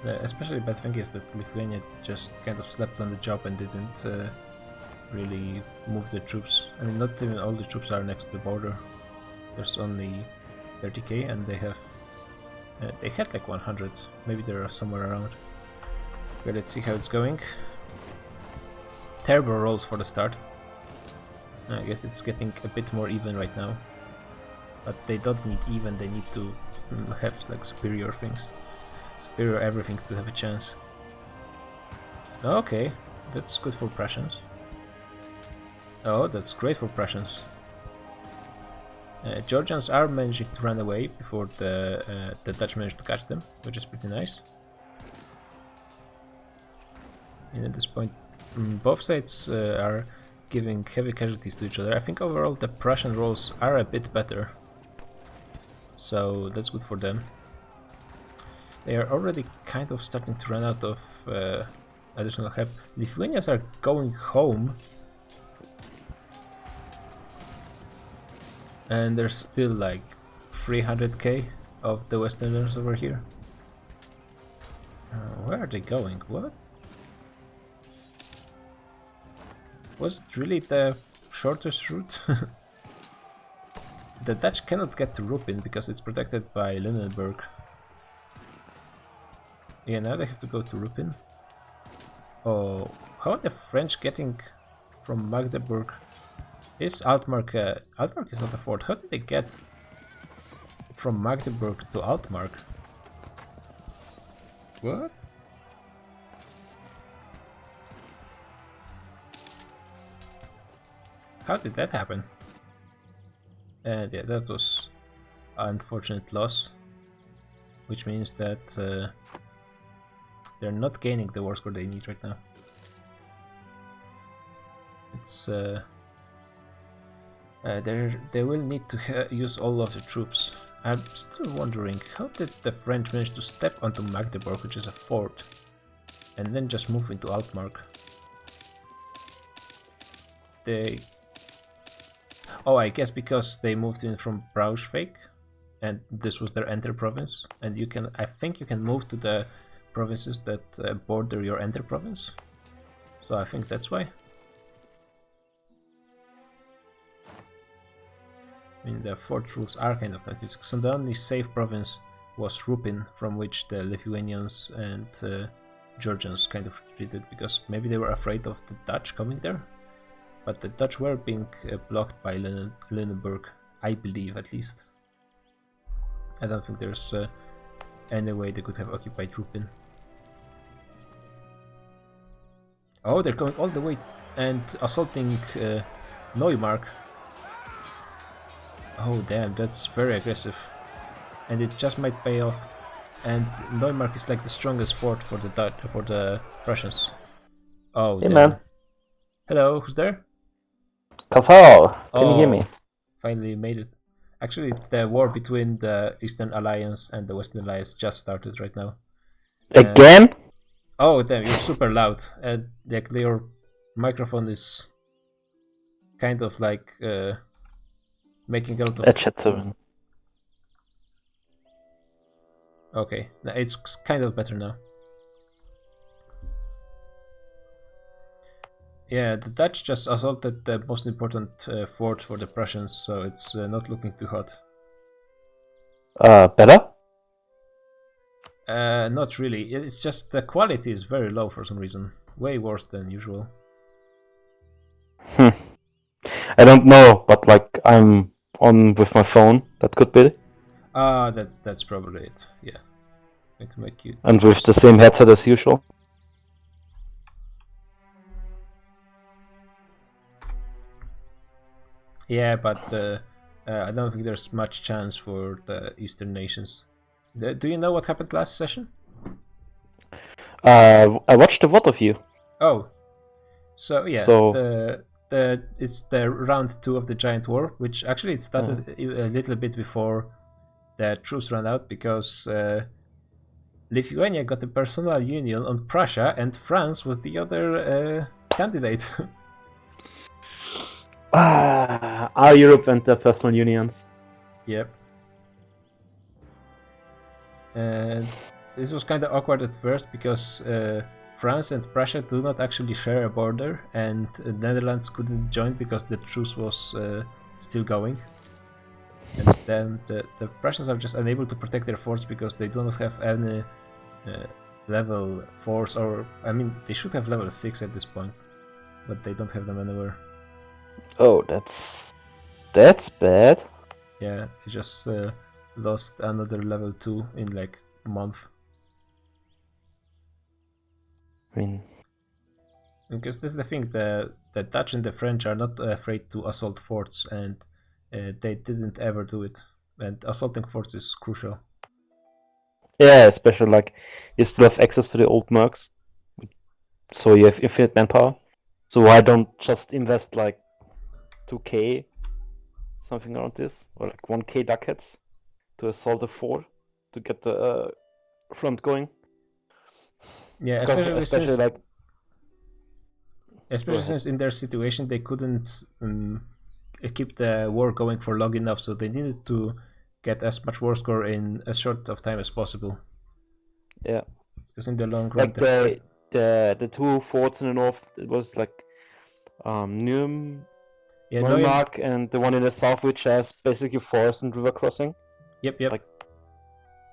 The especially bad thing is that Lithuania just kind of slept on the job and didn't really move the troops. I mean, not even all the troops are next to the border. There's only 30k, and they had like 100. Maybe they're somewhere around. Okay, let's see how it's going. Terrible rolls for the start. I guess it's getting a bit more even right now. But they don't need even, they need to have like superior things. Superior everything to have a chance. Okay, that's good for Prussians. Oh, that's great for Prussians. Georgians are managing to run away before the Dutch managed to catch them, which is pretty nice. And at this point, both sides are giving heavy casualties to each other. I think overall the Prussian rolls are a bit better, so that's good for them. They are already kind of starting to run out of additional help. Lithuanians are going home, and there's still like 300k of the Westerners over here. Where are they going? What? Was it really the shortest route? The Dutch cannot get to Rupin because it's protected by Lunenburg. Yeah, now they have to go to Rupin. Oh, how are the French getting from Magdeburg? Is Altmark... Altmark is not a fort. How did they get from Magdeburg to Altmark? What? How did that happen? And yeah, that was an unfortunate loss, which means that they're not gaining the war score they need right now. It's they will need to use all of the troops. I'm still wondering, how did the French manage to step onto Magdeburg, which is a fort, and then just move into Altmark? They... Oh, I guess because they moved in from Braunschweig, and this was their enter province, and you can, I think you can move to the provinces that border your enter province. So I think that's why. I mean, the fort rules are kind of confusing. So the only safe province was Rupin, from which the Lithuanians and Georgians kind of retreated, because maybe they were afraid of the Dutch coming there. But the Dutch were being blocked by Lunenburg, I believe, at least. I don't think there's any way they could have occupied Rupin. Oh, they're going all the way and assaulting Neumark. Oh damn, that's very aggressive. And it just might pay off. And Neumark is like the strongest fort for the Russians. Oh Hey damn. man, Hello, who's there? Kafal, can you hear me? Finally made it. Actually, the war between the Eastern Alliance and the Western Alliance just started right now. Again? Oh damn, you're super loud. And like your microphone is kind of like making a lot of... At chat 7. Okay, it's kind of better now. Yeah, the Dutch just assaulted the most important fort for the Prussians, so it's not looking too hot. Better? Not really. It's just the quality is very low for some reason. Way worse than usual. I don't know, but like I'm on with my phone. That could be it. That's probably it. Yeah. I can make you. And with the same headset as usual. Yeah, but I don't think there's much chance for the Eastern nations. Do you know what happened last session? I watched the VOD of you. Oh, so yeah, So- it's the round 2 of the Giant War, which actually it started a little bit before the truce ran out, because Lithuania got a personal union on Prussia, and France was the other candidate. Our Europe and the personal unions. Yep. And this was kind of awkward at first, because France and Prussia do not actually share a border, and the Netherlands couldn't join because the truce was still going. And then the Prussians are just unable to protect their forts because they do not have any level 4s, or I mean, they should have level 6 at this point, but they don't have them anywhere. Oh, that's bad. Yeah, they just lost another level 2 in like a month. I mean, Because this is the thing, the Dutch and the French are not afraid to assault forts, and they didn't ever do it. And assaulting forts is crucial. yeah, especially like you still have access to the old marks. so you have infinite manpower. So why don't just invest like 2k, something around this, or like 1k ducats to assault a fort to get the front going? Yeah, Because especially since like especially ahead. since in their situation they couldn't keep the war going for long enough, so they needed to get as much war score in as short of time as possible. Yeah, Because in the long run, like the two forts in the north, it was like yeah, Neumark, and the one in the south, which has basically forest and river crossing. Yep. like-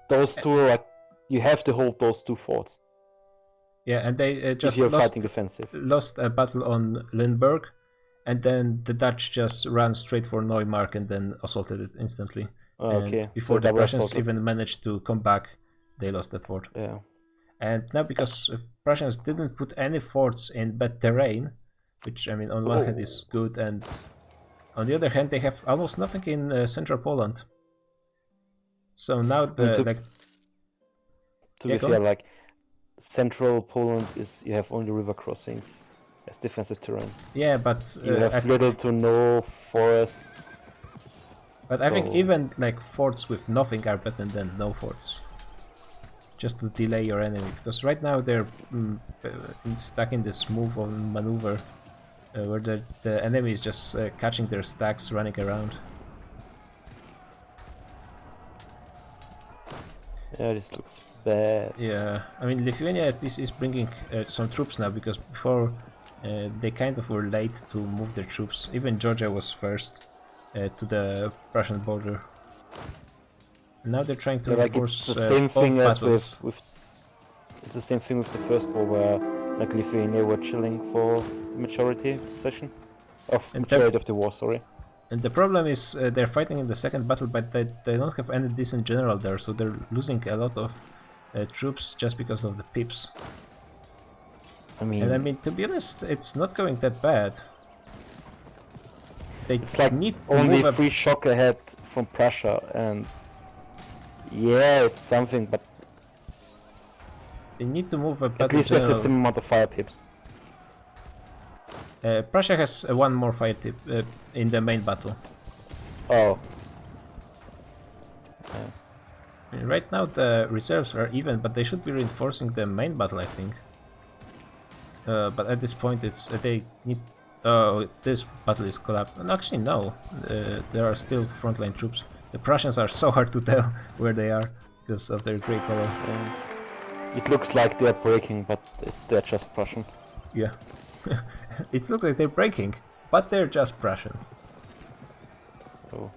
Those two, like, you have to hold those two forts Yeah, and they if just you're fighting defensive. lost a battle on Lindbergh, and then the Dutch just ran straight for Neumark and then assaulted it instantly. Okay. And before so the double Prussians assault. even managed to come back, they lost that fort. Yeah. And now because Prussians didn't put any forts in bad terrain, which I mean on one hand is good, and on the other hand they have almost nothing in central Poland. So now the to- like To Yeah, be go fair, on. like central Poland is you have only river crossings as defensive terrain. yeah, but You have I little to no forest. But I think So- even like forts with nothing are better than no forts. Just to delay your enemy, because right now they're stuck in this move on maneuver, where the enemy is just catching their stacks running around. Yeah, this looks bad. Yeah, I mean Lithuania at least is bringing some troops now, because before they kind of were late to move their troops. Even Georgia was first to the Prussian border. Now they're trying to Yeah, like reinforce it's the same both thing as battles. with it's the same thing with the first war where like Lithuania were chilling for the majority session of And majority of the war. Sorry. And the problem is they're fighting in the second battle, but they don't have any decent general there, so they're losing a lot of troops just because of the pips. I mean, And I mean, to be honest, it's not going that bad. They it's like need to only move a 3 shock ahead from Prussia, and yeah, it's something, but they need to move a at better least there's the general. same amount of fire pips. Prussia has one more fire tip in the main battle. Oh, I mean, right now the reserves are even, but they should be reinforcing the main battle, I think. But at this point, it's they need. Oh, this battle is collapsed. And actually, no. There are still frontline troops. The Prussians are so hard to tell where they are because of their grey color. it looks like they're breaking, but they're just Prussians. Yeah. It looks like they're breaking, but they're just Prussians. So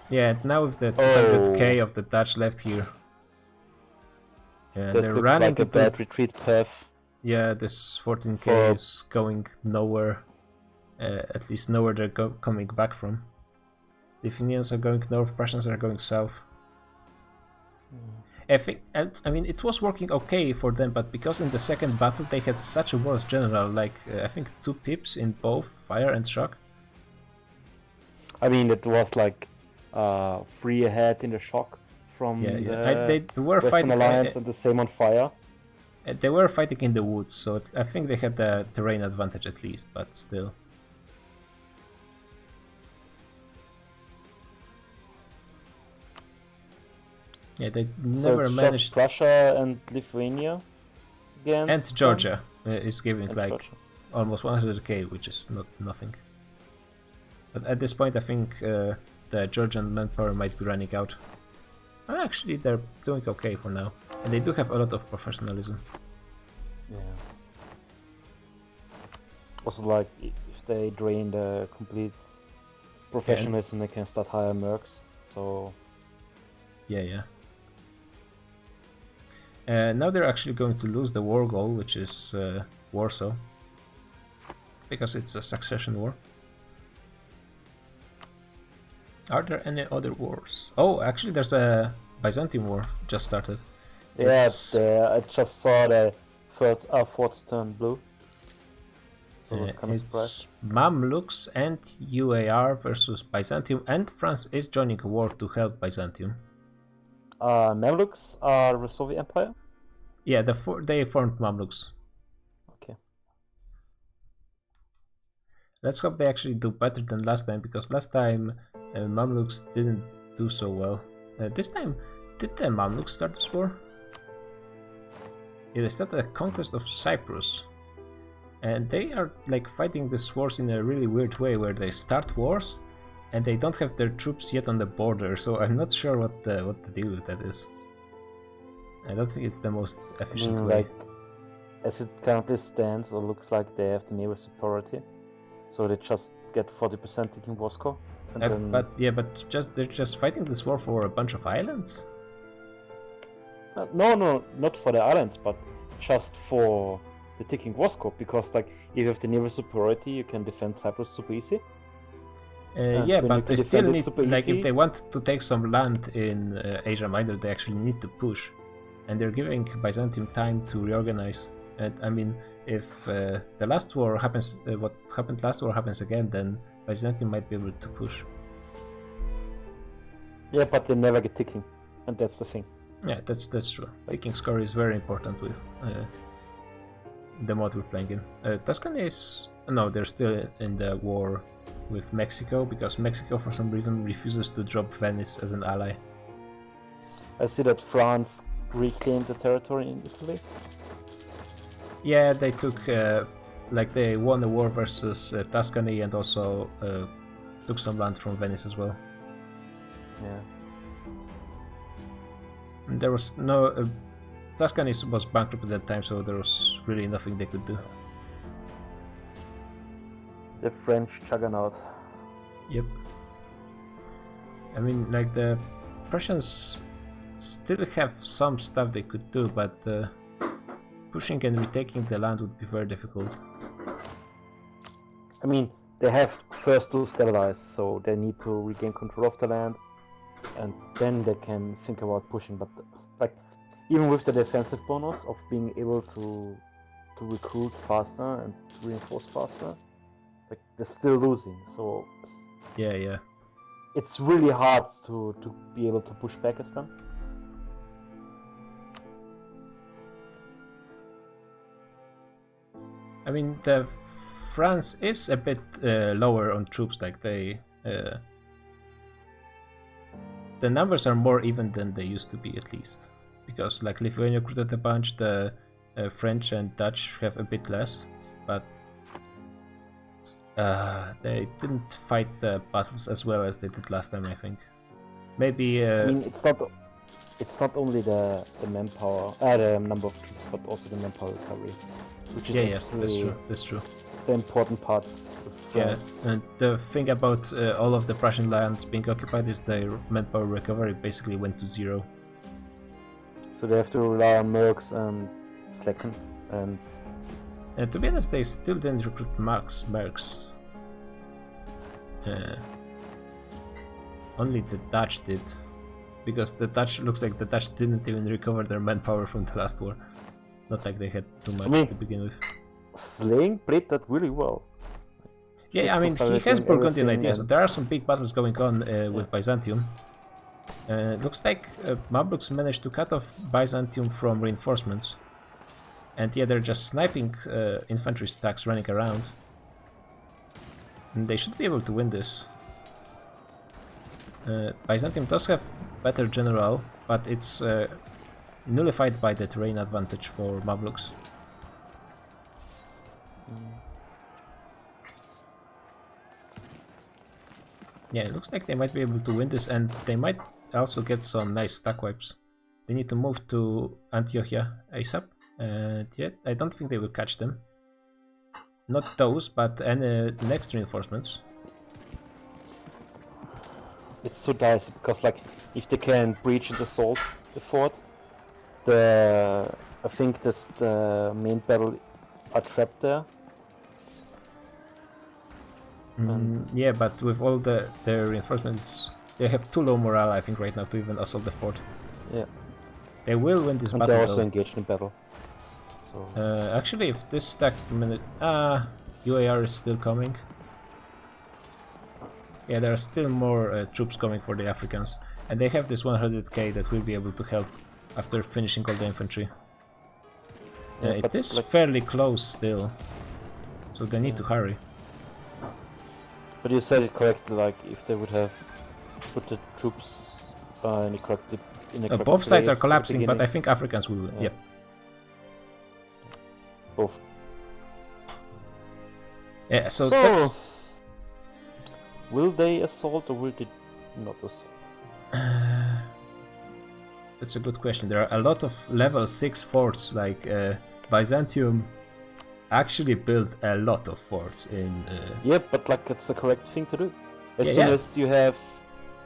Yeah, and now with the 200k of the Dutch left here. Yeah, that they're looks running like a into... bad retreat path. Yeah, this 14k For- is going nowhere. At least nowhere they're coming back from. Lithuanians are going north, Prussians are going south. I mean, it was working okay for them, but because in the second battle they had such a worse general, like I think 2 pips in both fire and shock. I mean, it was like 3 ahead in the shock from Yeah, the they were Western fighting. Alliance, and the same on fire. They were fighting in the woods, so I think they had the terrain advantage at least, but still. Yeah, they never So it's just managed. Prussia and Lithuania again. And Georgia is giving And like Georgia. almost 100k, which is not nothing. But at this point, I think the Georgian manpower might be running out. Well, actually, they're doing okay for now, and they do have a lot of professionalism. Yeah. Also, like, if they drain the complete professionalism, they can start hire mercs. So Yeah. Now they're actually going to lose the war goal, which is Warsaw, because it's a succession war. Are there any other wars? Oh, actually, there's a Byzantium war just started. yeah, It's- I just saw the fourth turn blue. So I was kind of surprised. It's Mamluks and UAR versus Byzantium, and France is joining a war to help Byzantium. Mamluks are the Soviet Empire. Yeah, they formed Mamluks. Let's hope they actually do better than last time, because last time Mamluks didn't do so well. This time, did the Mamluks start this war? Yeah, they started a conquest of Cyprus. And they are like fighting these wars in a really weird way, where they start wars and they don't have their troops yet on the border, so I'm not sure what the deal with that is. I don't think it's the most efficient way. Like, as it currently stands, it looks like they have the naval superiority, so they just get 40% taking Moscow. And then... but they're just fighting this war for a bunch of islands. No, not for the islands, but just for the taking Moscow, because like if you have the naval superiority, you can defend Cyprus super easy. Yeah, but they still need, like, if they want to take some land in Asia Minor, they actually need to push, and they're giving Byzantium time to reorganize. And I mean, if the last war happens, what happened last war happens again, then Byzantium might be able to push. Yeah, but they never get ticking, and that's the thing. Yeah, that's true. Ticking score is very important with the mod we're playing in. Tuscany is... no, they're still in the war with Mexico, because Mexico for some reason refuses to drop Venice as an ally. I see that France reclaimed the territory in Italy. Yeah, they took... like they won a war versus Tuscany, and also took some land from Venice as well. Yeah. And there was no... Tuscany was bankrupt at that time, so there was really nothing they could do. The French juggernaut. Yep. I mean, like, the Prussians still have some stuff they could do, but pushing and retaking the land would be very difficult. I mean, they have first to stabilize, so they need to regain control of the land, and then they can think about pushing. But like, even with the defensive bonus of being able to recruit faster and reinforce faster, like, they're still losing. So Yeah. it's really hard to be able to push back at them. I mean, the France is a bit lower on troops. Like, they the numbers are more even than they used to be, at least, because like Lithuania recruited a bunch, the French and Dutch have a bit less, but they didn't fight the battles as well as they did last time, I think. Maybe I mean, it's not only the manpower, the number of troops, but also the manpower recovery, which is yeah, that's true. The important part. Yeah, and the thing about all of the Prussian lands being occupied is their manpower recovery basically went to 0. So they have to rely on mercs and slacken, and to be honest, they still didn't recruit mercs. Only the Dutch did, because the Dutch looks like the Dutch didn't even recover their manpower from the last war. Not like they had too much to begin with. Slaying played that really well. Yeah, I mean, he has Burgundian ideas, so there are some big battles going on with Byzantium. Looks like Mamluks managed to cut off Byzantium from reinforcements. And yeah, they're just sniping infantry stacks running around. And they should be able to win this. Byzantium does have better general, but it's nullified by the terrain advantage for Mamluks. Yeah, it looks like they might be able to win this, and they might also get some nice stack wipes. They need to move to Antiochia ASAP, and yeah, I don't think they will catch them. Not those, but the next reinforcements. It's so dicey, because like, if they can breach and assault the fort, I think that the main battle are trapped there. Yeah, but with all their reinforcements, they have too low morale, I think, right now to even assault the fort. Yeah. They will win this and battle, they're also though. engaged in battle. So. Actually, if this stack UAR is still coming. Yeah, there are still more troops coming for the Africans, and they have this 100k that will be able to help after finishing all the infantry. Yeah, it is fairly close still, so they need to hurry. But you said it correctly, like if they would have put the troops in the correct Both sides place are at the collapsing, but I beginning. think Africans will. Yeah. Yep. Both. Yeah. So So, that's. will they assault or will they not assault? That's a good question. There are a lot of level 6 forts, like Byzantium actually built a lot of forts in. Yeah, but like it's the correct thing to do. As Yeah, soon yeah. as you have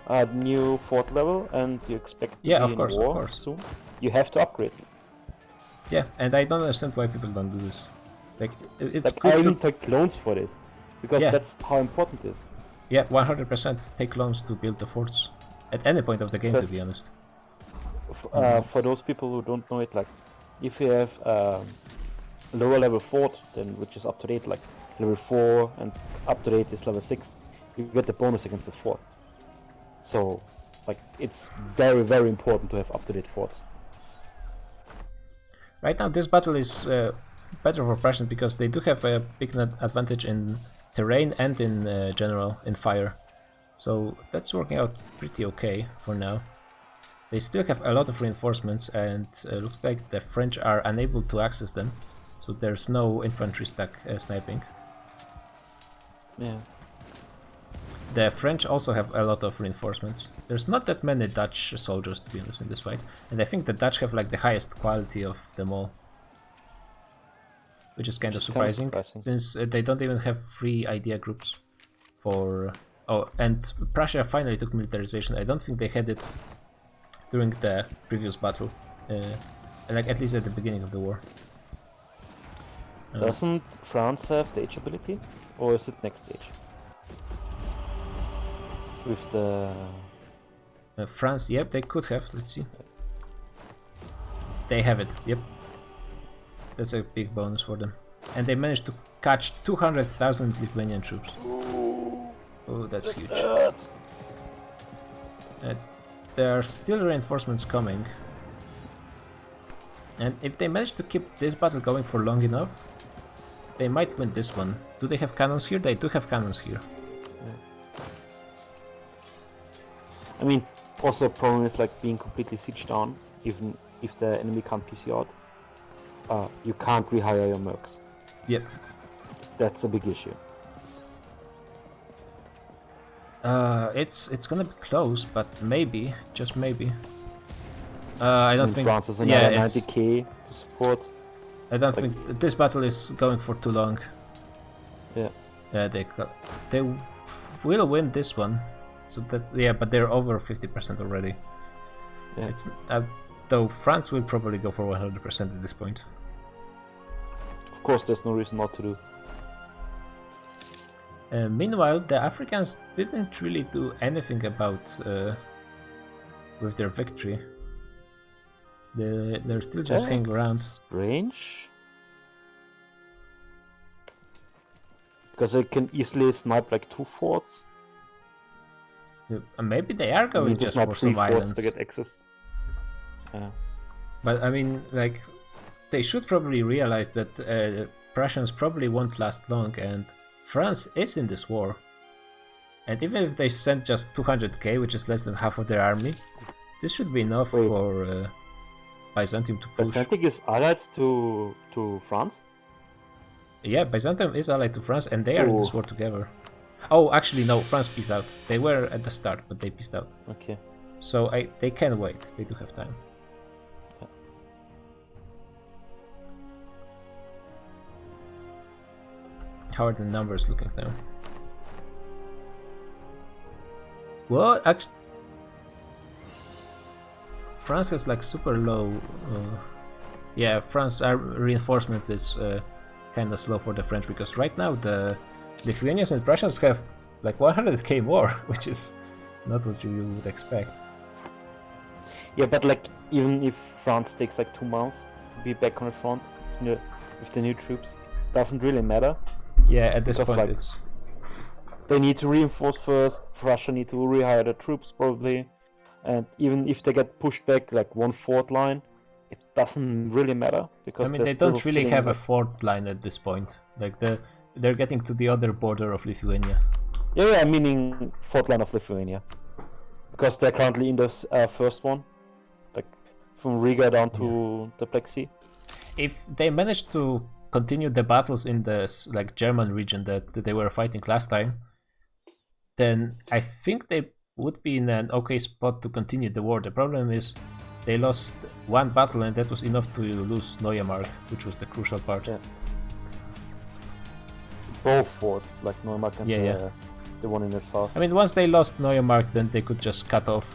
a new fort level and you expect to Yeah, be of in course, of war course. soon, you have to upgrade them. Yeah, and I don't understand why people don't do this. Like, it's Like I good even to. take loans for this because Yeah. that's how important it is. Yeah, 100% take loans to build the forts. At any point of the game, to But- be honest. For those people who don't know it, like if you have lower level fort, then which is up to date, like level 4 and up to date is level 6, you get the bonus against the fort. So, like it's very very important to have up to date forts. Right now, this battle is better for Prussians because they do have a big advantage in terrain and in general, in fire. So that's working out pretty okay for now. They still have a lot of reinforcements and looks like the French are unable to access them. So there's no infantry stack sniping. Yeah. The French also have a lot of reinforcements. There's not that many Dutch soldiers, to be honest, in this fight. And I think the Dutch have like the highest quality of them all. Which is kind of surprising, since they don't even have free idea groups for... Oh, and Prussia finally took militarization. I don't think they had it during the previous battle. Like at least at the beginning of the war. Doesn't France have the age ability, or is it next stage? With the France, yep, they could have. Let's see. They have it, yep. That's a big bonus for them. And they managed to catch 200,000 Lithuanian troops. Oh, that's huge. There are still reinforcements coming. And if they manage to keep this battle going for long enough, they might win this one. Do they have cannons here? They do have cannons here. I mean, also the problem is like being completely sieged down, even if the enemy can't piece you out. You can't rehire your mercs. Yep. That's a big issue. It's gonna be close, but maybe, just maybe. I don't think. France is Yeah, another it's, 90k to support. I don't like- think this battle is going for too long. Yeah. Yeah, they will win this one. So that, yeah, but they're over 50% already. Yeah. It's though France will probably go for 100% at this point. Of course, there's no reason not to do. Meanwhile, the Africans didn't really do anything about with their victory. They're still just Yeah. hanging around. Range? Because they can easily snipe like 2 forts. Maybe they are I going mean, just snipe for 3 some forts islands. to get access. Yeah. But I mean, like, they should probably realize that Prussians probably won't last long, and France is in this war. And even if they send just 200k, which is less than half of their army, this should be enough Wait. for Byzantium to push. Byzantic is allied to France? Yeah, Byzantium is allied to France, and they are in this Oh. war together. Oh, actually, no, France peaced out. They were at the start, but they peaced out. Okay. So they can wait. They do have time. How are the numbers looking now? Well, actually, France is like super low. Yeah, France reinforcement is kind of slow for the French because right now the Lithuanians and Prussians have like 100k more, which is not what you would expect. Yeah, but like even if France takes like 2 months to be back on the front with the new troops, doesn't really matter. Yeah, at this Because, point like, it's They need to reinforce first. Russia need to rehire the troops probably, and even if they get pushed back like 1 fort line, it doesn't really matter because I mean, they're they don't still really filling have a up- fort line at this point. Like they're getting to the other border of Lithuania. Yeah, meaning fourth line of Lithuania. Because they're currently in the first one. Like, from Riga down to the Black Sea. If they manage to continue the battles in the like German region that they were fighting last time, then I think they would be in an okay spot to continue the war. The problem is they lost one battle and that was enough to lose Neumark, which was the crucial part. Yeah. Both forts, like Neumark and the one in the south. I mean, once they lost Neumark, then they could just cut off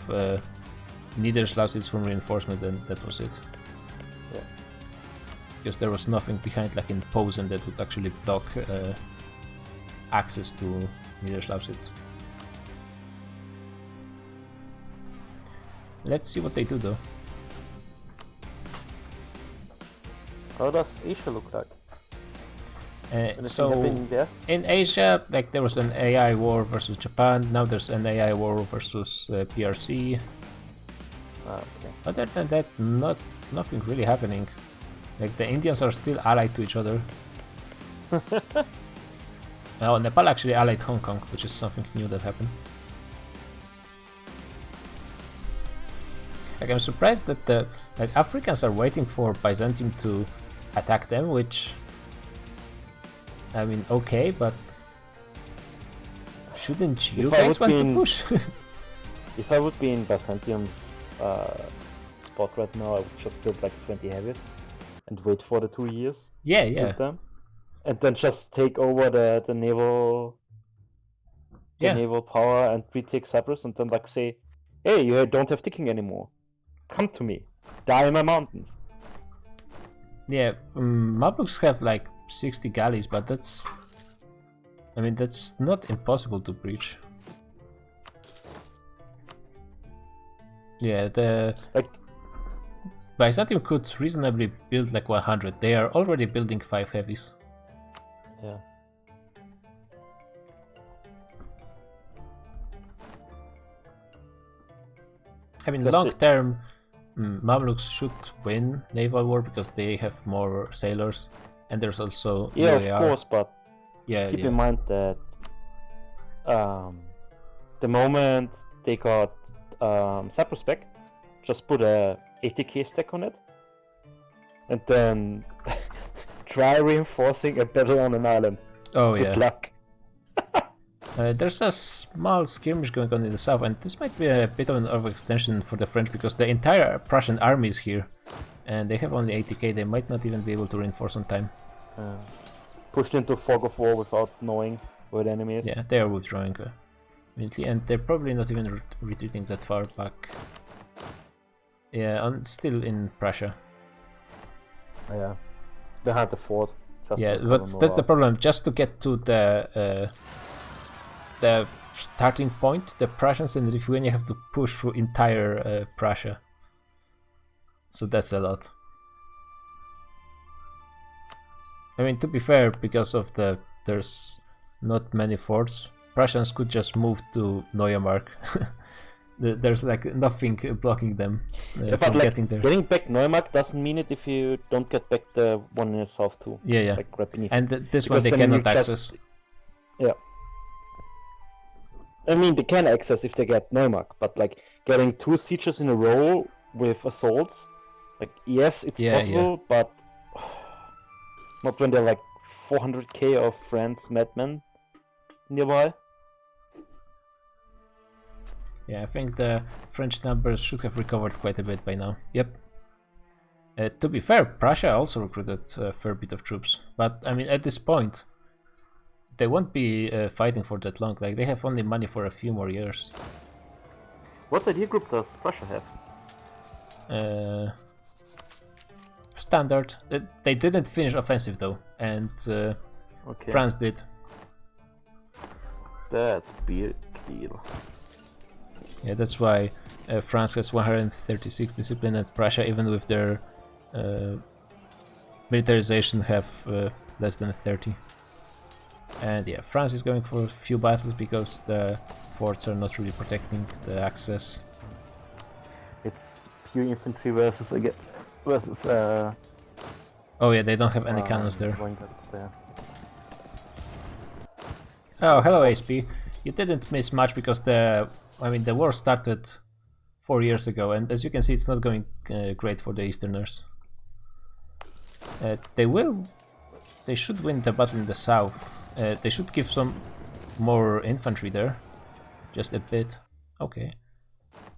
Niederschlausitz from reinforcement, and that was it. Yeah. Because there was nothing behind, like in Posen, that would actually block access to Niederschlausitz. Let's see what they do, though. How does Asia look like? Anything So happening there? in Asia, like there was an AI war versus Japan. Now there's an AI war versus PRC. Okay. Other than that, nothing really happening. Like the Indians are still allied to each other. Well, Nepal actually allied Hong Kong, which is something new that happened. Like I'm surprised that the Africans are waiting for Byzantium to attack them, which I mean, okay, but shouldn't you guys want to push? If I would be in Byzantium spot right now, I would just build like 20 heavies and wait for the 2 years. Yeah. With them, and then just take over the naval, naval power and retake Cyprus, and then like say, hey, you don't have ticking anymore. Come to me, die in my mountains. Yeah, Mamluks have like 60 galleys, but that's not impossible to breach. Yeah, the Byzantium could reasonably build like 100. They are already building 5 heavies. Yeah. I mean, long term, Mamluks should win naval war because they have more sailors, and there's also yeah, UAR. of course, but keep in mind that the moment they got Cyprus back, just put a 80k stack on it, and then try reinforcing a battle on an island. Oh Good luck. There's a small skirmish going on in the south, and this might be a bit of an overextension for the French because the entire Prussian army is here, and they have only 80k. They might not even be able to reinforce on time. Pushed into fog of war without knowing where the enemy is. Yeah, they are withdrawing immediately, and they're probably not even retreating that far back. Yeah, still in Prussia. Yeah, behind the fort. Yeah, but that's the problem. Just to get to the starting point, the Prussians and Lithuania have to push through entire Prussia. So that's a lot. I mean, to be fair, because of there's not many forts, Prussians could just move to Neumark. There's like nothing blocking them from getting there. Getting back Neumark doesn't mean it if you don't get back the one in the south too. Yeah. Like right beneath. And this one they cannot access. Yeah. I mean, they can access if they get Neumark, but like getting 2 sieges in a row with assaults, like yes, it's possible, but not when they're like 400k of France madmen nearby. Yeah, I think the French numbers should have recovered quite a bit by now. Yep. To be fair, Prussia also recruited a fair bit of troops, but I mean, at this point, they won't be fighting for that long. Like, they have only money for a few more years. What idea group does Prussia have? Standard. They didn't finish offensive though, and France did. That's big deal. Yeah, that's why France has 136 discipline, and Prussia, even with their militarization, have less than 30. And yeah, France is going for a few battles because the forts are not really protecting the access. It's pure infantry versus oh yeah, they don't have any cannons there. Oh, hello ASP. you didn't miss much because the war started 4 years ago, and as you can see, it's not going great for the Easterners. They should win the battle in the south. They should give some more infantry there, just a bit. Okay,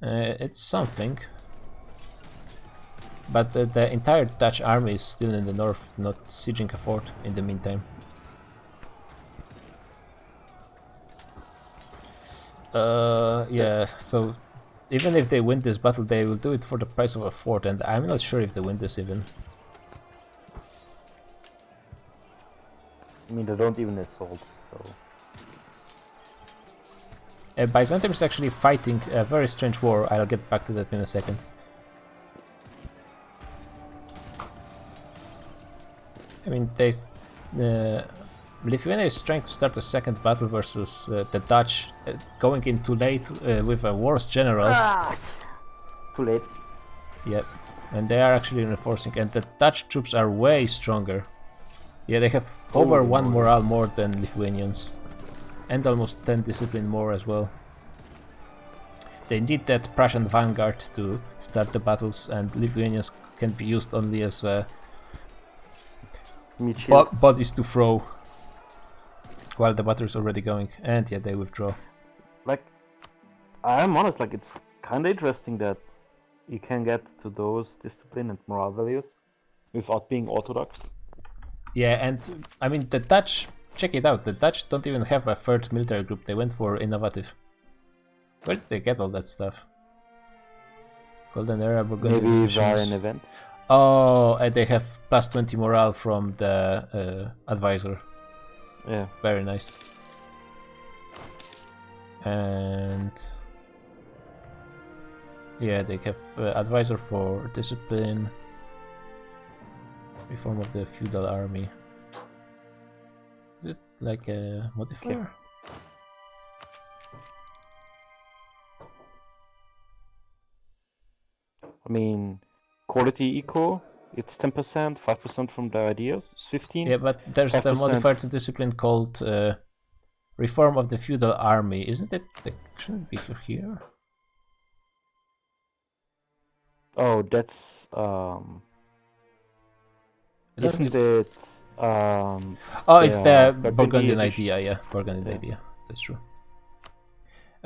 it's something. But the entire Dutch army is still in the north, not sieging a fort in the meantime. Yeah, so even if they win this battle, they will do it for the price of a fort, and I'm not sure if they win this even. I mean, they don't even assault, so... Byzantium is actually fighting a very strange war. I'll get back to that in a second. I mean, Lithuania is trying to start a second battle versus the Dutch, going in too late with a worse general. Too late. Yep, and they are actually reinforcing, and the Dutch troops are way stronger. Yeah, they have over 1 morale more than Lithuanians, and almost 10 discipline more as well. They need that Prussian vanguard to start the battles, and Lithuanians can be used only as bodies to throw while the battle is already going. And yeah, they withdraw. Like, I'm honest, like, it's kind of interesting that you can get to those discipline and morale values without being orthodox. Yeah, and I mean, the Dutch, check it out, the Dutch don't even have a third military group, they went for innovative. Where did they get all that stuff? Golden Era, Burgundian Maybe divisions. via an event. Oh, and they have plus 20 morale from the advisor. Yeah. Very nice. And yeah, they have advisor for discipline, reform of the feudal army. Is it like a modifier? I mean, quality eco, it's 10%, 5% from the ideas, 15. Yeah, but there's the 5%. modifier to discipline called reform of the feudal army. Isn't it? Like, shouldn't it be here? Oh, that's isn't it Oh, it's the Burgundy Burgundian edition. idea, yeah, Burgundian Yeah. idea. That's true.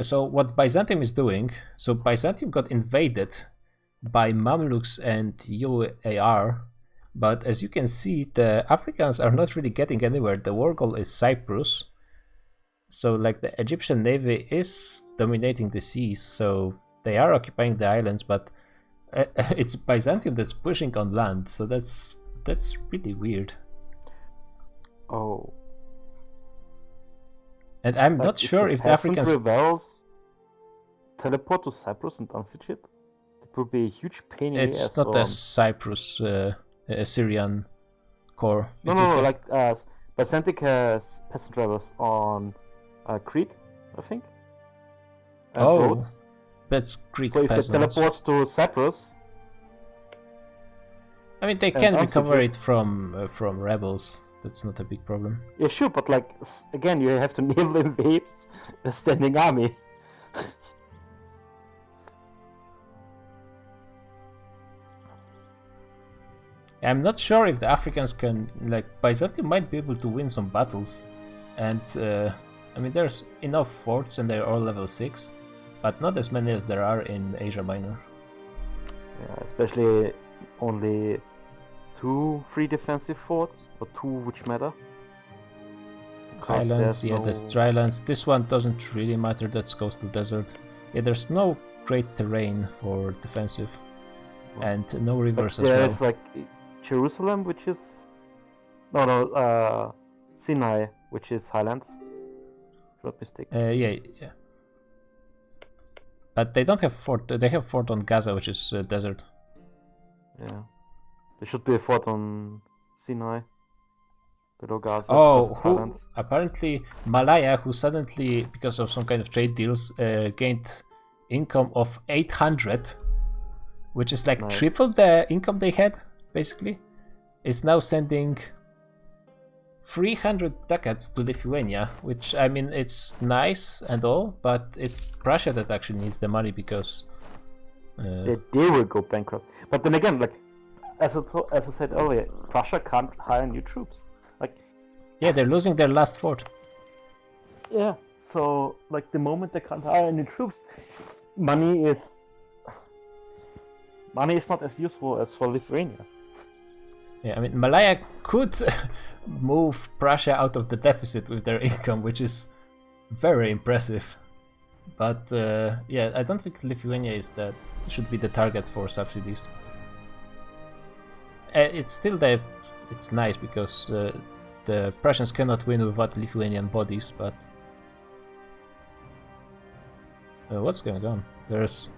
So what Byzantium is doing? So Byzantium got invaded by Mamluks and UAR, but as you can see, the Africans are not really getting anywhere. The war goal is Cyprus, so like the Egyptian navy is dominating the seas, so they are occupying the islands, but it's Byzantium that's pushing on land, so that's really weird. Oh. And I'm Like, not sure if the peasant Africans... rebels teleport to Cyprus and unsiege it, it would be a huge pain in the ass. It's not a Cyprus Syrian core. No, It no, would no, have- like Byzantic has peasant rebels on Crete, I think. And Oh, Rhodes. that's Greek So if it peasants. teleports to Cyprus, I mean, they and can also recover to- it from rebels. That's not a big problem. yeah, sure, but like again, you have to naval invade a standing army. I'm not sure if the Africans can, like, Byzantium might be able to win some battles, and I mean, there's enough forts and they're all level 6, but not as many as there are in Asia Minor. Yeah, especially only 2 free defensive forts, or 2 which matter. Because Highlands, there's yeah, no- that's drylands. This one doesn't really matter, that's coastal desert. Yeah, there's no great terrain for defensive, and no But rivers as there's well. like Jerusalem, which is Sinai, which is Highlands. Not mistake. Yeah. But they don't have fort. They have fort on Gaza, which is desert. Yeah, there should be a fort on Sinai. Below Gaza. Oh, that's who Highlands. apparently Malaya, who suddenly, because of some kind of trade deals, gained income of 800, which is like Nice. triple the income they had, basically, is now sending 300 ducats to Lithuania, which, I mean, it's nice and all, but it's Prussia that actually needs the money because... They will go bankrupt. But then again, like, as I said earlier, Prussia can't hire new troops. Like, yeah, they're losing their last fort. yeah, so, like, the moment they can't hire new troops, money is not as useful as for Lithuania. Yeah, I mean, Malaya could move Prussia out of the deficit with their income, which is very impressive. But yeah, I don't think Lithuania should be the target for subsidies. It's still it's nice because the Prussians cannot win without Lithuanian bodies, but what's going on? There's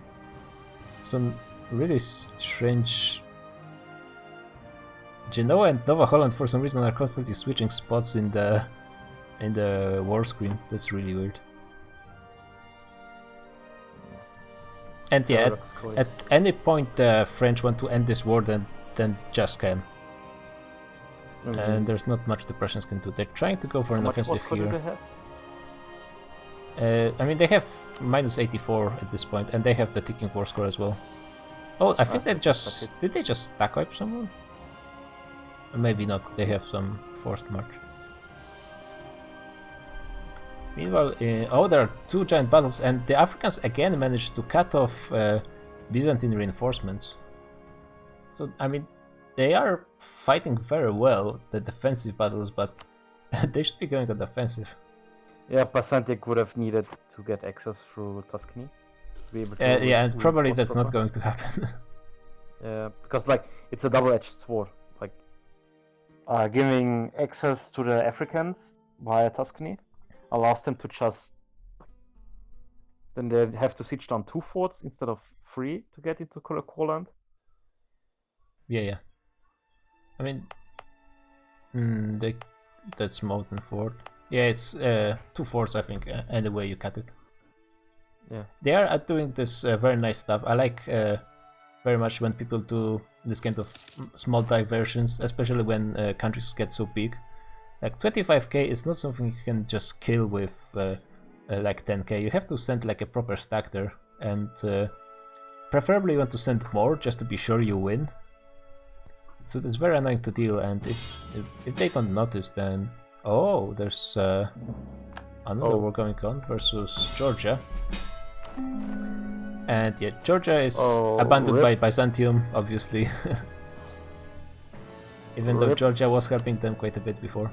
some really strange. Genoa and Nova Holland for some reason are constantly switching spots in the war screen. That's really weird. And yeah, at any point the French want to end this war, then just can. And there's not much the Prussians can do. They're trying to go for an offensive here. I mean, they have -84 at this point, and they have the ticking war score as well. Oh, I think did they just stack wipe someone? Or maybe not. They have some forced march. Meanwhile, there are 2 giant battles, and the Africans again managed to cut off Byzantine reinforcements. So, I mean, they are fighting very well the defensive battles, but they should be going on the offensive. Yeah, Byzantic would have needed to get access through Tuscany. To be able to yeah, and probably that's not going to happen. Yeah, because like it's a double-edged sword. Like giving access to the Africans via Tuscany allows them to just then they have to siege down 2 forts instead of 3 to get into Courland. Yeah. I mean, that's Mountain Fort. Yeah, it's 2 forts, I think, any way you cut it. Yeah. They are doing this very nice stuff. I like very much when people do this kind of small diversions, especially when countries get so big. Like 25k is not something you can just kill with like 10k. You have to send like a proper stack there, and preferably you want to send more just to be sure you win. So it's very annoying to deal, and if they don't notice, then there's another war going on versus Georgia. And yeah, Georgia is abandoned by Byzantium, obviously. Even though Georgia was helping them quite a bit before.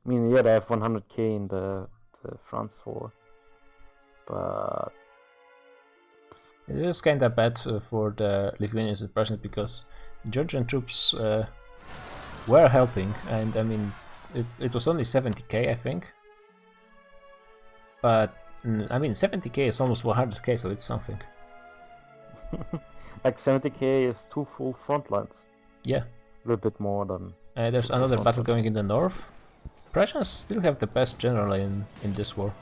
I mean, yeah, they have 100k in the France war, but this is kind of bad for the Lithuanians and Prussians because Georgian troops were helping, and I mean, it was only 70k, I think. But I mean, 70k is almost 100k, so it's something. Like 70k is 2 full front lines. Yeah. A little bit more than. There's another battle going in the north. Prussians still have the best general in this war.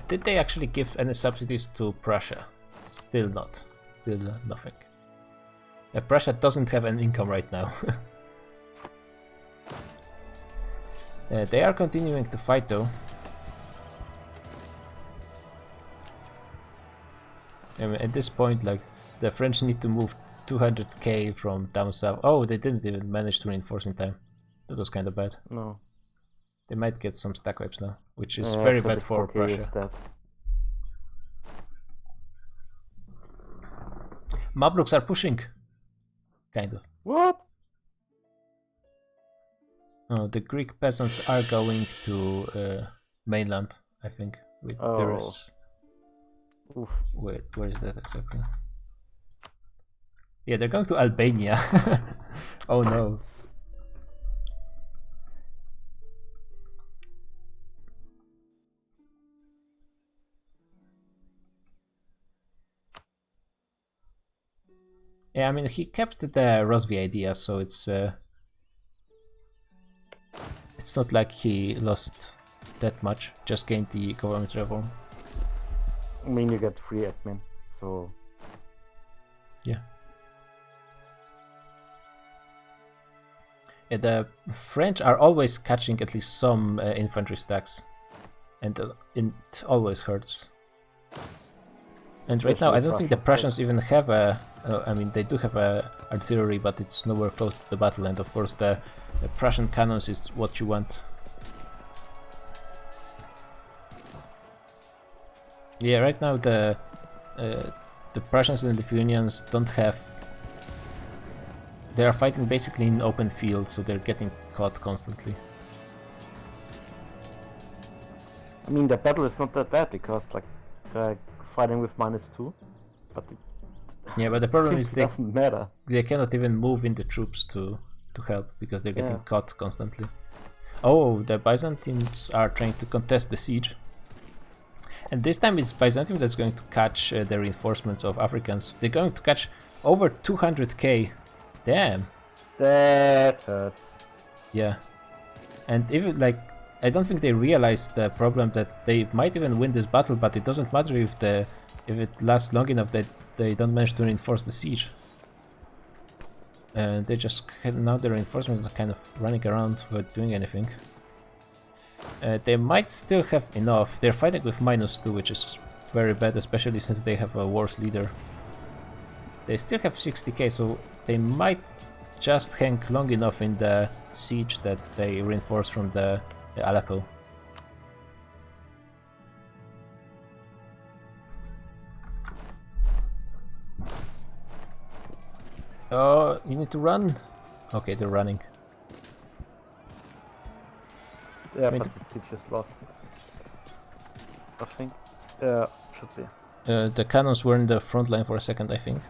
Did they actually give any subsidies to Prussia? Still not. Still nothing. Prussia doesn't have an income right now. They are continuing to fight though. I mean, at this point, like, the French need to move 200k from down south. Oh, they didn't even manage to reinforce in time. That was kind of bad. No. They might get some stack wipes now, which is very bad for Prussia. Mamluks are pushing. Kind of. What? Oh, the Greek peasants are going to mainland, I think. With the rest. Oof. Where is that exactly? Yeah, they're going to Albania. Oh no. Yeah, I mean, he kept the Rosvi idea, so it's not like he lost that much, just gained the government reform. I mean, you get free admin, so Yeah, the French are always catching at least some infantry stacks, and it always hurts. And right now, I don't think the Prussians even have a. I mean, they do have a artillery, but it's nowhere close to the battle. And of course, the Prussian cannons is what you want. Yeah, right now the Prussians and Lithuanians don't have. They are fighting basically in open field, so they're getting caught constantly. I mean, the battle is not that bad because like they're fighting with -2, but it Yeah, but the problem is doesn't matter. they cannot even move in the troops to help because they're getting Yeah. caught constantly. Oh, the Byzantines are trying to contest the siege. And this time it's Byzantium that's going to catch the reinforcements of Africans. They're going to catch over 200k. Damn. That hurts. Yeah. And even like, I don't think they realize the problem that they might even win this battle, but it doesn't matter if it lasts long enough that they don't manage to reinforce the siege. And they just now the reinforcements are kind of running around without doing anything. They might still have enough. They're fighting with -2, which is very bad, especially since they have a worse leader. They still have 60k, so they might just hang long enough in the siege that they reinforce from the Aleppo. Oh, you need to run? Okay, they're running. Yeah, I mean, but it just lost. I think. Should be. The cannons were in the front line for a second, I think.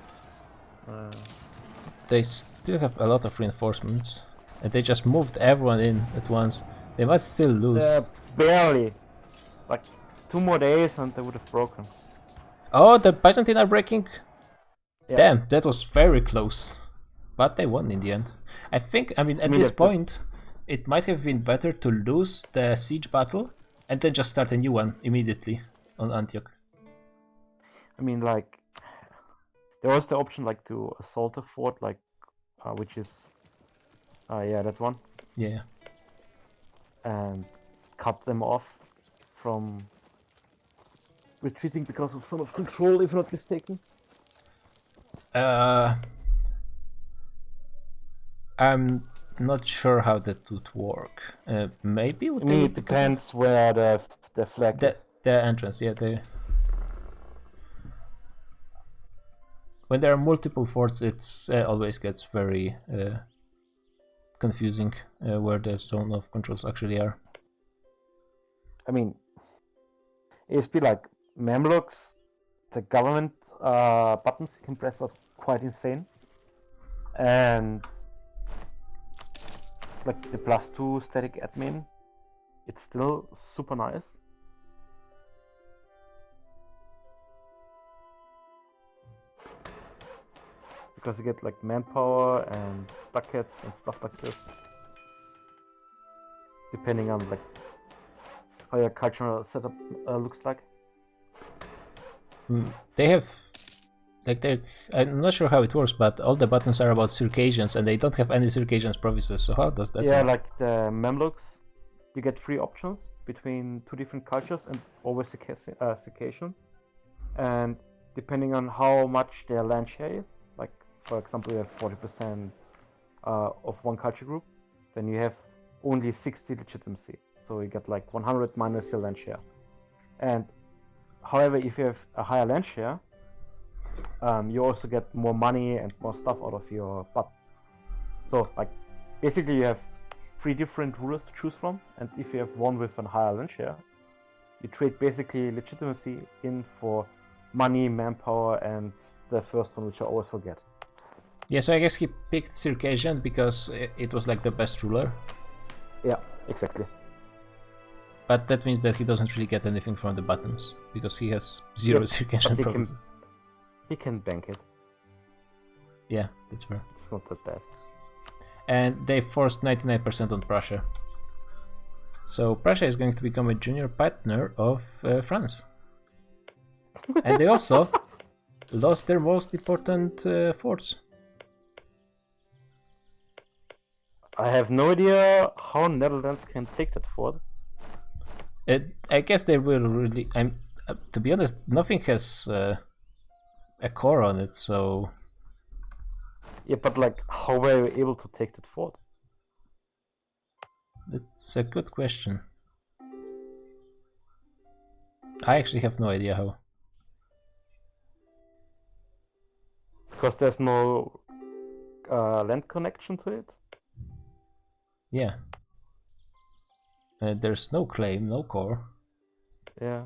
Uh, They still have a lot of reinforcements, and they just moved everyone in at once. They might still lose. barely. Like 2 more days and they would have broken. Oh, the Byzantine are breaking. Yeah. Damn, that was very close. But they won in the end. I think, I mean, at this point, it might have been better to lose the siege battle and then just start a new one immediately on Antioch. I mean, like, there was the option like to assault a fort, like, which is, yeah, that one, Yeah. and cut them off from retreating because of some of control, if not mistaken. I'm not sure how that would work. Maybe would I mean, they it depends where the flag is. the entrance, yeah. When there are multiple forts, it's always gets very confusing where the zone of controls actually are. I mean, it's be like Mamluks, the government buttons you can press are quite insane, and like the +2 static admin, it's still super nice. Because you get like manpower and buckets and stuff like this, depending on like how your cultural setup looks like. They have, like, I'm not sure how it works, but all the buttons are about Circassians, and they don't have any Circassians provinces. So how does that Yeah, work? like the Mamluks, you get 3 options between 2 different cultures and always Circassian. And depending on how much their land share is, like for example you have 40% of one culture group, then you have only 60 legitimacy. So you get like 100 minus your land share. And however, if you have a higher land share, you also get more money and more stuff out of your butt. So like basically you have 3 different rulers to choose from, and if you have one with a higher land share, you trade basically legitimacy in for money, manpower, and the first one, which I always forget. Yeah, so I guess he picked Circassian because it was like the best ruler. Yeah, exactly. But that means that he doesn't really get anything from the buttons because he has 0 Circassian but provinces. he can bank it. Yeah, that's fair. It's not that bad. And they forced 99% on Prussia. So Prussia is going to become a junior partner of France. And they also lost their most important forts. I have no idea how Netherlands can take that fort. I guess they will really. To be honest, nothing has a core on it, so Yeah, but like, how were you able to take that fort? that's a good question. I actually have no idea how. Because there's no land connection to it. Yeah. There's no claim, no core. Yeah.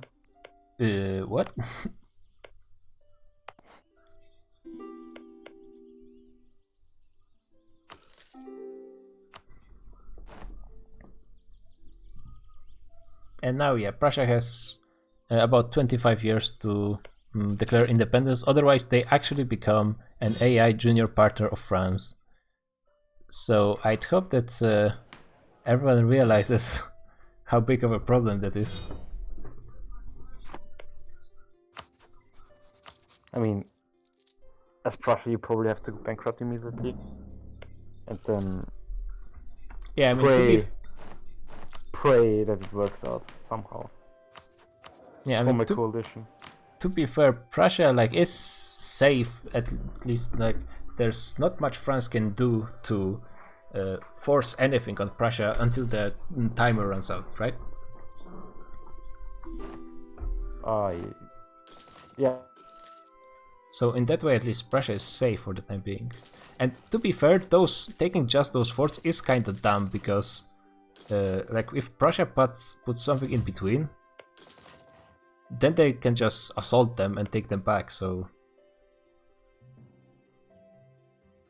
What? And now, yeah, Prussia has about 25 years to declare independence. Otherwise, they actually become an AI junior partner of France. So I'd hope that everyone realizes how big of a problem that is. I mean, as Prussia, you probably have to bankrupt immediately. And then Yeah, I mean, to be pray that it works out somehow. yeah, I From mean, a coalition. to be fair, Prussia is safe, at least. There's not much France can do to force anything on Prussia until the timer runs out, right? Yeah. So in that way, at least Prussia is safe for the time being. And to be fair, taking just those forts is kind of dumb, because if Prussia puts something in between, then they can just assault them and take them back. So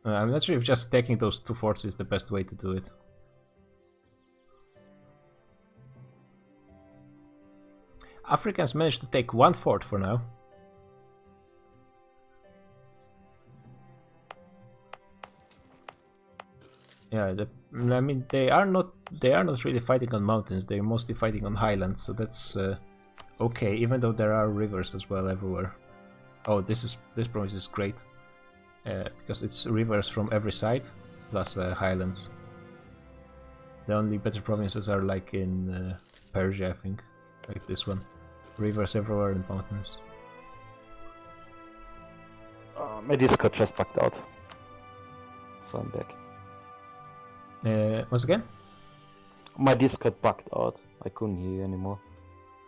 I'm not sure if just taking those 2 forts is the best way to do it. Africans managed to take 1 fort for now. Yeah, I mean, they are not really fighting on mountains. They're mostly fighting on highlands, so that's okay. Even though there are rivers as well everywhere. Oh, this province is great because it's rivers from every side plus highlands. The only better provinces are like in Persia, I think, like this one. Rivers everywhere and mountains. My Discord just backed out. So I'm back. Once again? My Discord backed out. I couldn't hear you anymore.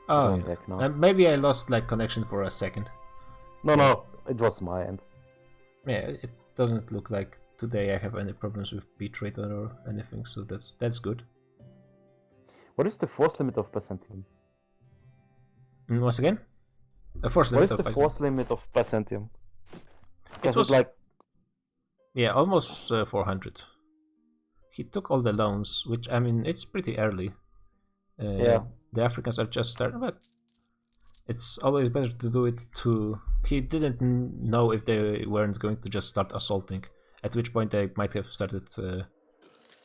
Oh, I'm yeah. back now. Maybe I lost connection for a second. No, it was my end. Yeah, it doesn't look like today I have any problems with bitrate or anything, so that's good. What is the force limit of Byzantium? Once again? The force What limit is of the Byzantium. force limit of Byzantium? It was like yeah, almost 400. He took all the loans, which, I mean, it's pretty early. Yeah. The Africans are just starting, but it's always better to do it to... He didn't know if they weren't going to just start assaulting, at which point they might have started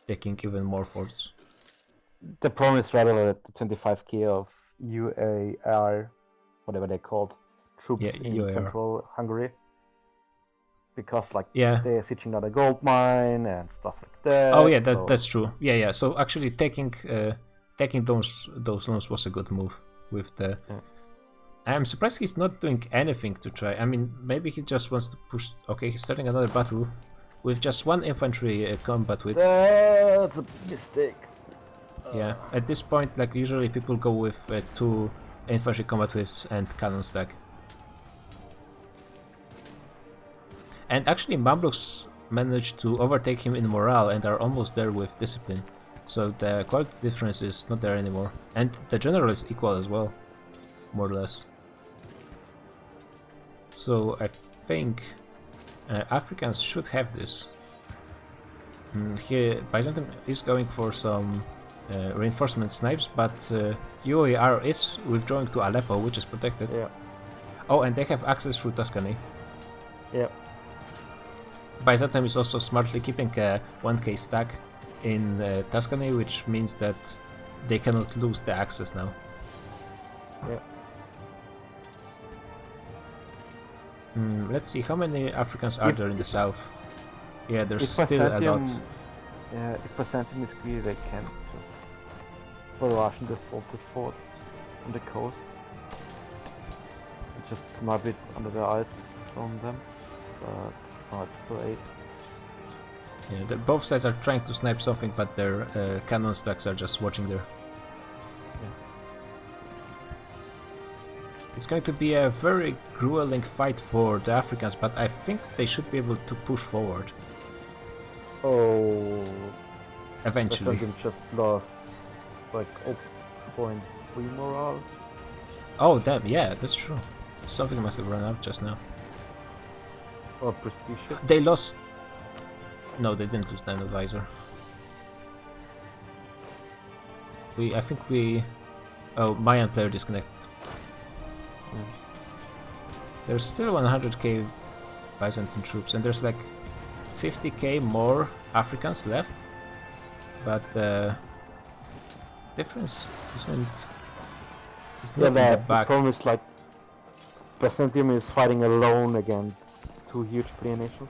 taking even more forts. the problem is rather that the 25k of UAR, whatever they called, troops Yeah, in UAR. central Hungary. Because Yeah. they're sitting on a gold mine and stuff like that. Oh yeah, so- that's true. Yeah. So actually, taking those loans was a good move. With the, Yeah. I'm surprised he's not doing anything to try. I mean, maybe he just wants to push. Okay, he's starting another battle with just 1 infantry combat with. That's a mistake. Yeah. At this point, usually people go with 2 infantry combat whips and cannon stack. And actually, Mamluks managed to overtake him in morale and are almost there with discipline. So the quality difference is not there anymore. And the general is equal as well, more or less. So I think Africans should have this. Here, Byzantium is going for some reinforcement snipes, but UAR is withdrawing to Aleppo, which is protected. Yeah. Oh, and they have access through Tuscany. Yeah. Byzantium is also smartly keeping a 1k stack in Tuscany, which means that they cannot lose the access now. Yeah. Let's see, how many Africans are If- there in the south? Yeah, there's If still a lot. Byzantium, yeah, if Byzantium is greedy, they can just barrage and assault the fort on the coast. And just snipe it under the ice from them. But no, it's too late. Yeah, both sides are trying to snipe something, but their cannon stacks are just watching there. Yeah. It's going to be a very grueling fight for the Africans, but I think they should be able to push forward Oh, eventually. Byzantium just lost like 0.3 morale. Oh, damn, yeah, that's true. Something must have run out just now. Or prestige. They lost. No, they didn't lose an advisor. I think we. Oh, Mayan player disconnected. There's still 100k Byzantine troops, and there's like 50k more Africans left, but the difference isn't. It's Yeah, not in the the back. problem is like Byzantium is fighting alone against two huge player nations,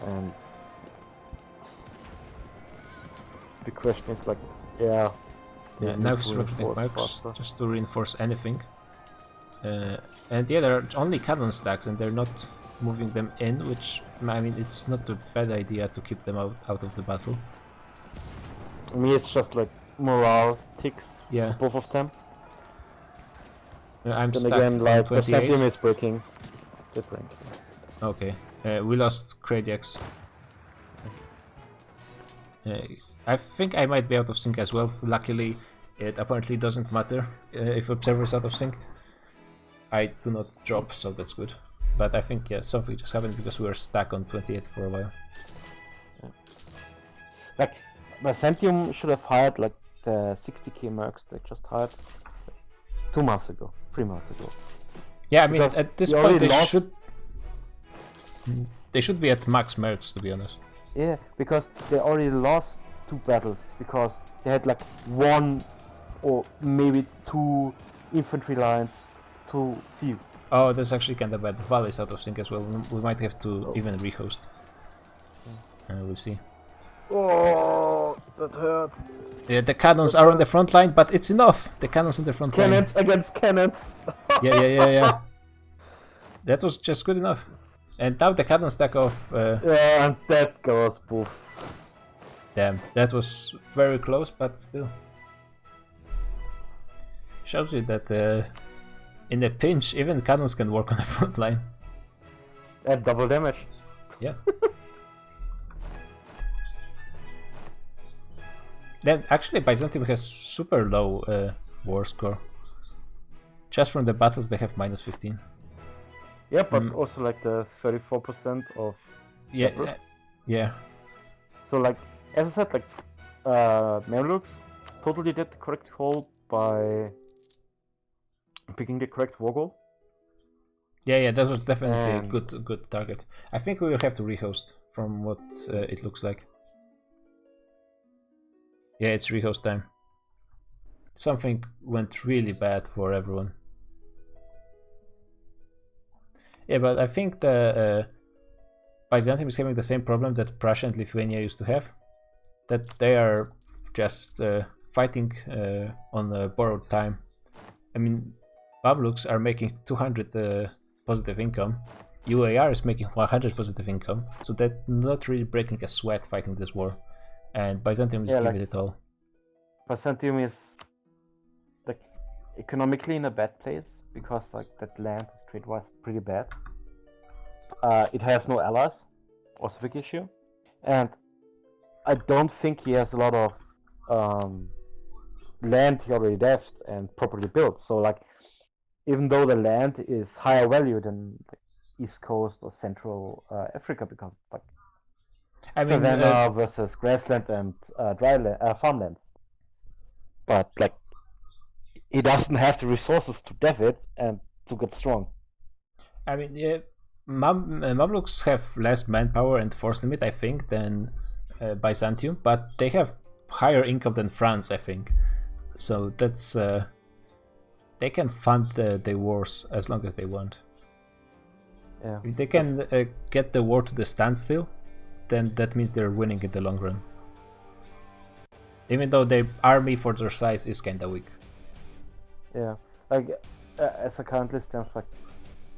and the question is like, yeah. they Yeah, need now to he's recruiting reinforce marks faster. just to reinforce anything. And yeah, there are only cannon stacks, and they're not moving them in, which I mean, it's not a bad idea to keep them out of the battle. I mean, it's just like morale ticks, Yeah, both of them. I'm Then stuck again, on like 28. Byzantium is breaking the rank. Okay, we lost Kradiax. I think I might be out of sync as well. Luckily, it apparently doesn't matter if Observer is out of sync. I do not drop, so that's good. But I think, yeah, something just happened because we were stuck on 28 for a while. Like, Byzantium should have hired like the 60k mercs they just hired 2 months ago, 3 months ago. Yeah, I mean, Because at this you point already they lost- should... They should be at max mercs, to be honest. Yeah, because they already lost 2 battles because they had like 1 or maybe 2 infantry lines to few. Oh, that's actually kind of bad. Val is out of sync as well. We might have to even rehost. We'll see. Oh, that hurt. Yeah, the cannons are on the front line, but it's enough. The cannons on the front line. Cannons against cannons. Yeah. That was just good enough. And now the cannon stack of... Yeah, and that goes poof. Damn, that was very close, but still. Shows you that in a pinch, even cannons can work on the front line. And double damage. Yeah. Then actually Byzantium has super low war score. Just from the battles they have minus 15. Yeah, but also like the 34% of Yeah, Separate? yeah. So like, as I said, like, Mamluks totally did the correct call by picking the correct war goal. Yeah, that was definitely a And- good target. I think we will have to rehost from what it looks like. Yeah, it's rehost time. Something went really bad for everyone. Yeah, but I think the Byzantium is having the same problem that Prussia and Lithuania used to have. That they are just fighting on borrowed time. I mean, Mamluks are making 200 positive income. UAR is making 100 positive income. So they're not really breaking a sweat fighting this war. And Byzantium is Yeah, giving like- it all. Byzantium is like economically in a bad place because like that land is trade-wise pretty bad. It has no allies, also a big issue, and I don't think he has a lot of land he already left and properly built. So like, even though the land is higher value than the East Coast or Central Africa, because like I mean, savanna versus grassland and farmland. But like, he doesn't have the resources to dev it and to get strong. yeah, Mamluks have less manpower and force limit, I think, than Byzantium, but they have higher income than France, I think. So that's they can fund the wars as long as they want. Yeah. If they can get the war to the standstill, then that means they're winning in the long run. Even though their army for their size is kinda weak. Yeah, like as a currently stands, like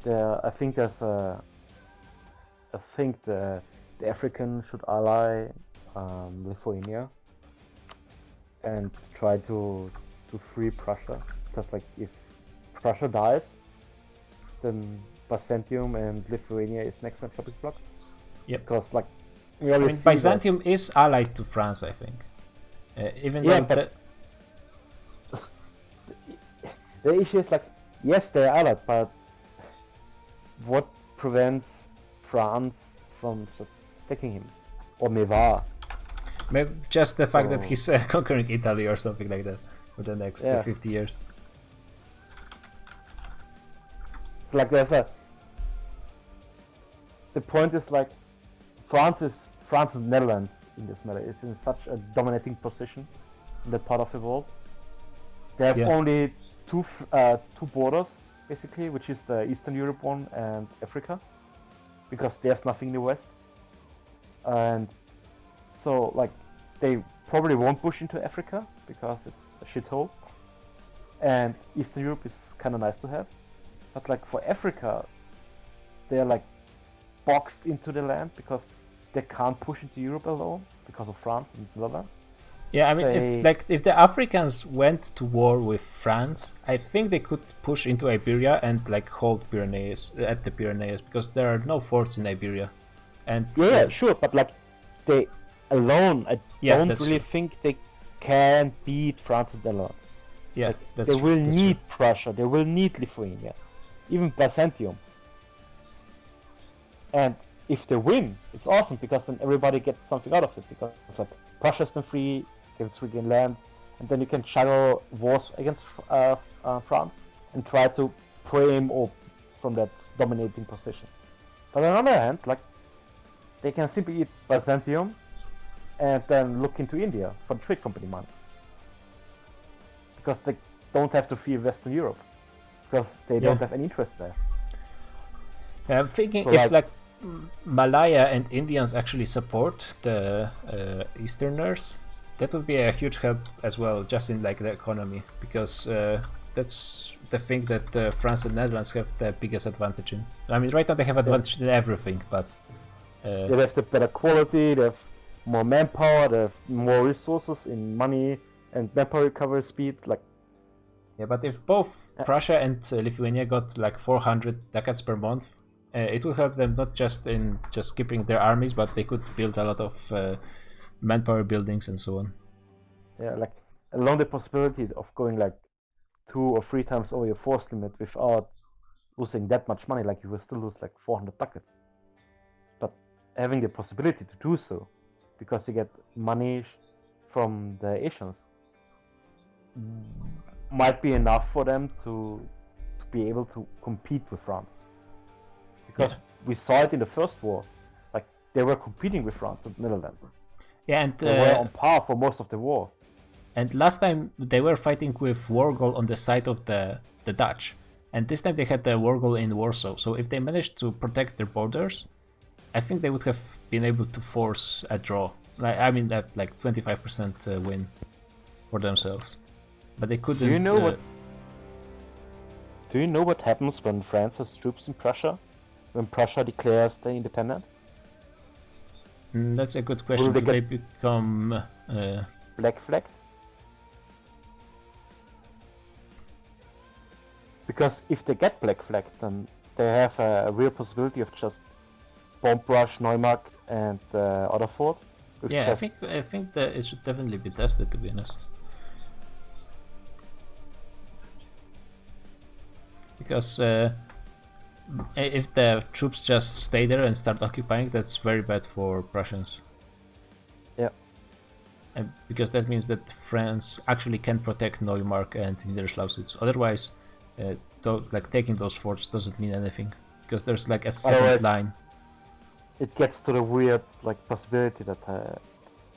I think there's I think the African should ally Lithuania and try to free Prussia, because like if Prussia dies, then Byzantium and Lithuania is next on chopping block. Yep. Because like I mean, Byzantium is allied to France, I think. Even Yeah, though but the issue is like, yes, they're allied, but what prevents France from just taking him? Or Navarre? maybe just the fact that Oh. he's conquering Italy or something like that for the next Yeah. 50 years. Like the point is like France and Netherlands in this matter is in such a dominating position in that part of the world. They have Yeah. only two borders basically, which is the Eastern Europe one and Africa, because there's nothing in the West, and so like they probably won't push into Africa because it's a shithole, and Eastern Europe is kind of nice to have. But like for Africa, they're like boxed into the land because they can't push into Europe alone because of France and Netherlands. Yeah, I mean, They- if the Africans went to war with France, I think they could push into Iberia and like hold Pyrenees at the Pyrenees, because there are no forts in Iberia. And Yeah, sure, but like they alone, I Yeah, don't that's really true. think they can beat France and Netherlands. yeah, Like, that's they true, will that's need true. Prussia, they will need Lithuania, even Byzantium. And if they win, it's awesome because then everybody gets something out of it, because it's like Prussia's been free, gets regain land, and then you can juggle wars against France and try to frame or from that dominating position. But on the other hand, like they can simply eat Byzantium and then look into India for the trade company money, because they don't have to fear Western Europe because they don't Yeah. have any interest there. I'm thinking So, if like- Malaya and Indians actually support the Easterners, that would be a huge help as well, just in like the economy, because that's the thing that France and Netherlands have the biggest advantage in. I mean, right now they have advantage in everything, but They have the better quality, they have more manpower, they have more resources in money and manpower recovery speed. Like, yeah, but if both Prussia and Lithuania got like 400 ducats per month, it would help them not just in just keeping their armies, but they could build a lot of manpower buildings and so on. yeah, like along the possibility of going like 2 or 3 times over your force limit without losing that much money, like you will still lose like 400 ducats. But having the possibility to do so, because you get money from the Asians, might be enough for them to be able to compete with France. Because Yeah. we saw it in the first war, like they were competing with France and Netherlands. Yeah, and They were on par for most of the war. And last time they were fighting with Wargol on the side of the Dutch. And this time they had the Wargol in Warsaw. So if they managed to protect their borders, I think they would have been able to force a draw. I mean, that like 25% win for themselves. But they couldn't. Do you know what happens when France has troops in Prussia? When Prussia declares their independence? That's a good question. Will they Do they become... Black flag? Because if they get black flag, then they have a real possibility of just bomb rush Neumarkt and other fort. which Yeah, I have- think that it should definitely be tested, to be honest. Because if the troops just stay there and start occupying, that's very bad for Prussians. Yeah. And because that means that France actually can protect Neumark and Niederschlausitz. Otherwise, like taking those forts doesn't mean anything, because there's like a second Otherwise- line. It gets to the weird like possibility that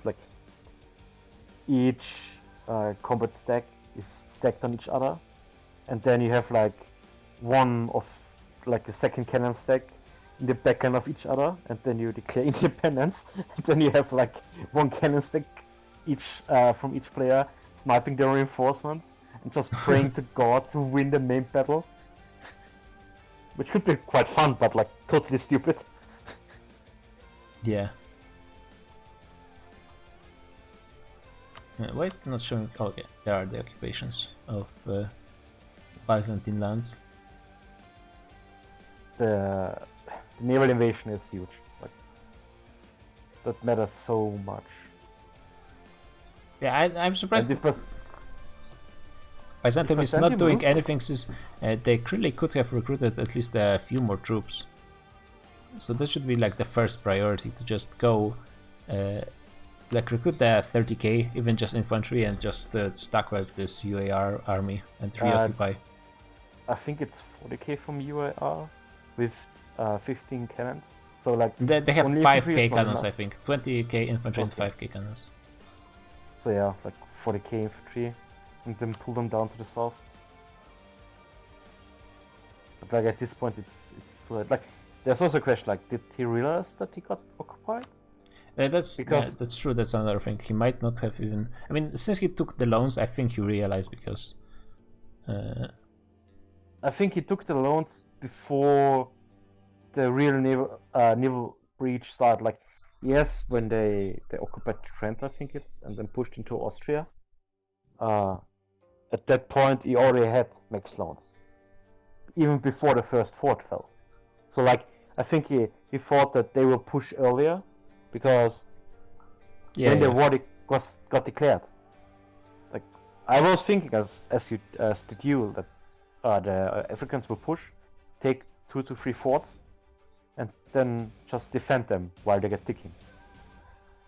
like each combat stack is stacked on each other, and then you have like one of like a second cannon stack in the backend of each other, and then you declare independence, and then you have like one cannon stick each from each player sniping their reinforcements and just praying to God to win the main battle, which could be quite fun, but like totally stupid. Yeah. Why is it not showing? Oh, okay, there are the occupations of Byzantine lands. The naval invasion is huge. Like that matters so much. Yeah, I'm surprised And this Byzantium is not Byzantium doing moved? anything since they really could have recruited at least a few more troops. So that should be like the first priority, to just go like recruit the 30k, even just infantry, and just stack wipe this UAR army and reoccupy. I think it's 40k from UAR with 15 cannons. So like They have only infantry 5k is not cannons, enough. I think. 20k infantry and Okay. 5k cannons. So yeah, like 40k infantry, and then pull them down to the south. But like at this point, it's too late. Like there's also a question: like, did he realize that he got occupied? That's Because- that's true. That's another thing. He might not have even. I mean, since he took the loans, I think he realized, because. I think he took the loans before the real naval breach started. Like, yes, when they occupied Trent, I think it's, and then pushed into Austria. At that point, he already had max loans, even before the first fort fell. So, like, I think he thought that they will push earlier, because Yeah, when the yeah. war got declared. Like, I was thinking, as did you, that the Africans will push, take 2 to 3 forts, and then just defend them while they get ticking.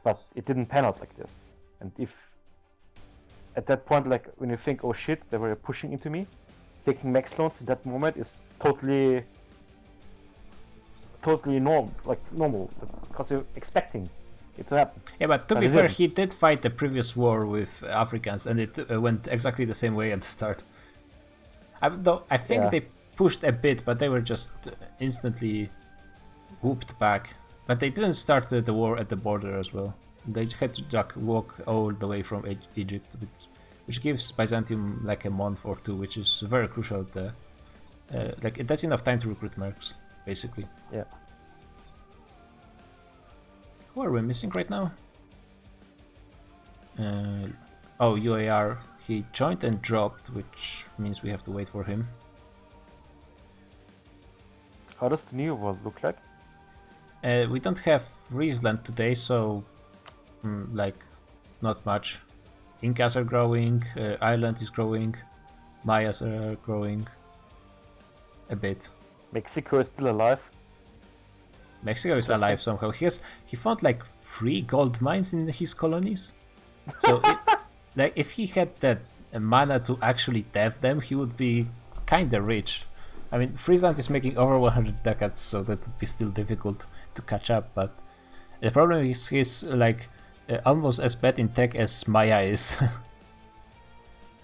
But it didn't pan out like this. And if at that point, like when you think, oh shit, they were pushing into me, taking max loans in that moment is totally normal, because you're expecting it to happen. Yeah, but to But be it fair, didn't. he did fight the previous war with Africans, and it went exactly the same way at the start. I think Yeah. they pushed a bit, but they were just instantly whooped back. But they didn't start the war at the border as well. They had to like walk all the way from Egypt, which gives Byzantium like a month or two, which is very crucial. Like that's enough time to recruit mercs, basically. Yeah. Who are we missing right now? Oh, UAR. He joined and dropped, which means we have to wait for him. How does the new world look like? We don't have Friesland today, so like not much. Incas are growing, Ireland is growing, Mayas are growing a bit. Mexico is still alive. Mexico is alive somehow. He found like 3 gold mines in his colonies. So like if he had that mana to actually dev them, he would be kinda rich. I mean, Friesland is making over 100 ducats, so that would be still difficult to catch up. But the problem is he's like almost as bad in tech as Maya is.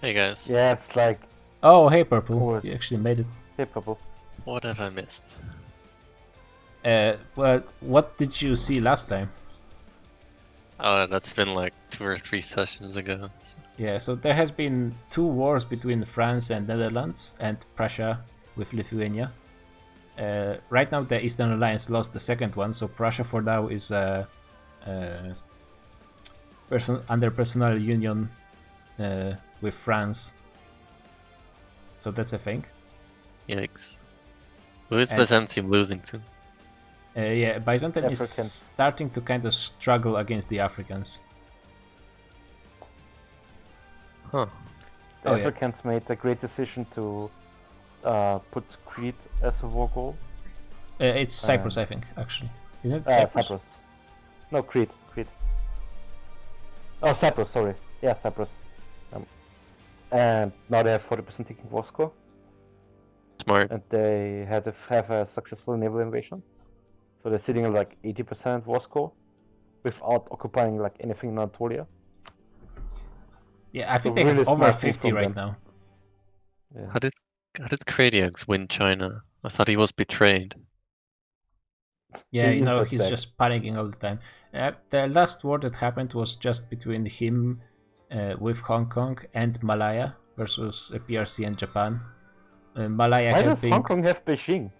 Hey guys, Yeah, it's like, Oh, hey Purple, Oh. you actually made it. hey, purple. what have I missed? Well, what did you see last time? Oh, that's been like 2 or 3 sessions ago. So- Yeah, so there has been 2 wars between France and Netherlands and Prussia with Lithuania. Right now the Eastern Alliance lost the second one, so Prussia for now is under personal union with France. So that's a thing. Yikes. Who is And- Byzantium losing to? Yeah, Byzantium is Africans. starting to kind of struggle against the Africans. Huh. The Oh, yeah. Africans made a great decision to put Crete as a war goal. It's Cyprus, I think, actually. Isn't it Cyprus? Cyprus. No, Crete. Oh, Cyprus, sorry. Yeah, Cyprus. And now they have 40% taking war score, Smart. and they have a successful naval invasion. So they're sitting at like 80% war score without occupying like anything in Anatolia. Yeah, I think So they have really over smart move 50 from right them. now. Yeah. How did Cradiax win China? I thought he was betrayed. Yeah, He is that he's bad. just panicking all the time. The last war that happened was just between him with Hong Kong and Malaya versus PRC and Japan. Malaya Why does helping Hong Kong have Beijing?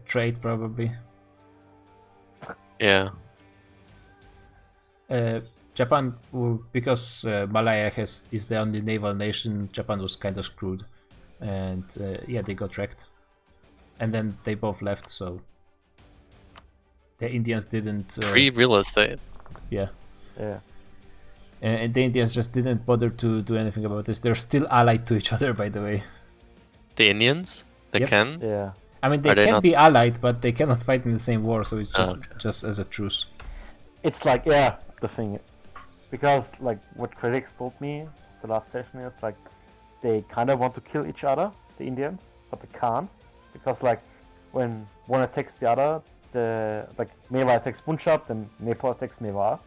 trade probably. Yeah. Japan, because Malaya is the only naval nation, Japan was kind of screwed, and yeah, they got wrecked, and then they both left. So the Indians didn't. Free real estate. Yeah, Yeah. and the Indians just didn't bother to do anything about this. They're still allied to each other, by the way. The Indians? They Yep. can? Yeah. I mean, they Are they can not- be allied, but they cannot fight in the same war. So it's Oh, just okay. just as a truce. It's like, yeah, the thing. Because, like, what critics told me the last session is, like, they kind of want to kill each other, the Indians, but they can't. Because, like, when one attacks the other, Mewar attacks Punjab, then Nepal attacks Mewar.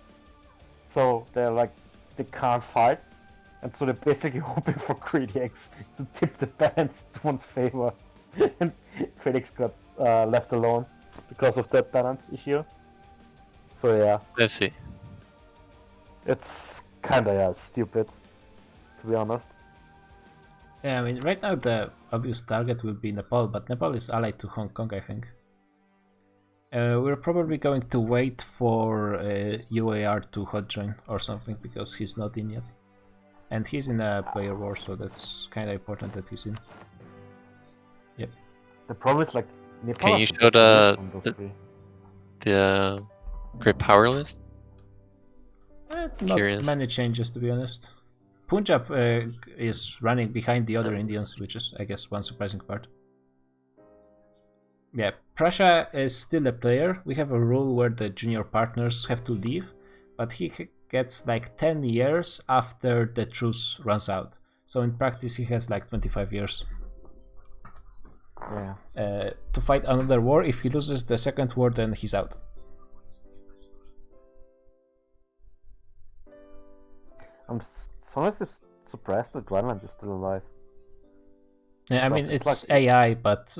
So they're like, they can't fight. And so they're basically hoping for critics to tip the balance to one's favor. And critics got left alone because of that balance issue. So yeah, I see. it's kinda stupid, to be honest. Yeah, I mean, right now the obvious target will be Nepal, but Nepal is allied to Hong Kong, I think. We're probably going to wait for UAR to hot join or something because he's not in yet. And he's in a player war, so that's kind of important that he's in. Yep. The problem is like Nepal. Can you has to show choose from those three. The great power list? Not Curious. many changes, to be honest. Punjab is running behind the other Indians, which is, I guess, one surprising part. Yeah, Prussia is still a player. We have a rule where the junior partners have to leave, but he gets like 10 years after the truce runs out. So in practice, he has like 25 years Yeah. to fight another war. If he loses the second war, then he's out. I'm sometimes just surprised that Greenland is still alive. Yeah, I Well, mean, it's it's like- AI, but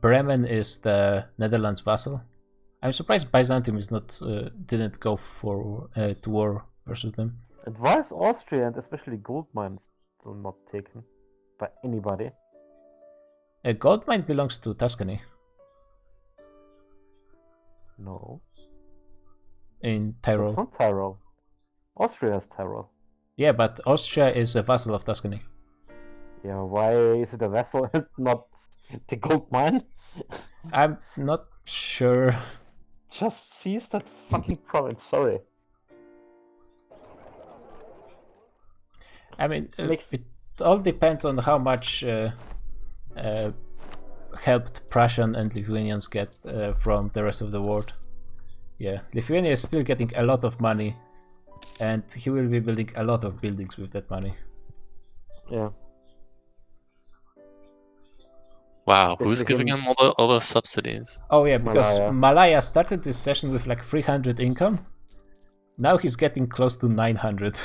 Bremen is the Netherlands vassal. I'm surprised Byzantium is not didn't go for to war versus them. And why is Austria and especially gold mines still not taken by anybody? Gold mine belongs to Tuscany No. in It's Tyrol. not Tyrol. Austria has Tyrol. Yeah, but Austria is a vassal of Tuscany. Yeah, why is it a vessel and not the gold mine? I'm not sure. Just seize that fucking province, sorry. I mean, Makes- it all depends on how much helped Prussian and Lithuanians get from the rest of the world. Yeah, Lithuania is still getting a lot of money, and he will be building a lot of buildings with that money. Yeah. Wow, It's who's like giving him- him all those subsidies? Oh yeah, because Malaya. Malaya started this session with like 300 income. Now he's getting close to 900.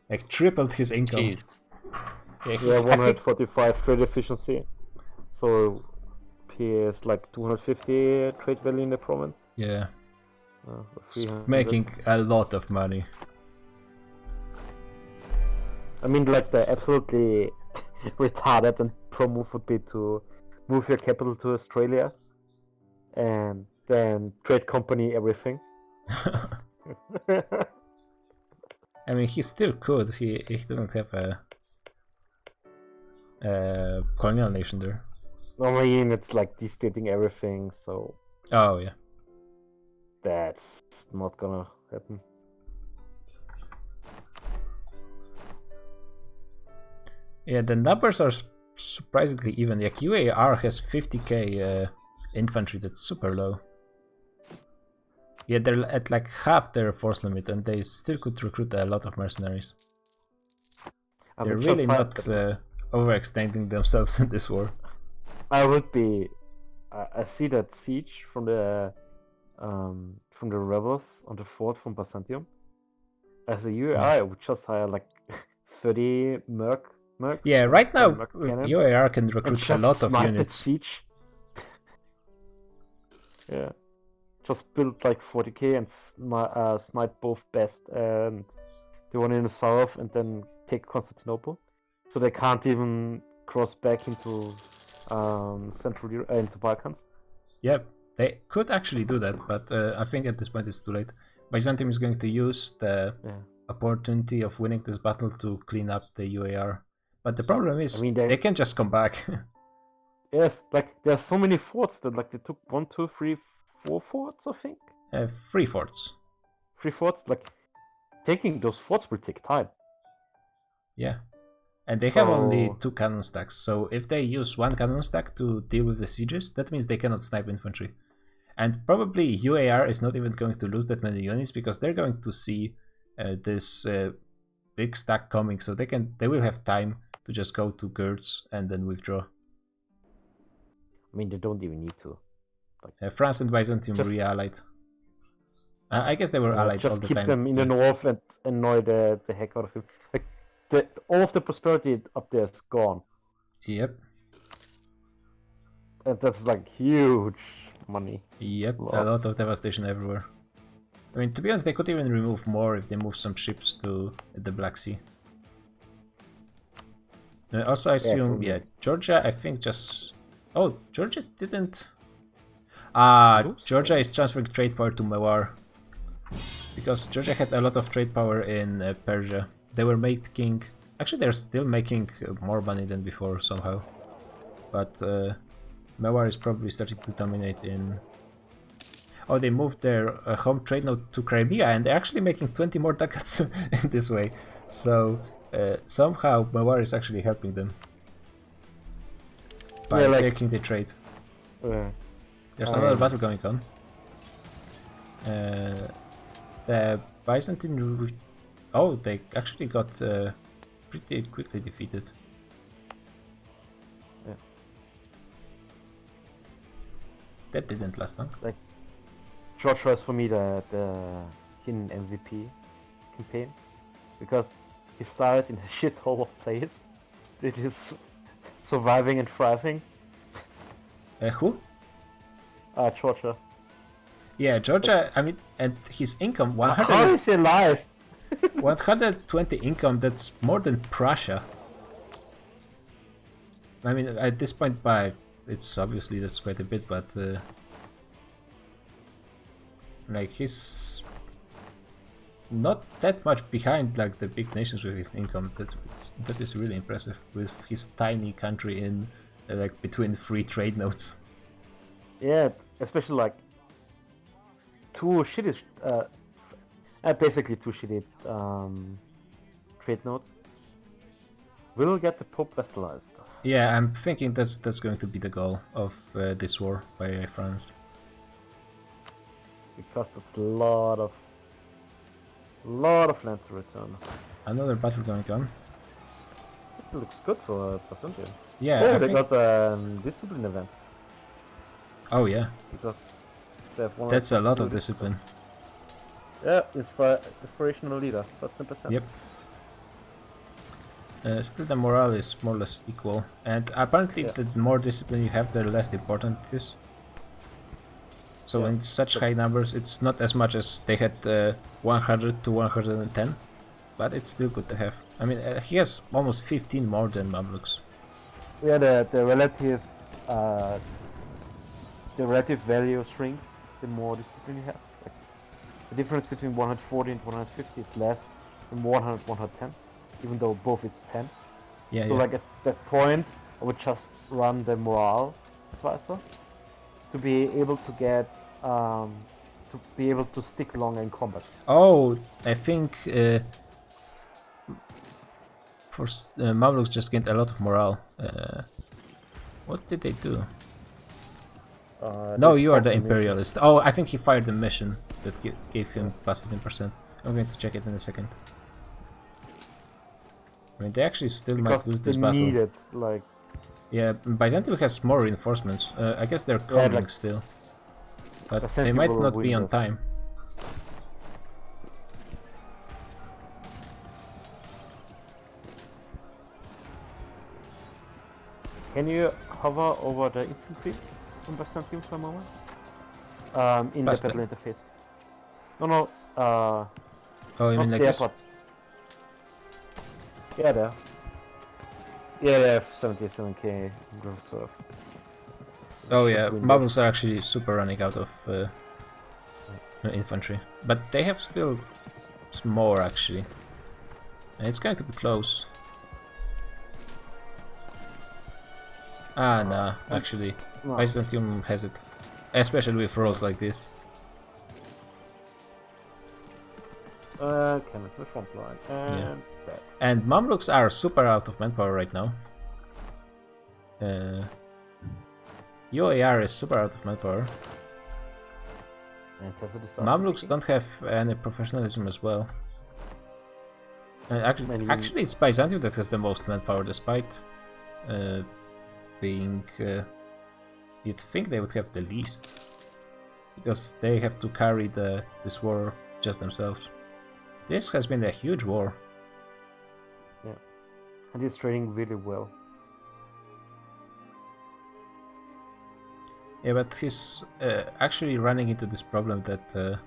Like tripled his income. Jeez. Yeah, Yeah, I think 145 trade efficiency. So he is like 250 trade value in the province. yeah, Uh, it's 300. making a lot of money. I mean, like the absolutely retarded and pro move would be to move your capital to Australia and then trade company everything. I mean, he still could. He doesn't have a colonial nation there. I mean, it's like destating everything, so Oh yeah. that's not gonna happen. Yeah, the numbers are surprisingly even. Like UAR has 50k infantry. That's super low. Yeah, they're at like half their force limit, and they still could recruit a lot of mercenaries. I They're would really just not overextending themselves in this war. I would be. I see that siege from the rebels on the fort from Byzantium. As a UAI, I would just hire like 30 merc. Yeah, right now Merc cannon, UAR can and recruit a just lot of snipe the units. siege. Yeah. Just build like 40k and snipe both best and the one in the south, and then take Constantinople. So they can't even cross back into Central Europe, into Balkans. Yep, they could actually do that, but I think at this point it's too late. Byzantium is going to use the opportunity of winning this battle to clean up the UAR. But the problem is, they can just come back. Yes, like there are so many forts that like they took 1, 2, 3, 4 forts, I think. 3 forts. 3 forts. Like taking those forts will take time. Yeah, and they have only 2 cannon stacks. So if they use 1 cannon stack to deal with the sieges, that means they cannot snipe infantry. And probably UAR is not even going to lose that many units because they're going to see this big stack coming, so they will have time to just go to Gertz and then withdraw. I mean, they don't even need to. Like, France and Byzantium re-allied. I guess they were allied all the time. Just keep them in the north and annoy the heck out of him. Like, all of the prosperity up there is gone. Yep. And that's like huge money. Yep, a lot of devastation everywhere. I mean, to be honest, they could even remove more if they move some ships to the Black Sea. Also, I assume, Georgia, I think just... Oh, Georgia didn't... Georgia is transferring trade power to Mewar. Because Georgia had a lot of trade power in Persia. They were making... Actually, they're still making more money than before, somehow. But Mewar is probably starting to dominate in... Oh, they moved their home trade node to Crimea, and they're actually making 20 more ducats in this way. So, somehow Mewar is actually helping them. By taking the trade. There's another battle going on. The Byzantine... Oh, they actually got pretty quickly defeated. Yeah. That didn't last long. Like, Georgia is for me the hidden MVP campaign. Because he started in a shithole of place. It is surviving and thriving. Who? Georgia. Yeah, Georgia, I mean, and his income, 100... How is he alive? 120 income, that's more than Prussia. I mean, at this point, it's obviously that's quite a bit, but... like, he's... not that much behind, like, the big nations with his income. That is really impressive, with his tiny country in, like, between 3 trade nodes. Yeah, especially like 2 shitty, basically 2 shitty trade nodes. We'll get the Pope vassalized. Yeah, I'm thinking that's going to be the goal of this war by France. Because it's a lot of land to return. Another battle going on. It looks good for Byzantium. Yeah, oh, I they think... got discipline event. Oh yeah. Because they have one. That's a lot of discipline. Yeah, inspirational leader. That's 10%. Yep. Still the morale is more or less equal, and apparently the more discipline you have, the less important it is. So in such high numbers, it's not as much as they had 100 to 110, but it's still good to have. I mean, he has almost 15 more than Mamluks. Yeah, the relative value shrinks the more discipline you have. Like, the difference between 140 and 150 is less than 100 110, even though both is 10. Yeah, so like at that point, I would just run the morale advisor to be able to get to stick longer in combat. Oh, I think Mamluks just gained a lot of morale. What did they do? No, you are the Imperialist. Oh, I think he fired the mission that gave him plus 15%. I'm going to check it in a second. I mean, they actually still might lose this battle. Needed, like... Yeah, Byzantium has more reinforcements. I guess they're coming still. But they might not be on time. Can you hover over the infantry in Byzantium for a moment? In Plus the battle 10. interface. No. Oh, you Not mean like there, this? but yeah, there. Yeah, they have 77k reserve. Oh yeah, Green Marbles are actually super running out of infantry. But they have still more actually. And it's going to be close. Ah, nah, actually. No. Byzantium has it. Especially with rolls like this. Cannons in the front line. And that. And Mamluks are super out of manpower right now. UAR is super out of manpower. And Tesla decides Mamluks to- don't have any professionalism as well. Many- Actually, it's Byzantium that has the most manpower, despite being. You'd think they would have the least, because they have to carry this war just themselves. This has been a huge war. And he's trading really well. Yeah, but he's actually running into this problem that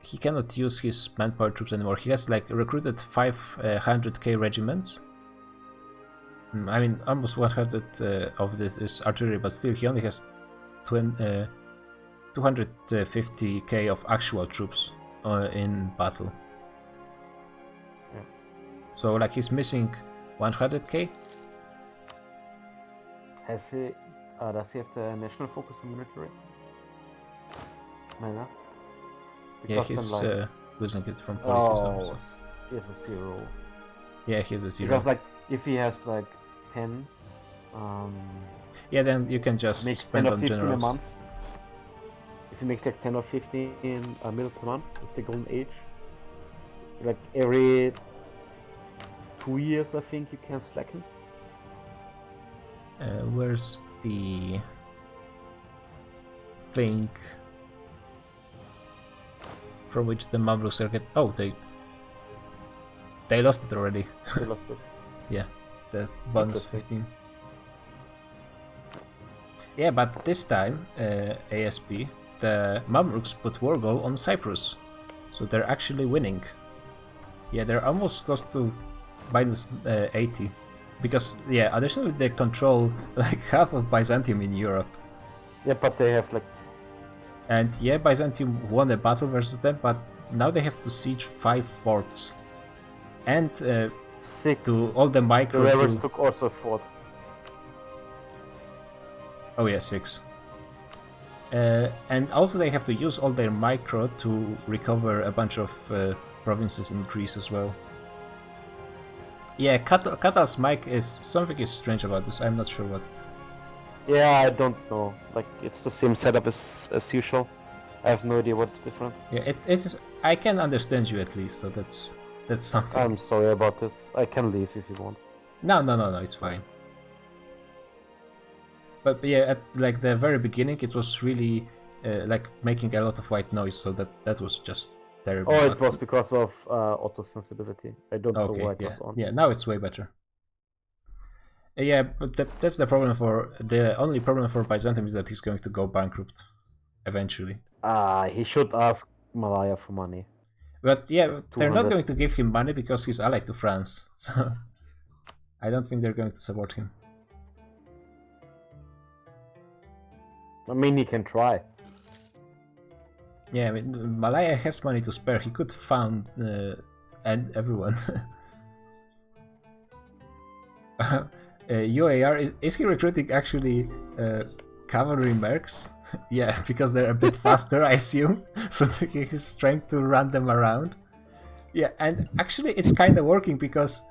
he cannot use his manpower troops anymore. He has like recruited 500k regiments. I mean, almost 100 of this is artillery, but still he only has 250k of actual troops in battle. Yeah. So like he's missing 100k. Has he? Does he have the national focus on military? Minor. Yeah, Because he's then, losing it from policy. oh, he has a 0. Yeah, he has a 0. Because like if he has like 10, Yeah, then you can just makes spend 10 or on 15 generals. a month. If you make like 10 or 15 mil per month, it's the golden age. Like every 2 years, I think you can slacken. Where's the thing from which the Mamluks are get? Oh, they lost it already. They lost it. Yeah, the bonus Interesting. 15. Yeah, but this time ASP, the Mamluks put war goal on Cyprus, so they're actually winning. Yeah, they're almost close to minus 80. Because, yeah, additionally they control like half of Byzantium in Europe. Yeah, but they have like And yeah, Byzantium won a battle versus them, but now they have to siege 5 forts. And 6. to all the The micro rebels to... took also a fort. Oh yeah, 6. And also they have to use all their micro to recover a bunch of provinces in Greece as well. Yeah, Katal's mic is... something is strange about this, I'm not sure what. Yeah, I don't know. Like it's the same setup as usual. I have no idea what's different. Yeah, it is... I can understand you at least, so that's something. I'm sorry about this. I can leave if you want. No, it's fine. But yeah, at like the very beginning, it was really like making a lot of white noise, so that was just terrible. Oh, it was because of auto sensibility. I don't know Okay, why it yeah, was on. yeah. Now it's way better. Yeah, but that's the problem for the only problem for Byzantium is that he's going to go bankrupt eventually. He should ask Malaya for money. But yeah, they're not 200. going to give him money because he's allied to France. So I don't think they're going to support him. I mean, he can try. Yeah, I mean, Malaya has money to spare. He could found and everyone. UAR is he recruiting actually cavalry mercs? Yeah, because they're a bit faster, I assume. So he's trying to run them around. Yeah, and actually it's kind of working because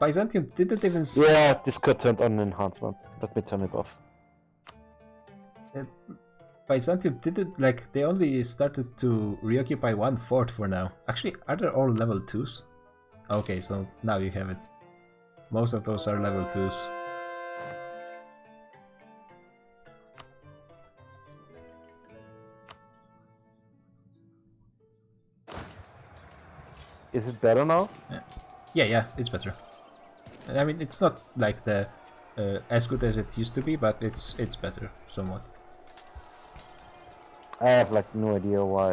Byzantium didn't even. Yeah, this could turn on enhancement. Let me turn it off. Byzantium didn't like. They only started to reoccupy 1 fort for now. Actually, are they all level 2s? Okay, so now you have it. Most of those are level 2s. Is it better now? Yeah, it's better. I mean, it's not like the as good as it used to be, but it's better somewhat. I have like no idea why.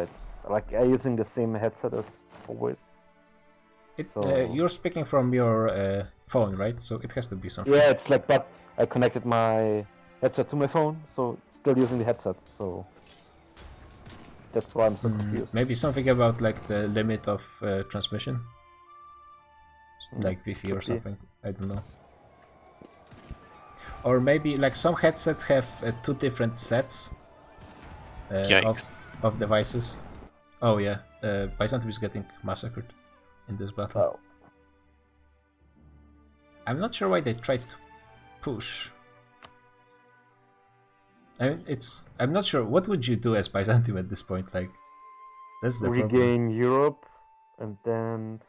Like I'm using the same headset as always. You're speaking from your phone, right? So it has to be something. Yeah, it's like, but I connected my headset to my phone, so still using the headset. So that's why I'm so confused. Maybe something about like the limit of transmission, like Wi-Fi or could be. something. I don't know. Or maybe like some headsets have 2 different sets Yikes. of devices. Oh yeah, Byzantium is getting massacred in this battle. Oh. I'm not sure why they tried to push. I mean, I'm not sure. What would you do as Byzantium at this point? Like, that's the problem. Regain Europe and then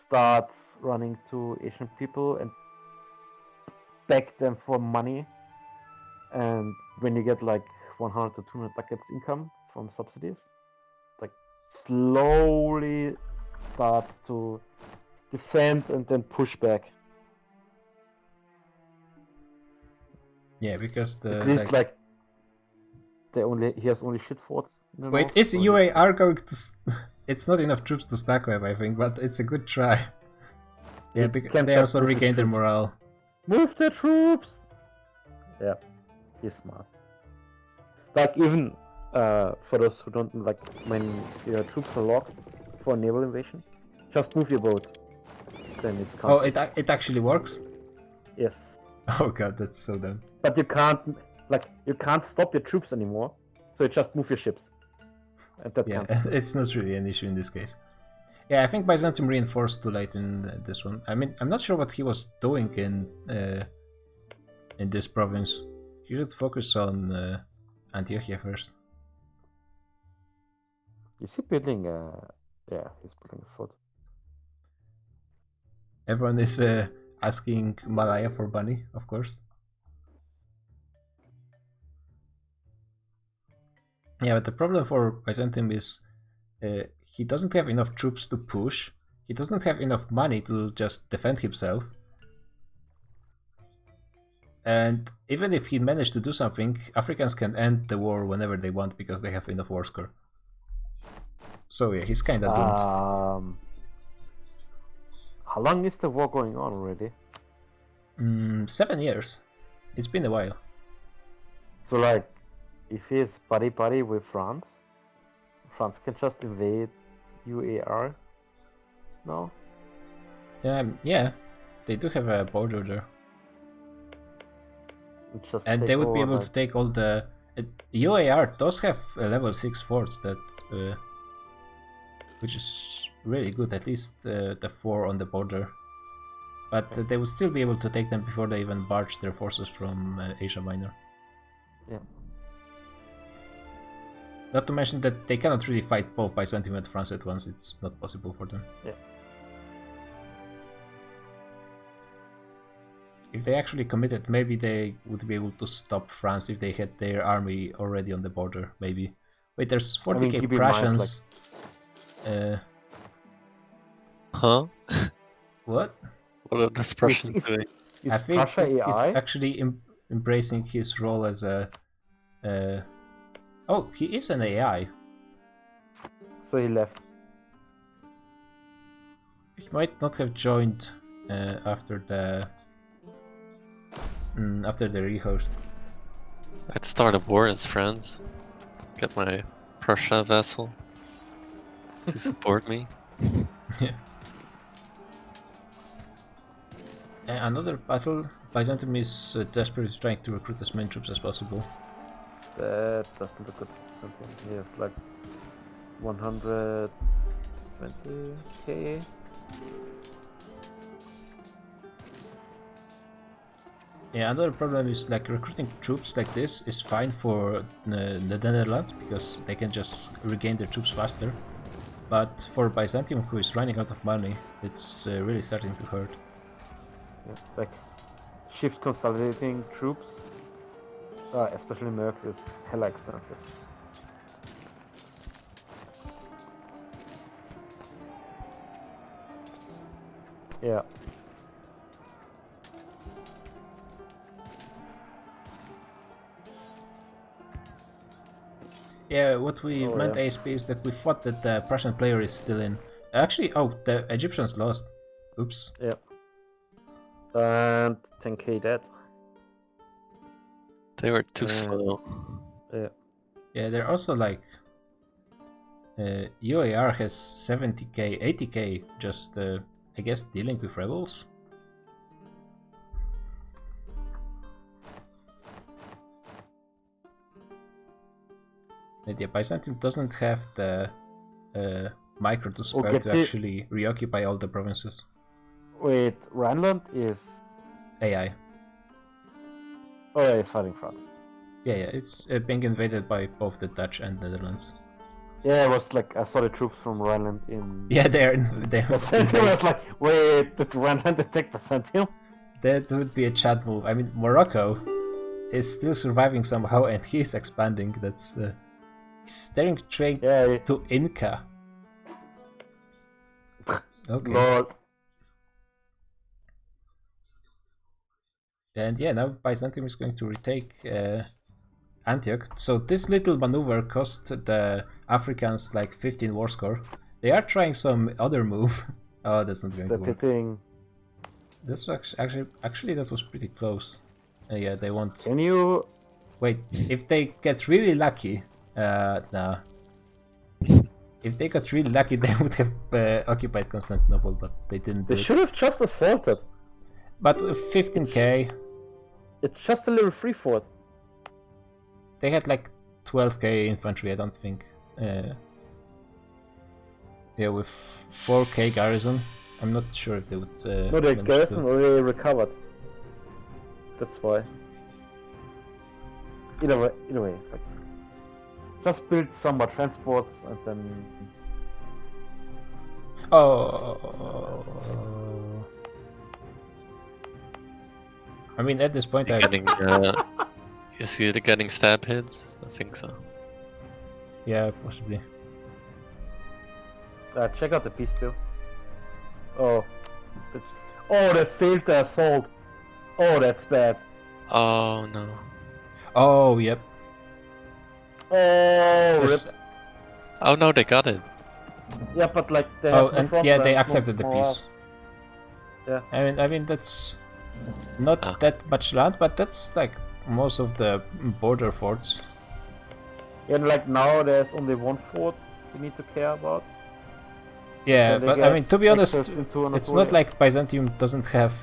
start running to Asian people and beg them for money. And when you get like 100 to 200 ducats income from subsidies, like slowly start to defend and then push back. Yeah, because the At least like he has only shit forts. in the wait, north, is so UAR going to? It's not enough troops to stack web, I think, but it's a good try. Yeah, It because can they also move the regained their troops. morale. Move the troops! Yeah, he's smart. Like, even for those who don't, like, when your troops are locked for a naval invasion, just move your boat. Then it comes. Oh, it actually works. Yes. Oh god, that's so dumb. But you can't stop your troops anymore, so you just move your ships. And that Yeah, counts. it's not really an issue in this case. Yeah, I think Byzantium reinforced too late in this one. I mean, I'm not sure what he was doing in this province. He should focus on Antiochia first. Is he building yeah, he's building a fort. Everyone is asking Malaya for money, of course. Yeah, but the problem for Byzantium is he doesn't have enough troops to push. He doesn't have enough money to just defend himself. And even if he managed to do something, Africans can end the war whenever they want because they have enough war score. So yeah, he's kinda doomed. How long is the war going on already? 7 years. It's been a while. So like, if he's buddy with France, France can just invade UAR. No? Yeah, they do have a border there. Just And take they would be over, able like, to take all the... UAR does have level 6 forts that... which is really good, at least the 4 on the border. But they would still be able to take them before they even barge their forces from Asia Minor. Yeah. Not to mention that they cannot really fight both Byzantium and France at once, it's not possible for them. Yeah. If they actually committed, maybe they would be able to stop France if they had their army already on the border, maybe. Wait, there's 40k keep in mind, Prussians. Huh? What? What are the Prussians doing? Is I think Prussia he's AI? actually embracing his role as a... Oh, he is an AI. So he left. He might not have joined after the rehost. I'd start a war as friends. Get my Prussia vessel to support me. Yeah. Another battle. Byzantium is desperately trying to recruit as many troops as possible. That doesn't look good. Something. He has like 120k. Yeah, another problem is like recruiting troops like this is fine for the Netherlands because they can just regain their troops faster. But for Byzantium, who is running out of money, it's really starting to hurt. Yeah, like shift consolidating troops, especially Merc, is hella expensive. Yeah. Yeah, what we Oh, meant yeah. ASP is that we thought that the Prussian player is still in. Actually, oh, the Egyptians lost. Oops. Yeah. And 10k dead. They were too Uh, slow. Yeah. Yeah, they're also like. UAR has 70k, 80k, just I guess dealing with rebels. And yeah, Byzantium doesn't have the micro to spare get to the- actually reoccupy all the provinces. Wait, Rhineland is. AI. Oh, yeah, it's fighting France. Yeah, it's being invaded by both the Dutch and Netherlands. Yeah, it was like I saw the troops from Rhineland in. Yeah, they're Byzantium. I was like, wait, did Rhineland attack Byzantium? that would be a Chad move. I mean, Morocco is still surviving somehow, and he's expanding. That's he's staring straight Yeah. to Inca. Okay. Lord. And yeah, now Byzantium is going to retake Antioch. So this little maneuver cost the Africans like 15 war score. They are trying some other move. Oh, that's not going The to work. Pipping. This was actually that was pretty close. Yeah, they want. Can you? Wait, if they get really lucky, nah. If they got really lucky, they would have occupied Constantinople, but they didn't do They it. should have just assaulted. But with 15k, It's just a little free fort. they had like 12k infantry, I don't think. Yeah, with 4k garrison, I'm not sure if they would. No, the manage garrison to... already recovered. That's why. Either way, like, just build some more transports and then. Oh. I mean, at this point, You I getting, you see it getting stab hits? I think so. yeah, possibly. Check out the peace bill. Oh, they failed the assault. Oh, that's bad. Oh no. Oh, yep. Oh, There's- rip. Oh no, they got it. Yeah, but like they Oh, have no and front yeah, line, they no accepted the morale. peace. Yeah. I mean that's not Ah. that much land, but that's like most of the border forts. And like now there's only one fort we need to care about. Yeah, they but I get mean, to be honest, access into it's Anatolia. not like Byzantium doesn't have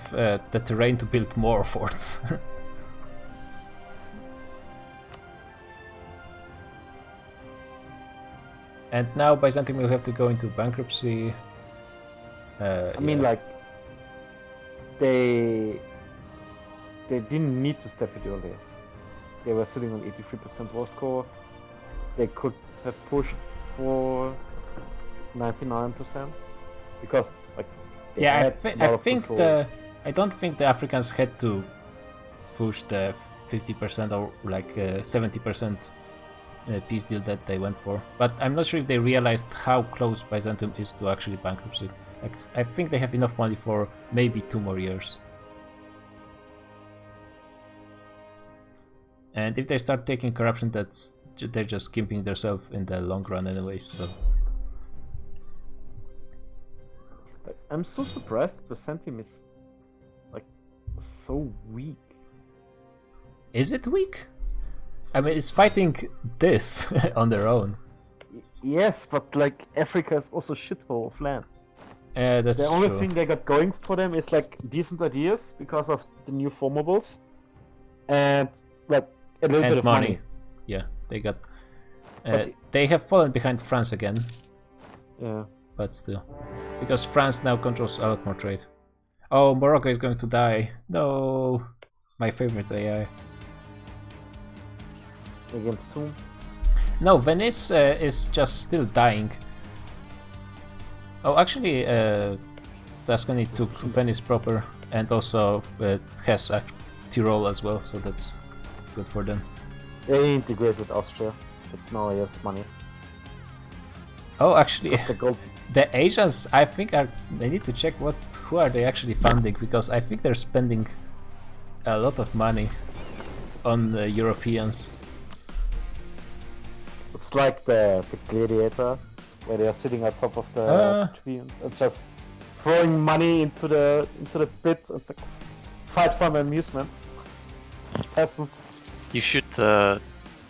the terrain to build more forts. And now Byzantium will have to go into bankruptcy. I mean, yeah. like they didn't need to step it earlier. They were sitting on 83% war score. They could have pushed for 99% because like they Yeah, had a lot I of think control. I don't think the Africans had to push the 50% or like 70% peace deal that they went for. But I'm not sure if they realized how close Byzantium is to actually bankruptcy. Like, I think they have enough money for maybe 2 more years. And if they start taking corruption, they're just skimping themselves in the long run anyways. So Like, I'm so surprised Byzantium is like so weak. is it weak? I mean, it's fighting this on their own. Yes, but like Africa is also shithole of land. That's The only true. thing they got going for them is like decent ideas because of the new formables and like a little bit And of money. money. Yeah, they got. But- They have fallen behind France again, Yeah. but still, because France now controls a lot more trade. Oh, Morocco is going to die. No, my favorite AI. Against whom? No, Venice is just still dying. Oh, actually, Tuscany took Venice proper and also has Tyrol as well, so that's good for them. They integrate with Austria, but now he has money. Oh, actually, The gold. the Asians, I think I need to check who are they actually funding, because I think they're spending a lot of money on the Europeans. It's like the gladiator, where they are sitting on top of the tree and just throwing money into the pit and fight for amusement. Happens. You should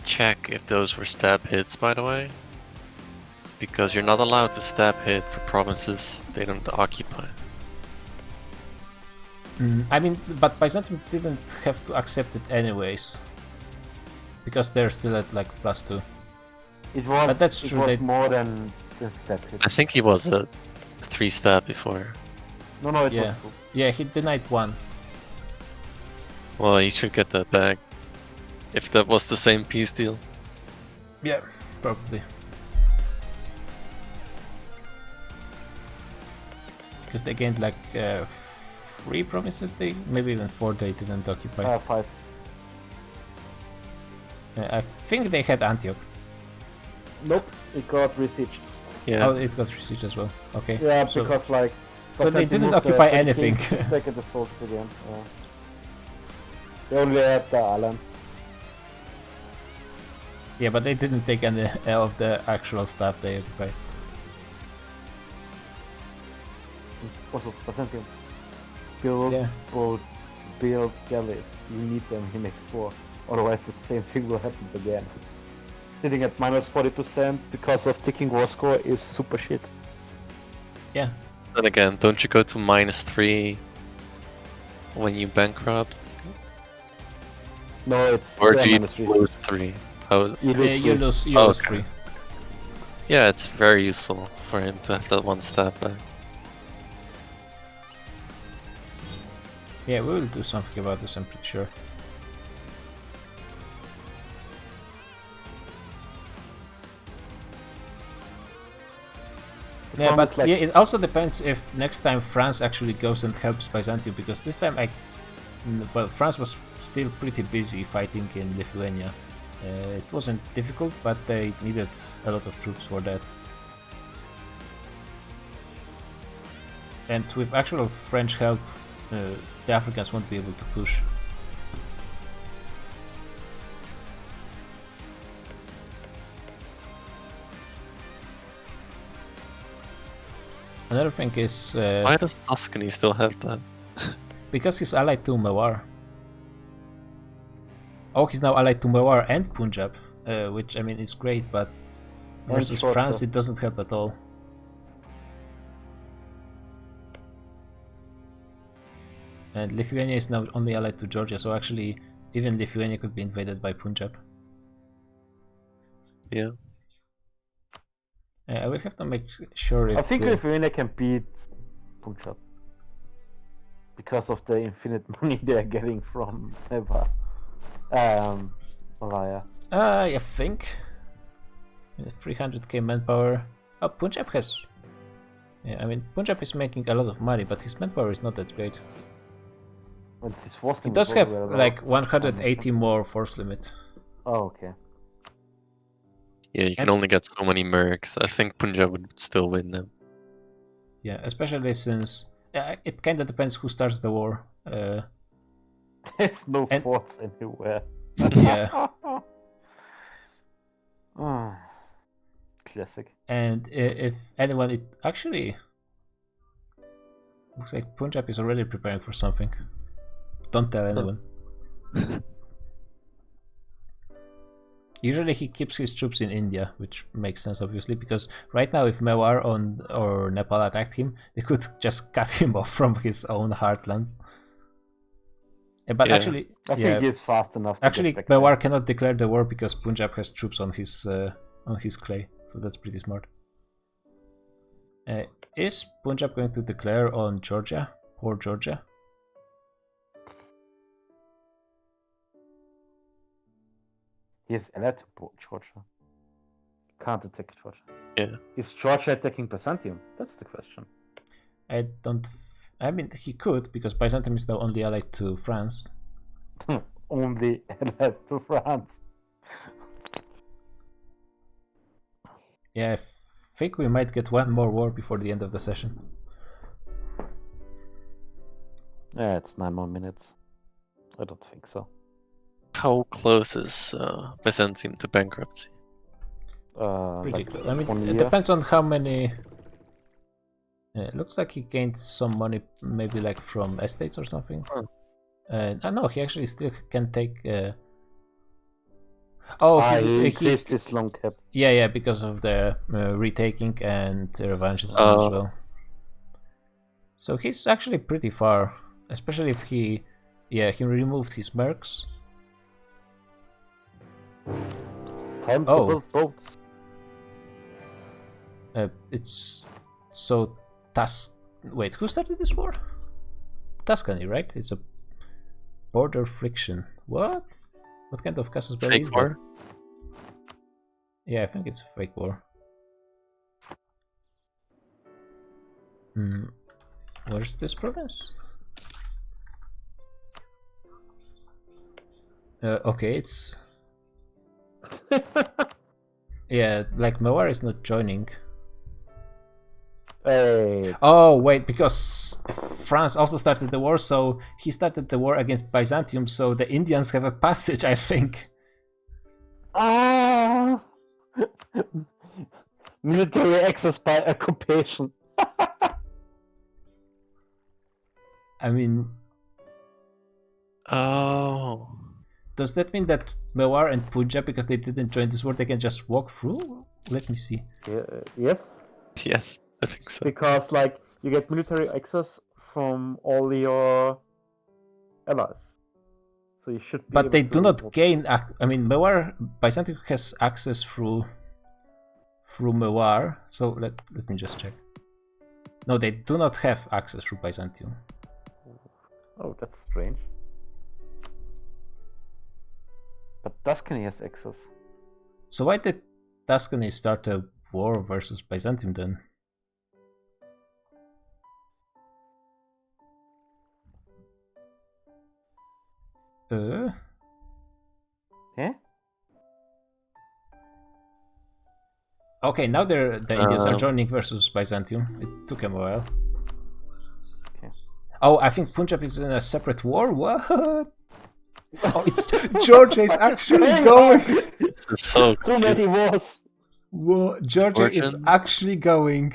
check if those were stab hits, by the way. Because you're not allowed to stab hit for provinces they don't occupy. I mean, but Byzantium didn't have to accept it anyways. Because they're still at like +2. It was, But that's true, It was they- more than that hit. I think he was a 3-stab before. No, it Yeah. was two. Yeah, he denied 1. Well, he should get that back. If that was the same peace deal. Yeah, probably. Because they gained like 3 provinces, maybe even 4 they didn't occupy. 5. I think they had Antioch. Nope, it got besieged. Yeah. Oh, it got besieged as well. Okay. Yeah, so, because like. so they Byzantium didn't moved the occupy king anything. back at the fort again. Yeah. They only had the island. Yeah, but they didn't take any of the actual stuff they occupied. Also, Byzantium. Build Yeah. boats, build galleys. You need them in X4. Otherwise, the same thing will happen again. Sitting at -40% because of ticking war score is super shit. Yeah. Then again, don't you go to -3 when you bankrupt? No, it's Or yeah, do you -3. lose 3? How is... You Yeah, lose you three. lose Okay. 3. Yeah, it's very useful for him to have that 1 stab back. Yeah, we will do something about this, I'm pretty sure. The Yeah, problem but is, like, yeah, it also depends if next time France actually goes and helps Byzantium, because this time well, France was still pretty busy fighting in Lithuania. It wasn't difficult, but they needed a lot of troops for that. And with actual French help, the Africans won't be able to push. Another thing is Why does Tuscany still have that? because he's allied to Mewar. Oh, he's now allied to Mewar and Punjab, which I mean is great, but versus Georgia. France it doesn't help at all. And Lithuania is now only allied to Georgia, so actually even Lithuania could be invaded by Punjab. Yeah. I will have to make sure if I think the- Lithuania can beat Punjab because of the infinite money they are getting from Neva. Malaya. I think 300k manpower. Oh, Punjab has. Yeah, I mean Punjab is making a lot of money, but his manpower is not that great. And his force He limit does is have also very low. like 180 more force limit. Oh, okay. Yeah, you can And- only get so many mercs. I think Punjab would still win them. Yeah, especially since it kind of depends who starts the war. There's no And- force anywhere. Yeah. Ah, classic. And if anyone, it actually looks like Punjab is already preparing for something. Don't tell anyone. Usually he keeps his troops in India, which makes sense obviously, because right now if Mewar or Nepal attacked him, they could just cut him off from his own heartlands. But Yeah. actually, I yeah, think it's fast enough. To actually get back Mewar cannot declare the war because Punjab has troops on his clay, so that's pretty smart. Is Punjab going to declare on Georgia or Georgia? there. He's allied to Georgia. Can't attack Georgia. Yeah. Is Georgia attacking Byzantium? That's the question. I don't. I mean, he could because Byzantium is now only allied to France. Only allied to France. Yeah, I think we might get one more war before the end of the session. Yeah, it's 9 more minutes. I don't think so. How close is Byzantium to bankruptcy? Pretty like close. I mean, 1 it year. depends on how many. It looks like he gained some money, maybe like from estates or something. No, he actually still can take. Oh, he he increased his long cap. yeah, because of the retaking and revanches as Oh. well. So he's actually pretty far, especially if he removed his mercs. Time to Oh. build boats. It's so Wait, who started this war? Tuscany, right? It's a border friction. What? What kind of casus belli is Fake that? war? Yeah, I think it's a fake war. Where's this province? Okay, it's... Yeah, like Mewar is not joining. Hey, Oh, wait, because France also started the war, so he started the war against Byzantium, so the Indians have a passage, I think. ah! Military access by occupation. I mean, Oh. does that mean that Mewar and Punjab, because they didn't join this war, they can just walk through? Let me see. Yes, Yes, I think so. because like you get military access from all your allies, so you should. Be But able they to do not gain. I mean, Mewar, Byzantium has access through Mewar. So let me just check. No, they do not have access through Byzantium. Oh, that's strange. But Tuscany has access. So why did Tuscany start a war versus Byzantium then? Eh? Okay, now the Indians are joining versus Byzantium. It took them a while. Okay. Oh, I think Punjab is in a separate war. What? Oh, it's Georgia is actually going. This is so Too cute. many wars. Whoa, Georgia is Georgian. actually going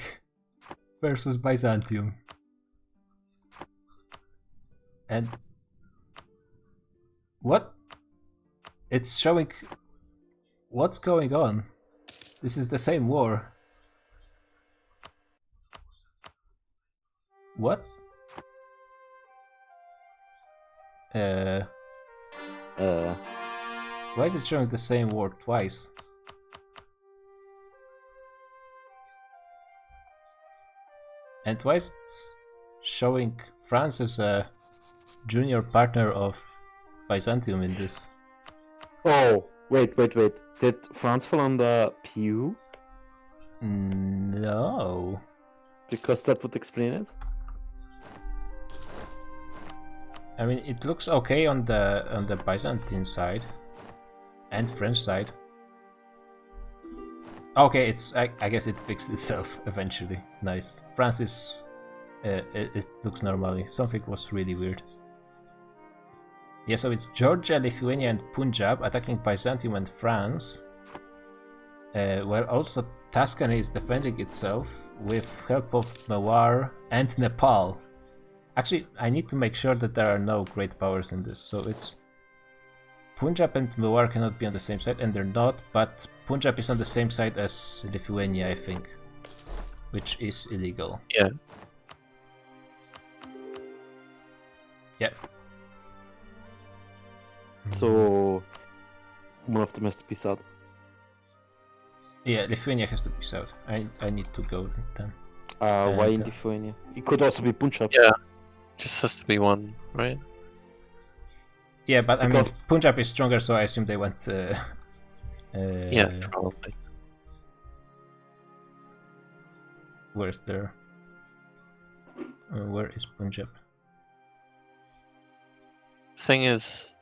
versus Byzantium. And what? It's showing what's going on. This is the same war. What? Why is it showing the same war twice? And why is it showing France as a junior partner of Byzantium in this? Oh, wait. Did France fall under PU? No. Because that would explain it. I mean, it looks okay on the Byzantine side and French side. Okay, it's I guess it fixed itself eventually. Nice. France is it looks normally. Something was really weird. Yeah, so it's Georgia, Lithuania, and Punjab attacking Byzantium and France. While also Tuscany is defending itself with help of Mewar and Nepal. Actually, I need to make sure that there are no great powers in this. So it's Punjab and Mewar cannot be on the same side, and they're not, but Punjab is on the same side as Lithuania, I think, which is illegal. Yeah. Yep. So one of them has to be south. Yeah, Lithuania has to be south. I need to go then. Why in And, Lithuania? It could also be Punjab. Yeah. Just has to be one, right? Yeah, but I mean, Because- Punjab is stronger, so I assume they went. Yeah, probably. Where's their? Where is Punjab? Thing is,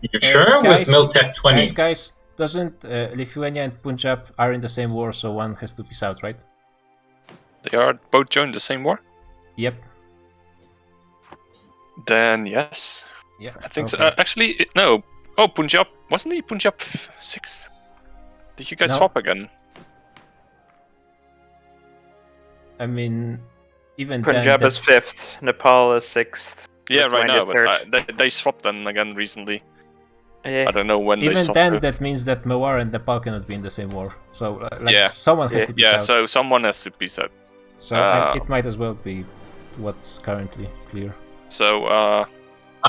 You sure? guys, With Miltech 20. Guys, doesn't Lithuania and Punjab are in the same war, so one has to be south, right? They are both joined the same war? Yep. Then yes. Yeah. I think so. okay. Actually, no. Oh, Punjab. Wasn't he Punjab 6th? Did you guys No. swap again? I mean, even Punjab then, is 5th, Nepal is 6th. Yeah, right now, Lithuania but they swapped them again recently. Yeah. I don't know when they even swapped. then, it. that means that Mewar and Nepal cannot be in the same war. So, like, Yeah. someone has Yeah. to be Yeah, out. so someone has to be set. So it might as well be what's currently clear. So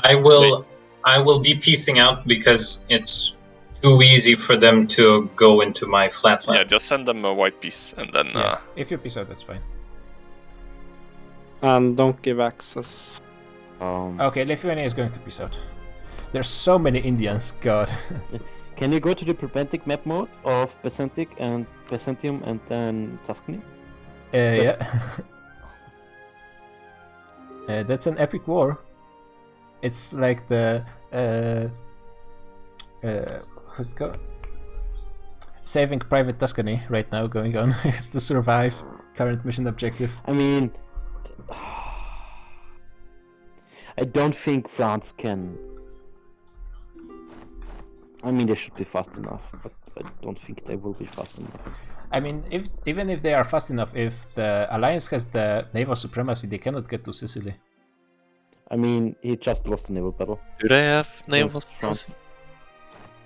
I will be piecing out because it's too easy for them to go into my flatland. yeah, just send them a white piece and then Yeah, if you piece out, that's fine. And don't give access. Okay, Lithuania is going to piece out. There's so many Indians, god. Can you go to the Propentic map mode of Byzantic and Byzantium and then Tuscany? Yeah. That's an epic war. It's like the what's it called? Saving Private Tuscany right now going on is to survive current mission objective. I mean, I don't think France can. I mean, they should be fast enough, but I don't think they will be fast enough. I mean, even if they are fast enough, if the Alliance has the naval supremacy, they cannot get to Sicily. I mean, he just lost a naval battle. Do they have naval France. supremacy?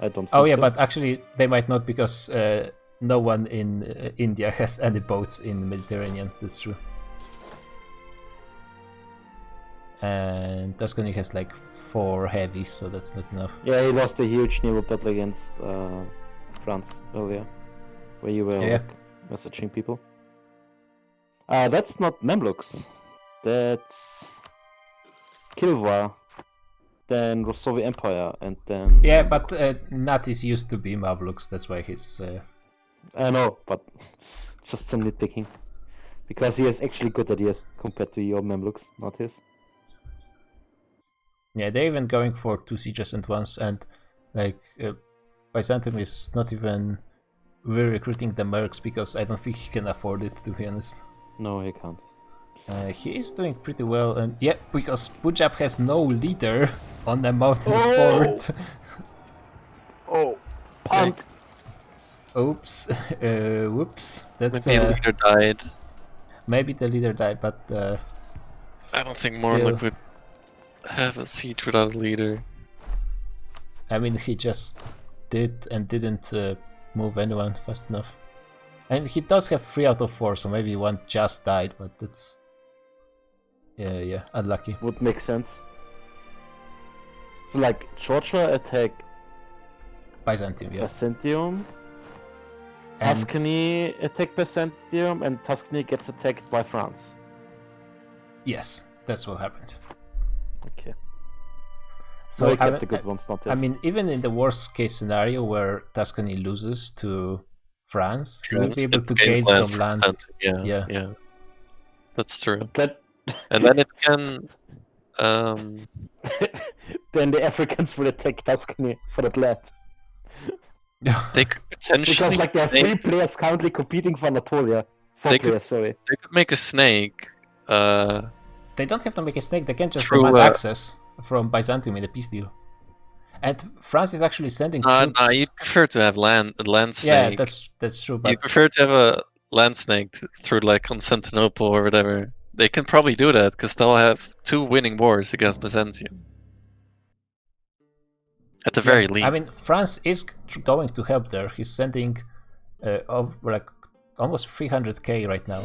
I don't. Oh think yeah, so. but actually they might not because no one in India has any boats in the Mediterranean. That's true. And Tuscany has like 4 heavies, so that's not enough. Yeah, he lost a huge naval battle against France earlier, where you were Yeah. like, messaging people. That's not Mamluks. That's Kilwa, then Rosovi Empire, and then. Yeah, but Natis used to be Mamluks, that's why he's. I know, but just some nitpicking. Because he has actually good ideas compared to your Mamluks, not his. Yeah, they're even going for 2 sieges at once, and like Byzantium is not even re-recruiting the mercs because I don't think he can afford it, to be honest. No, he can't. He is doing pretty well, and yeah, because Punjab has no leader on the mountain Oh! fort. Oh, punt! Oops, whoops. That's Maybe the leader died. maybe the leader died, but I don't think Still. Morlock would have a siege without a leader. I mean he just did and didn't move anyone fast enough. And he does have 3 out of 4, so maybe one just died, but that's yeah, unlucky. Would make sense. So, like, Georgia attack Byzantium, yeah. Byzantium, And Tuscany attack Byzantium, and Tuscany gets attacked by France. yes, that's what happened. Okay. So No, he I kept mean, the good ones, not I mean, even in the worst case scenario where Tuscany loses to France, he will be able It's to a game gain plan some for land. Byzantium, Yeah. yeah. That's true. That And then it can then the Africans will attack Tuscany for that land. they could potentially Because like there are 3 players currently competing for Anatolia. 4 They could- players, sorry. they could make a snake. They don't have to make a snake, they can just True, demand uh, access from Byzantium in the peace deal. And France is actually sending troops. No, you'd prefer to have land yeah, snake. that's true, You but prefer to have a land snake through like Constantinople or whatever. They can probably do that because they'll have 2 winning wars against Byzantium. At the very least. I mean, France is going to help there. He's sending of like almost 300k right now.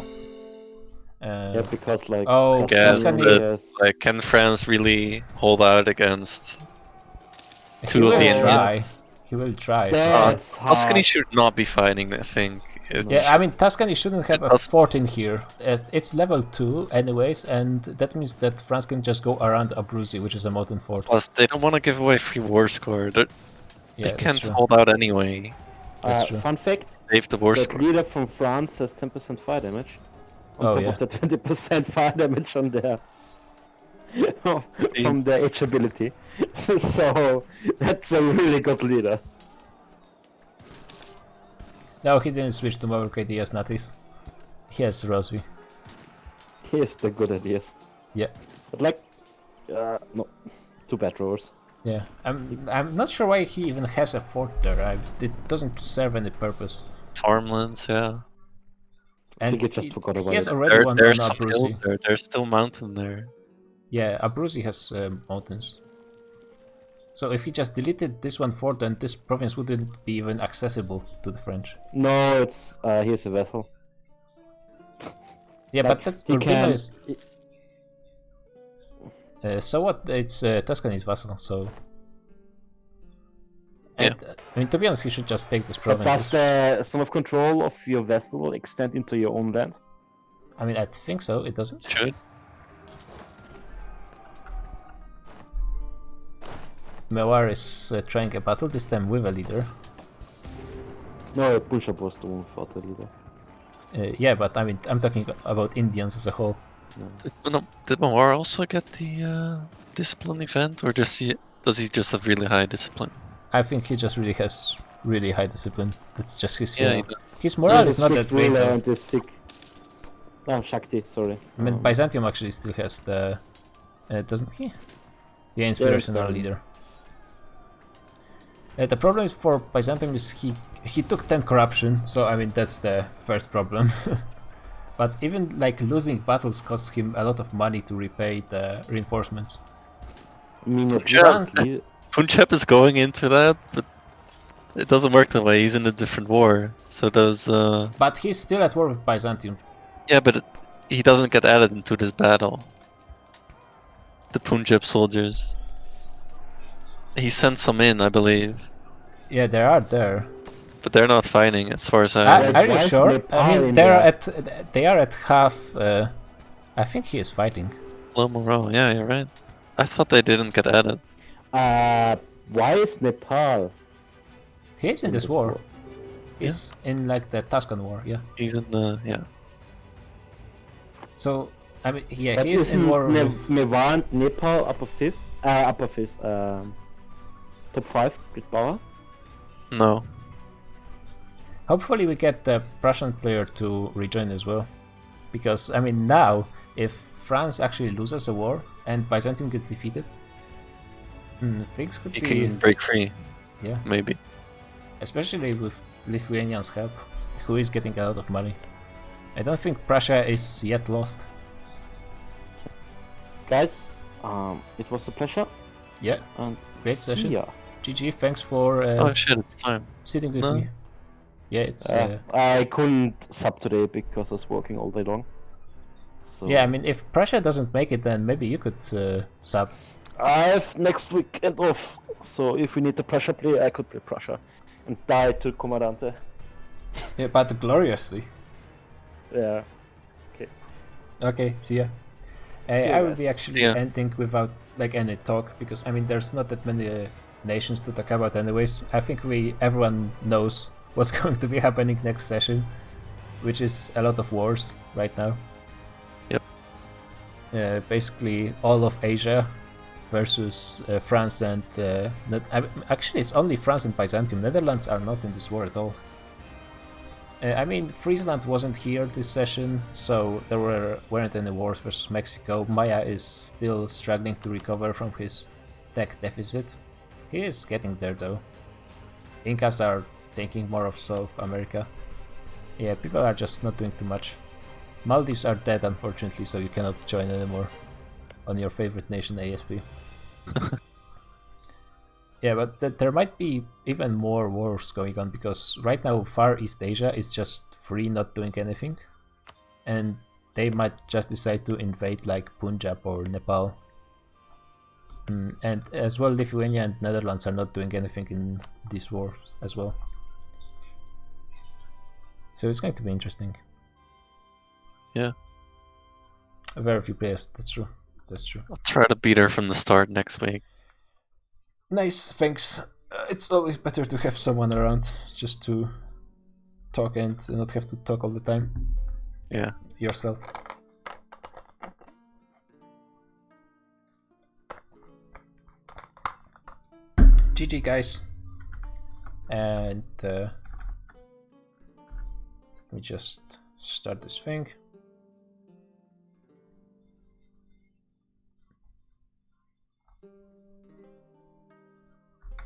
Yeah, because like. Oh, guess Tuscany. that- like, can France really hold out against He two will of the Indians? try. He will try. That's Tuscany hard. should not be fighting, I think. It's, Yeah, I mean, Tuscany shouldn't have a Tus- fort in here. It's level 2 anyways, and that means that France can just go around Abruzzi, which is a mountain fort. Plus, they don't want to give away free war score. Yeah, They that's can't true. hold out anyway. That's true. Fun fact: Save the war that score. leader from France has 10% fire damage. On Oh, top yeah. of the 20% fire damage on their from their H ability. So that's a really good leader. No, he didn't switch to Maverick AD as Natis. He has Rosby. Here's the good ideas. Yeah. But like, no, 2 bad drawers. Yeah, I'm not sure why he even has a fort there. It doesn't serve any purpose. Farmlands, yeah. I And think it just forgot about he has it. already one on There's some hills Abruzzi. there. There's still mountain there. Yeah, Abruzzi has mountains. So if he just deleted this one fort, then this province wouldn't be even accessible to the French. No, it's here's a vessel. Yeah, Like, but that's he Urbino can- is. So what? It's Tuscany's vassal, so. And I mean, to be honest, he should just take this But province. does the sum of control of your vessel extend into your own land? I mean, I think so. It doesn't. Should. Mewar is trying a battle this time with a leader. No, Punjab was the one without the leader. Yeah, but I mean, I'm talking about Indians as a whole. Did Mawar also get the discipline event, or does he just have really high discipline? I think he just really has really high discipline. That's just his Yeah, feel. he does. His morale is not Strict that great. ruler Though. and is sick. No, Shakti, sorry. I mean, Byzantium actually still has the, doesn't he? Yeah, inspirational Byzantium. leader. The problem is for Byzantium is he took 10 corruption, so I mean that's the first problem. But even like losing battles costs him a lot of money to repay the reinforcements. I mean, Punjab. Punjab is going into that, but it doesn't work that way. He's in a different war, so does. But he's still at war with Byzantium. Yeah, but he doesn't get added into this battle. The Punjab soldiers. He sent some in, I believe, Yeah, they are there. but they're not fighting, as far as I know. Are you why is sure? Nepal I mean, in they are at half. I think he is fighting. Low morale, yeah, you're right. I thought they didn't get added. Why is Nepal? He is in this war. He's in like the Tuscan war, yeah. He's in the So I mean, yeah, But he is in isn't war with. Mevan, Nepal upper fifth? Upper fifth. Top 5 with power? No. Hopefully, we get the Prussian player to rejoin as well, because I mean now, if France actually loses a war and Byzantium gets defeated, things could He be. can break free. Yeah. Maybe. Especially with Lithuanians' help, who is getting a lot of money. I don't think Prussia is yet lost. Guys, it was a pleasure. Yeah, And great session. yeah. GG, thanks for Oh shit, it's time. sitting with No. me. Yeah, it's I couldn't sub today because I was working all day long. So yeah. I mean, if Prussia doesn't make it, then maybe you could sub. I have next weekend off. So if we need the Prussia play, I could play Prussia and die to Comandante. Yeah, but gloriously. Yeah. Okay, see ya. I will be actually Yeah. ending without like any talk because I mean there's not that many nations to talk about anyways. I think everyone knows what's going to be happening next session, which is a lot of wars right now. Yep. Basically all of Asia versus France and actually it's only France and Byzantium. Netherlands are not in this war at all. I mean, Friesland wasn't here this session, so there weren't any wars versus Mexico. Maya is still struggling to recover from his tech deficit. He is getting there though. Incas are thinking more of South America. Yeah, people are just not doing too much. Maldives are dead unfortunately, so you cannot join anymore on your favorite nation ASP. Yeah, but there might be even more wars going on because right now Far East Asia is just free, not doing anything, and they might just decide to invade like Punjab or Nepal. And as well, Lithuania and Netherlands are not doing anything in this war as well. So it's going to be interesting. Yeah. Very few players. That's true. That's true. I'll try to beat her from the start next week. Nice, thanks. It's always better to have someone around just to talk and not have to talk all the time. Yeah. Yourself. GG guys. And let me just start this thing.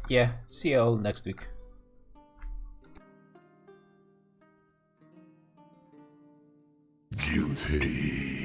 Yeah, see you all next week. Guilty.